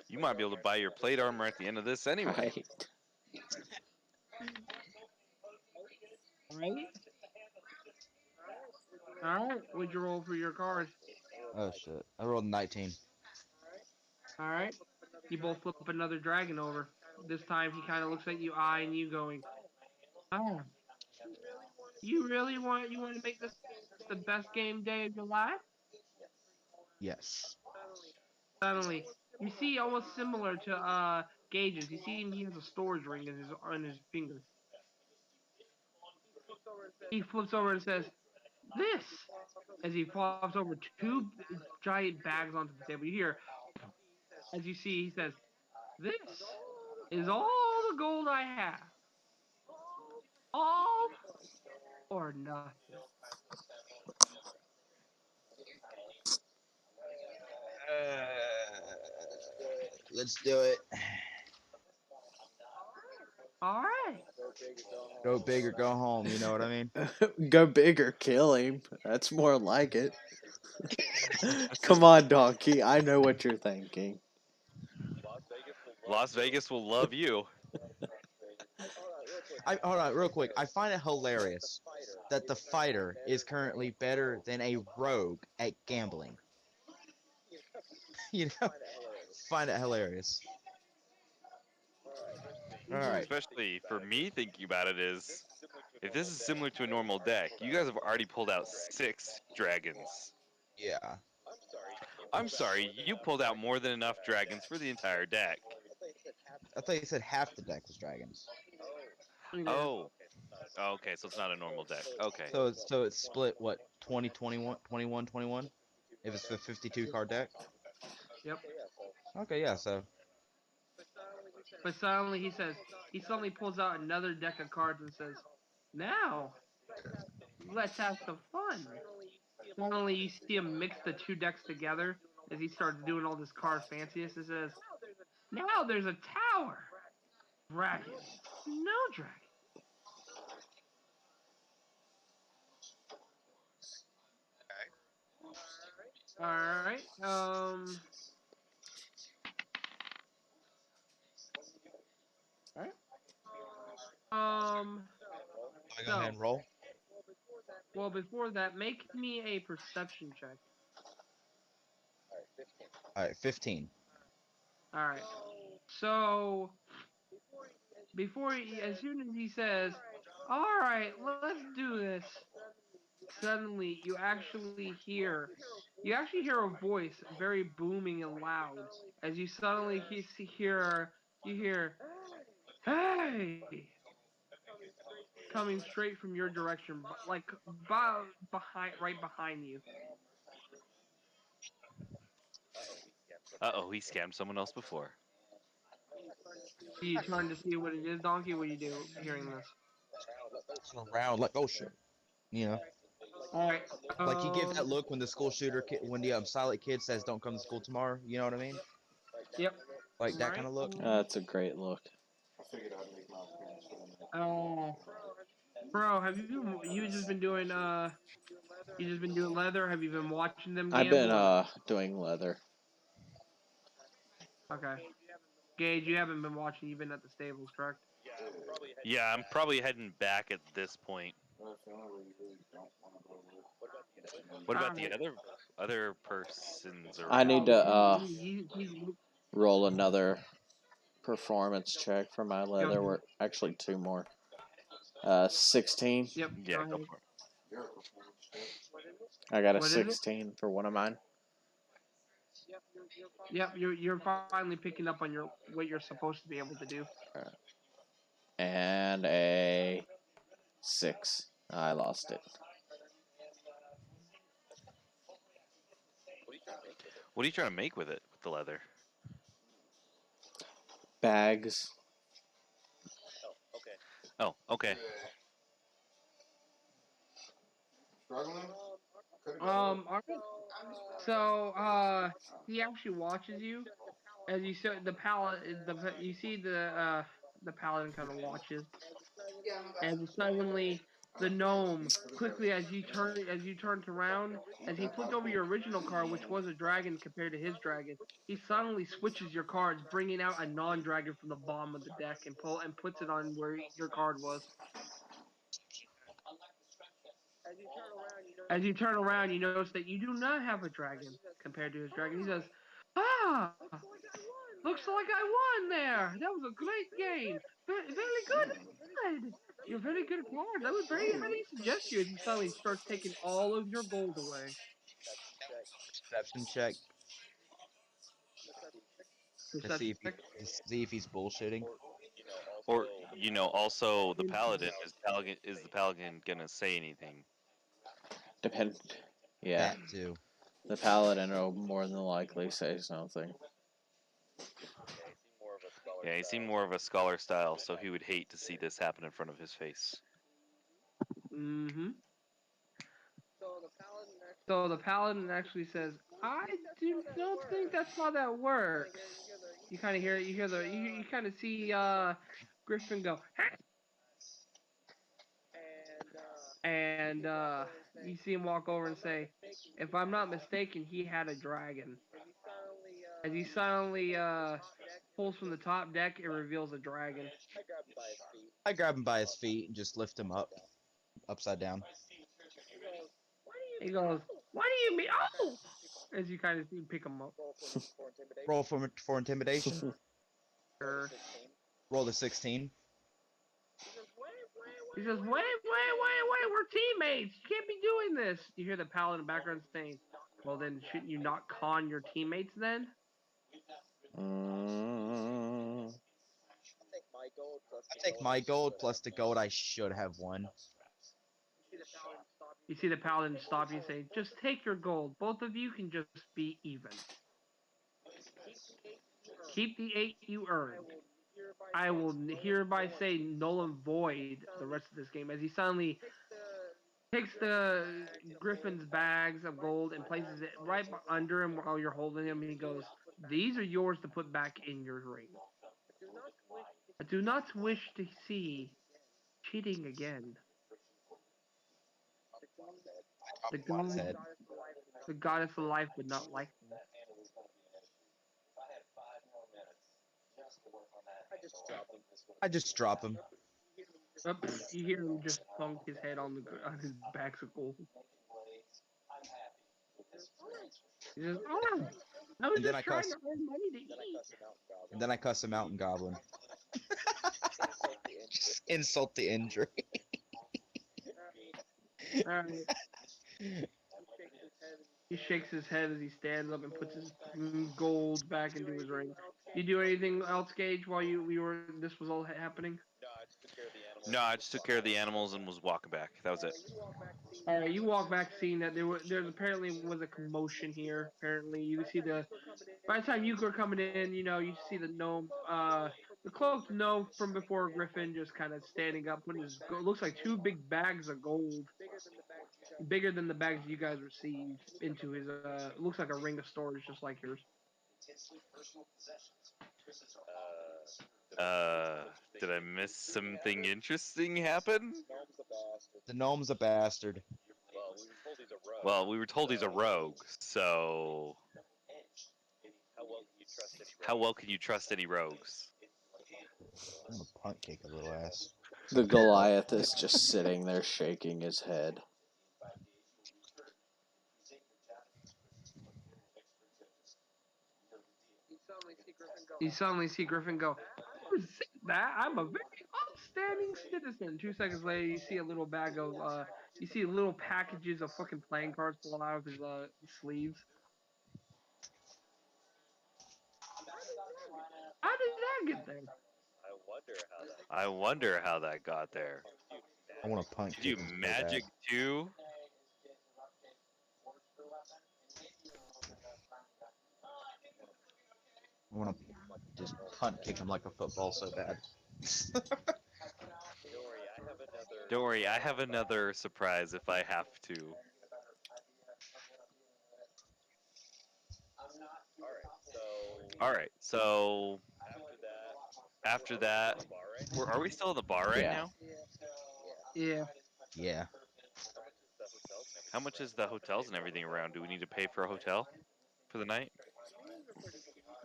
Speaker 5: You might be able to buy your plate armor at the end of this anyway.
Speaker 1: Right.
Speaker 2: All right. All right. What'd you roll for your card?
Speaker 3: Oh shit. I rolled 19.
Speaker 2: All right. You both flip another dragon over. This time he kind of looks at you, eyeing you, going, "Oh, you want to make this the best game day of your life?"
Speaker 3: Yes.
Speaker 2: Suddenly, you see almost similar to Gage's. You see him. He has a storage ring in his finger. He flips over and says, "This," as he flops over 2 giant bags onto the table. You hear, as you see, he says, "This is all the gold I have. All or nothing."
Speaker 3: Let's do it.
Speaker 2: All right.
Speaker 3: Go big or go home. You know what I mean?
Speaker 1: Go big or kill him. That's more like it. Come on, donkey. I know what you're thinking.
Speaker 5: Las Vegas will love you.
Speaker 3: I hold on real quick. I find it hilarious that the fighter is currently better than a rogue at gambling. You know, find it hilarious. All right.
Speaker 5: Especially for me thinking about it is, if this is similar to a normal deck, you guys have already pulled out 6 dragons.
Speaker 3: Yeah.
Speaker 5: I'm sorry, you pulled out more than enough dragons for the entire deck.
Speaker 3: I thought you said half the deck was dragons.
Speaker 5: Oh. Okay, so it's not a normal deck. Okay.
Speaker 3: So it's split what 20, 21, 21, 21? If it's the 52 card deck.
Speaker 2: Yep.
Speaker 3: Okay, yeah. So
Speaker 2: But suddenly he suddenly pulls out another deck of cards and says, "Now let's have some fun." Suddenly you see him mix the two decks together as he starts doing all this card fanciness and says, "Now there's a tower, dragon, no dragon." All right. All right.
Speaker 3: I go ahead
Speaker 2: So
Speaker 3: and roll.
Speaker 2: well before that, make me a perception check.
Speaker 3: All right, 15.
Speaker 2: All right. So as soon as he says, "All right, let's do this," suddenly you actually hear a voice very booming and loud as you suddenly you hear, "Hey," coming straight from your direction, like right behind you.
Speaker 5: Uh-oh, he scammed someone else before.
Speaker 2: Do you turn to see what it is, Donkey? What do you do hearing this?
Speaker 3: Around like, oh shit. You know,
Speaker 2: All right.
Speaker 3: like you give that look when the school shooter kid, when the silent kid says, "Don't come to school tomorrow." You know what I mean?
Speaker 2: Yep.
Speaker 3: Like that
Speaker 2: Right.
Speaker 3: kind of look.
Speaker 1: That's a great look.
Speaker 2: Uh, bro, have you just been doing leather? Have you been watching them
Speaker 1: I've been
Speaker 2: gamble or no?
Speaker 1: doing leather.
Speaker 2: Okay. Gage, you haven't been watching. You've been at the stables, correct?
Speaker 5: Yeah, I'm probably heading back at this point. What about the
Speaker 2: Alright.
Speaker 5: other persons
Speaker 1: I
Speaker 5: around?
Speaker 1: need to
Speaker 2: He's
Speaker 1: roll another performance check for my
Speaker 2: go.
Speaker 1: leather. We're actually two more. 16.
Speaker 2: Yep.
Speaker 5: Yeah,
Speaker 2: Go
Speaker 5: go
Speaker 2: ahead.
Speaker 5: for it.
Speaker 1: I got a
Speaker 2: What is it?
Speaker 1: 16 for one of mine.
Speaker 2: Yep. You're finally picking up on your what you're supposed to be able to do.
Speaker 1: And a 6. I lost it.
Speaker 5: What are you trying to make with it, with the leather?
Speaker 1: Bags.
Speaker 5: Oh, okay.
Speaker 2: Alright. So he actually watches you as you see the paladin kind of watches, and suddenly the gnome quickly as you turned around as he flipped over your original card, which was a dragon compared to his dragon. He suddenly switches your cards, bringing out a non-dragon from the bottom of the deck and puts it on where your card was. As you turn around, you notice that you do not have a dragon compared to his dragon. He says, "Ah, looks like I won there. That was a great game. Very, very good. You're very good at cards. I would very highly suggest you." As he suddenly starts taking all of your gold away.
Speaker 3: Perception check to see
Speaker 2: Perception
Speaker 3: if he
Speaker 2: check.
Speaker 3: to see if he's bullshitting.
Speaker 5: Or also the paladin is the paladin gonna say anything?
Speaker 1: Depend. Yeah.
Speaker 3: That too.
Speaker 1: The paladin will more than likely say something.
Speaker 5: Yeah, he seemed more of a scholar style, so he would hate to see this happen in front of his face.
Speaker 2: Mm-hmm. So the paladin actually says, don't think that's how that works. You kind of hear you kind of see Griffin go, and you see him walk over and say, "If I'm not mistaken, he had a dragon." As he silently pulls from the top deck, it reveals a dragon.
Speaker 3: I grab him by his feet and just lift him up, upside down.
Speaker 2: He goes, "What do you mean? Oh!" As you kind of see him pick him up.
Speaker 3: Roll for intimidation.
Speaker 2: Sure.
Speaker 3: Roll the 16.
Speaker 2: He says, "Wait, we're teammates. You can't be doing this." You hear the paladin in the background saying, "Well, then shouldn't you not con your teammates then?"
Speaker 1: Mm,
Speaker 3: I take my gold plus the gold I should have won.
Speaker 2: You see the paladin stop you and say, "Just take your gold. Both of you can just be even. Keep the 8 you earned. I will hereby say null and void the rest of this game." As he suddenly takes the griffin's bags of gold and places it right under him while you're holding him. He goes, "These are yours to put back in your ring. I do not wish to see cheating again. The
Speaker 3: Top of his
Speaker 2: god,
Speaker 3: head.
Speaker 2: the goddess of life would not like that."
Speaker 3: I just drop him.
Speaker 2: Up, you hear him just thunk his head on on his bags of gold. He says, "Oh, I was
Speaker 3: And then
Speaker 2: just
Speaker 3: I
Speaker 2: trying
Speaker 3: cuss.
Speaker 2: to earn money to eat."
Speaker 3: And then I cuss him out in Goblin. Just insult the injury.
Speaker 2: All right. He shakes his head as he stands up and puts his gold back into his ring. You do anything else, Gage, while this was all happening?
Speaker 5: No, I just took care of the animals and was walking back. That was it.
Speaker 2: All right, you walk back, seeing that there's apparently was a commotion here. Apparently, you see the by the time you were coming in, you see the gnome, the cloaked gnome from before Griffin, just kind of standing up, putting looks like two big bags of gold, bigger than the bags you guys received, into his looks like a ring of storage, just like yours.
Speaker 5: Did I miss something interesting happen?
Speaker 3: The gnome's a bastard.
Speaker 5: Well, we were told he's a rogue, so how well can you trust any rogues?
Speaker 3: I'm gonna punt kick a little ass.
Speaker 1: The Goliath is just sitting there shaking his head.
Speaker 2: You suddenly see Griffin go, "I resent that. I'm a very upstanding citizen." 2 seconds later, you see a little bag of, you see little packages of fucking playing cards fall out of his sleeves. How did that get there?
Speaker 5: I wonder how that got there.
Speaker 3: I want to punt
Speaker 5: Did
Speaker 3: kick
Speaker 5: you
Speaker 3: him so bad.
Speaker 5: magic too?
Speaker 3: I want to just punt kick him like a football so bad.
Speaker 5: Don't worry, I have another surprise if I have to. All right, so after that, are we still in the bar right
Speaker 1: Yeah.
Speaker 5: now?
Speaker 2: Yeah,
Speaker 3: Yeah.
Speaker 5: How much is the hotels and everything around? Do we need to pay for a hotel for the night?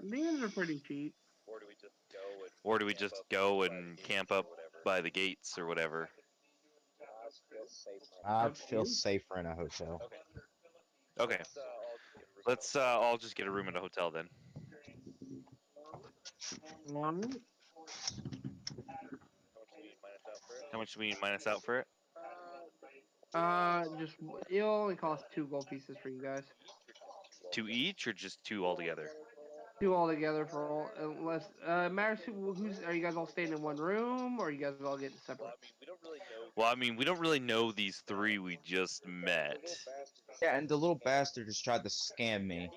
Speaker 2: these are pretty cheap.
Speaker 5: Or do we just go and camp up by the gates or whatever?
Speaker 3: I'd
Speaker 2: Up to
Speaker 3: feel
Speaker 2: you.
Speaker 3: safer in a hotel.
Speaker 5: Okay, let's all just get a room at a hotel then.
Speaker 2: One.
Speaker 5: How much do we need minus out for it?
Speaker 2: Just it only costs 2 gold pieces for you guys.
Speaker 5: Two each or just two altogether?
Speaker 2: Two all together for all, unless matters who's are you guys all staying in one room or are you guys all getting separate?
Speaker 5: Well, I mean, we don't really know these three we just met.
Speaker 3: Yeah, and the little bastard just tried to scam me.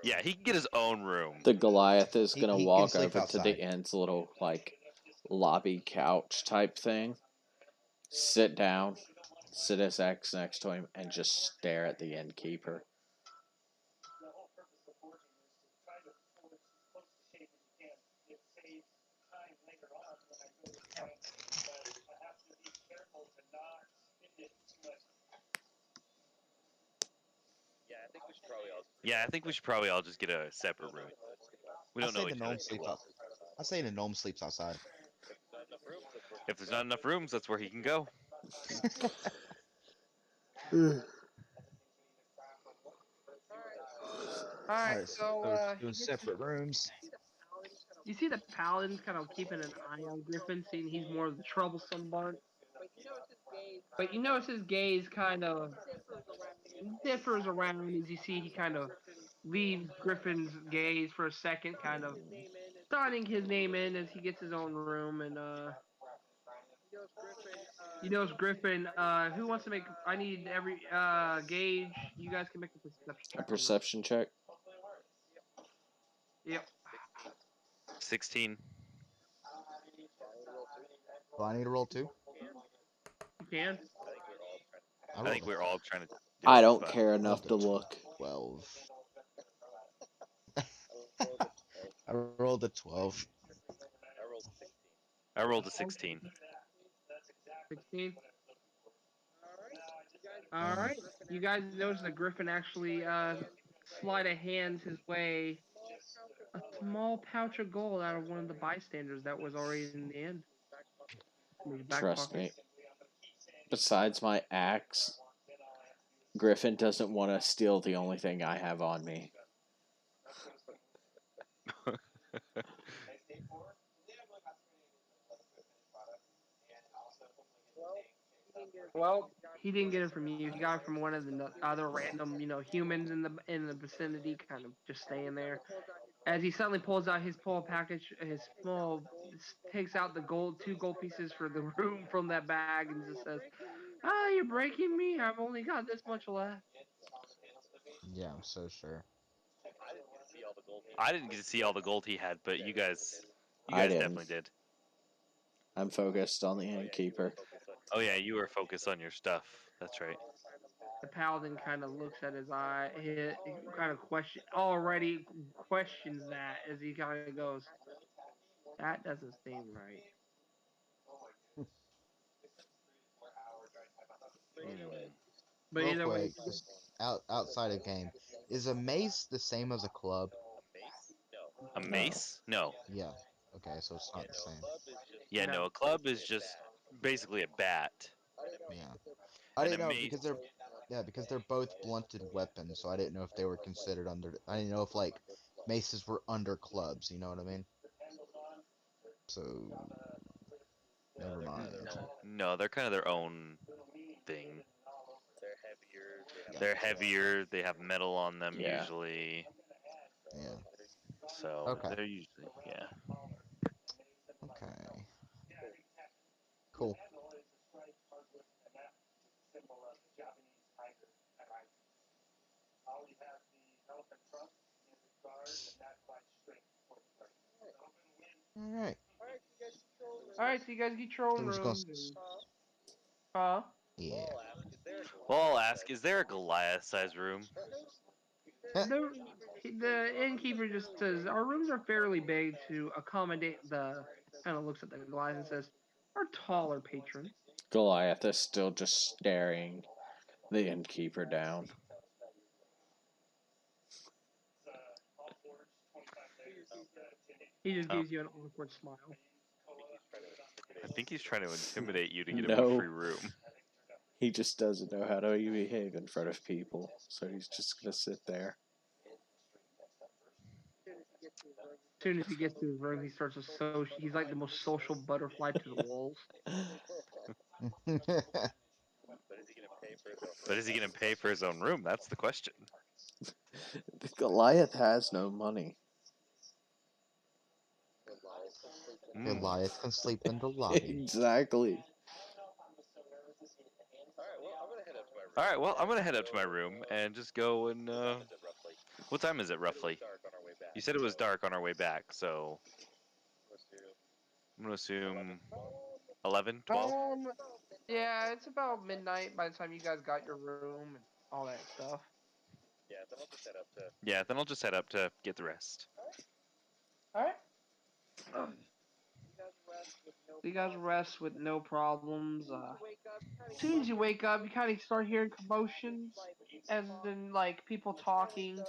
Speaker 5: Yeah, he can get his own room.
Speaker 1: The Goliath is
Speaker 3: He,
Speaker 1: gonna
Speaker 3: he can
Speaker 1: walk
Speaker 3: sleep
Speaker 1: over to the
Speaker 3: outside.
Speaker 1: end's little lobby couch type thing, sit down, sit his ex next to him, and just stare at the innkeeper.
Speaker 5: Yeah, I think we should probably all just get a separate room. We
Speaker 3: I
Speaker 5: don't
Speaker 3: say
Speaker 5: know
Speaker 3: the
Speaker 5: each other
Speaker 3: gnome
Speaker 5: too
Speaker 3: sleeps
Speaker 5: well.
Speaker 3: out. I say the gnome sleeps outside.
Speaker 5: If there's not enough rooms, that's where he can go.
Speaker 2: All
Speaker 3: All
Speaker 2: right,
Speaker 3: right, so
Speaker 2: so
Speaker 3: we're doing
Speaker 2: he gets
Speaker 3: separate rooms.
Speaker 2: you see the paladin's kind of keeping an eye on Griffin, seeing he's more of the troublesome one. But you notice his gaze kind of differs around as you see he kind of leaves Griffin's gaze for a second, kind of signing his name in as he gets his own room, and he knows Griffin. Who wants to make? I need every Gauge. You guys can make a perception
Speaker 1: A
Speaker 2: check on this.
Speaker 1: perception check.
Speaker 2: Yep,
Speaker 5: 16.
Speaker 3: Do I need to roll two?
Speaker 2: you can.
Speaker 3: I
Speaker 5: I
Speaker 3: rolled
Speaker 5: think
Speaker 3: a,
Speaker 5: we're all trying to do
Speaker 1: I
Speaker 5: it,
Speaker 1: don't
Speaker 5: but
Speaker 1: care
Speaker 3: rolled
Speaker 1: enough
Speaker 3: a
Speaker 1: to look.
Speaker 3: 12. I rolled a 12.
Speaker 5: I rolled a 16.
Speaker 2: 16. All
Speaker 3: Um,
Speaker 2: right. You guys notice that Griffin actually sleight of hands his way a small pouch of gold out of one of the bystanders that was already in the inn. In his back
Speaker 1: Trust
Speaker 2: pocket.
Speaker 1: me. Besides my axe, Griffin doesn't want to steal the only thing I have on me.
Speaker 2: Well, he didn't get it from you. He got it from one of the other random, humans in the vicinity, kind of just staying there. As he suddenly pulls out his pull package, his small, takes out the two gold pieces for the room from that bag, and just says, "Ah, you're breaking me. I've only got this much left."
Speaker 3: yeah, I'm so sure.
Speaker 5: I didn't get to see all the gold he had, but you
Speaker 1: I
Speaker 5: guys
Speaker 1: didn't.
Speaker 5: definitely did.
Speaker 1: I'm focused on the innkeeper.
Speaker 5: Oh yeah, you were focused on your stuff. That's right.
Speaker 2: The paladin kind of looks at his eye, he kind of already questions that as he kind of goes, "That doesn't seem right."
Speaker 5: Hmm.
Speaker 2: But
Speaker 3: Real
Speaker 2: either way,
Speaker 3: quick, just outside of game, is a mace the same as a club?
Speaker 5: A
Speaker 1: No.
Speaker 5: mace? No.
Speaker 3: Yeah. Okay, so it's not the same.
Speaker 5: Yeah,
Speaker 2: no.
Speaker 5: no. A club is just basically a bat,
Speaker 3: Yeah. I
Speaker 5: and a
Speaker 3: didn't know
Speaker 5: mace.
Speaker 3: because they're both blunted weapons, so I didn't know if they were considered under. I didn't know if like maces were under clubs. You know what I mean? So never mind.
Speaker 5: No, they're kind of their own thing. They're
Speaker 3: Gotcha.
Speaker 5: heavier. They have metal on them
Speaker 1: Yeah.
Speaker 5: usually,
Speaker 3: Yeah.
Speaker 5: so
Speaker 3: Okay.
Speaker 5: they're usually yeah.
Speaker 3: Okay. Cool. All right.
Speaker 2: All right, so you guys get your
Speaker 3: So
Speaker 2: own
Speaker 3: we're just gonna.
Speaker 2: rooms, and uh,
Speaker 3: Yeah.
Speaker 5: Well, I'll ask: is there a Goliath-sized room?
Speaker 2: the the innkeeper just says our rooms are fairly big to accommodate the. Kind of looks at the glass and says, "Our taller patrons."
Speaker 1: Goliath is still just staring the innkeeper down.
Speaker 2: He just
Speaker 5: Oh,
Speaker 2: gives you an awkward smile.
Speaker 5: I think he's trying to intimidate you to get him a
Speaker 1: No,
Speaker 5: free room.
Speaker 1: he just doesn't know how to behave in front of people, so he's just gonna sit there.
Speaker 2: As soon as he gets to his room, he starts to he's like the most social butterfly to the walls.
Speaker 5: But is he going to pay for his own room? That's the question.
Speaker 1: Goliath has no money.
Speaker 5: Mm.
Speaker 3: Goliath can sleep in the lobby.
Speaker 1: Exactly.
Speaker 5: All right, well, I'm going to head up to my room and just go and. What time is it roughly? You said it was dark on our way back, so I'm going to assume 11, 12?
Speaker 2: Um, yeah, it's about midnight by the time you guys got your room and all that stuff.
Speaker 5: Yeah, then I'll just head up to get the rest.
Speaker 2: All right. You guys rest with no problems. As soon as you wake up, you kind of start hearing commotions, as in like people talking.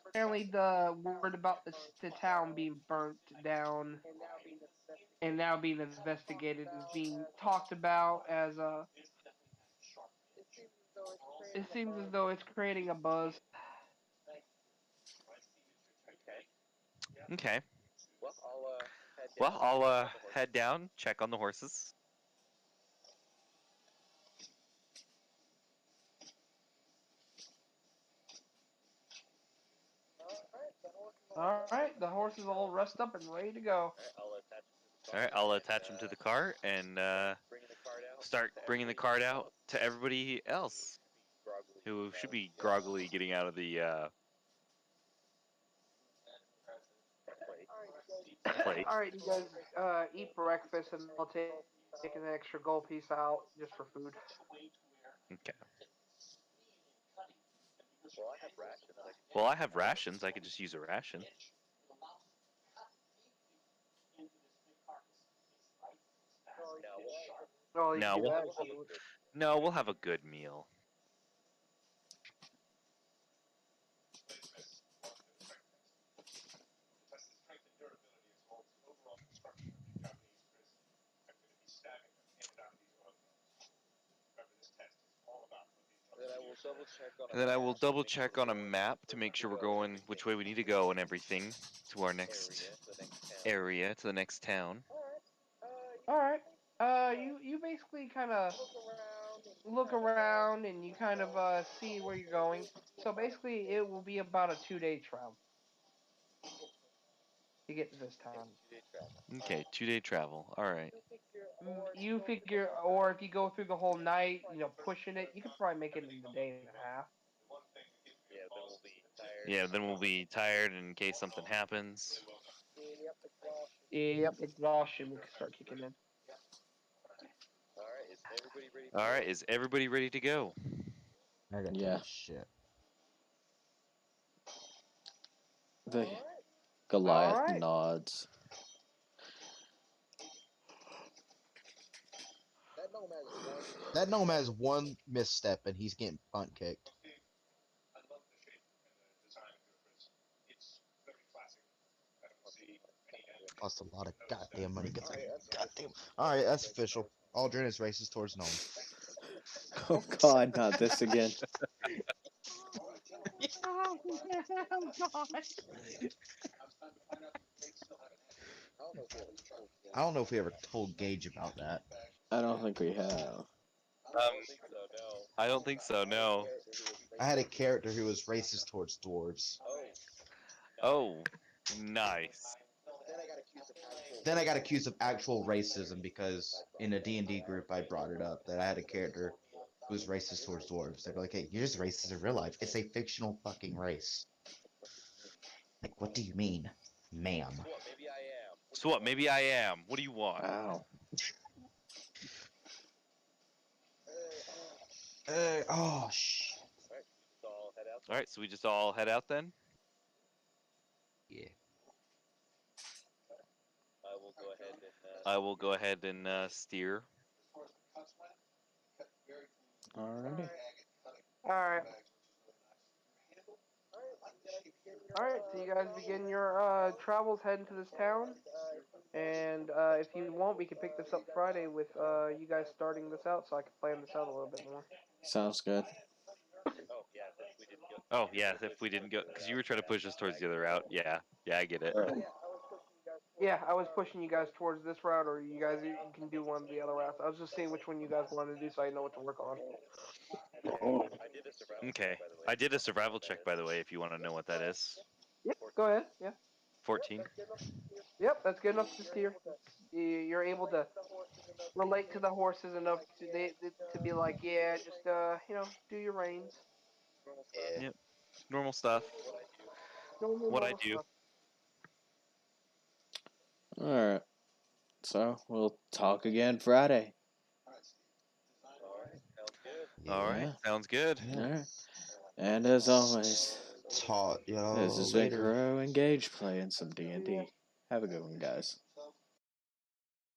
Speaker 2: Apparently, the word about the town being burnt down and now being investigated is being talked about as it seems as though it's creating a buzz.
Speaker 5: Okay. Well, I'll head down, check on the horses.
Speaker 2: All right, the horse is all rest up and ready to go.
Speaker 5: All right, I'll attach him to the cart and start bringing the cart out to everybody else who should be groggily getting out of the place.
Speaker 2: All right, you guys eat breakfast, and I'll take an extra gold piece out just for food.
Speaker 5: Okay. Well, I have rations. I could just use a ration.
Speaker 2: Oh, you can
Speaker 5: No,
Speaker 2: do
Speaker 5: we'll
Speaker 2: that if you would.
Speaker 5: no, we'll have a good meal. And then I will double check on a map to make sure we're going which way we need to go and everything to our next area, to the next town.
Speaker 2: All right. You basically kind of look around and you kind of see where you're going. So basically, it will be about a 2-day travel to get to this town.
Speaker 5: Okay, 2-day travel. All right.
Speaker 2: You figure, or if you go through the whole night, pushing it, you could probably make it in a day and a half.
Speaker 5: Yeah, then we'll be tired in case something happens.
Speaker 2: Yep, exhaustion will start kicking in.
Speaker 5: All right, is everybody ready to go?
Speaker 3: I gotta take
Speaker 1: Yeah.
Speaker 3: a shit.
Speaker 1: The
Speaker 2: All
Speaker 1: Goliath
Speaker 2: right.
Speaker 1: nods.
Speaker 3: That gnome has one misstep and he's getting punt kicked. Cost a lot of goddamn money. Goddamn. All right, that's official. Aldrin is racist towards gnome.
Speaker 1: Oh God, not this again.
Speaker 2: Oh, God.
Speaker 3: I don't know if we ever told Gage about that.
Speaker 1: I don't think we have.
Speaker 5: I don't think so. No.
Speaker 3: I had a character who was racist towards dwarves.
Speaker 5: Oh, nice.
Speaker 3: Then I got accused of actual racism because in a D&D group I brought it up that I had a character who was racist towards dwarves. They're like, hey, you're just racist in real life. It's a fictional fucking race. Like, what do you mean, ma'am?
Speaker 5: So what? Maybe I am. What do you want?
Speaker 1: Wow.
Speaker 3: Oh, shit.
Speaker 5: All right, so we just all head out then.
Speaker 3: Yeah.
Speaker 5: I will go ahead and steer.
Speaker 1: Alrighty.
Speaker 2: All right. All right. So you guys begin your travels heading to this town, and if you want, we can pick this up Friday with you guys starting this out, so I can plan this out a little bit more.
Speaker 1: Sounds good.
Speaker 5: Oh yeah, if we didn't go, because you were trying to push us towards the other route. Yeah, yeah, I get it.
Speaker 2: Yeah, I was pushing you guys towards this route, or you can do one of the other routes. I was just seeing which one you guys wanted to do, so I know what to work on.
Speaker 5: Okay, I did a survival check, by the way. If you want to know what that is,
Speaker 2: Yep. Go ahead. Yeah.
Speaker 5: 14.
Speaker 2: Yep. That's good enough to steer. You're able to relate to the horses enough to be like, yeah, just do your reins.
Speaker 3: Yeah.
Speaker 5: Yep, normal stuff. What I
Speaker 2: Normal
Speaker 5: do.
Speaker 2: stuff.
Speaker 1: Alright. So we'll talk again Friday.
Speaker 5: All right,
Speaker 1: Yeah.
Speaker 5: sounds good.
Speaker 3: Yeah.
Speaker 1: Alright. And as always,
Speaker 3: Taught
Speaker 1: this
Speaker 3: y'all
Speaker 1: has been
Speaker 3: later.
Speaker 1: Crow Engage playing some
Speaker 2: Yeah.
Speaker 1: D&D. Have a good one, guys.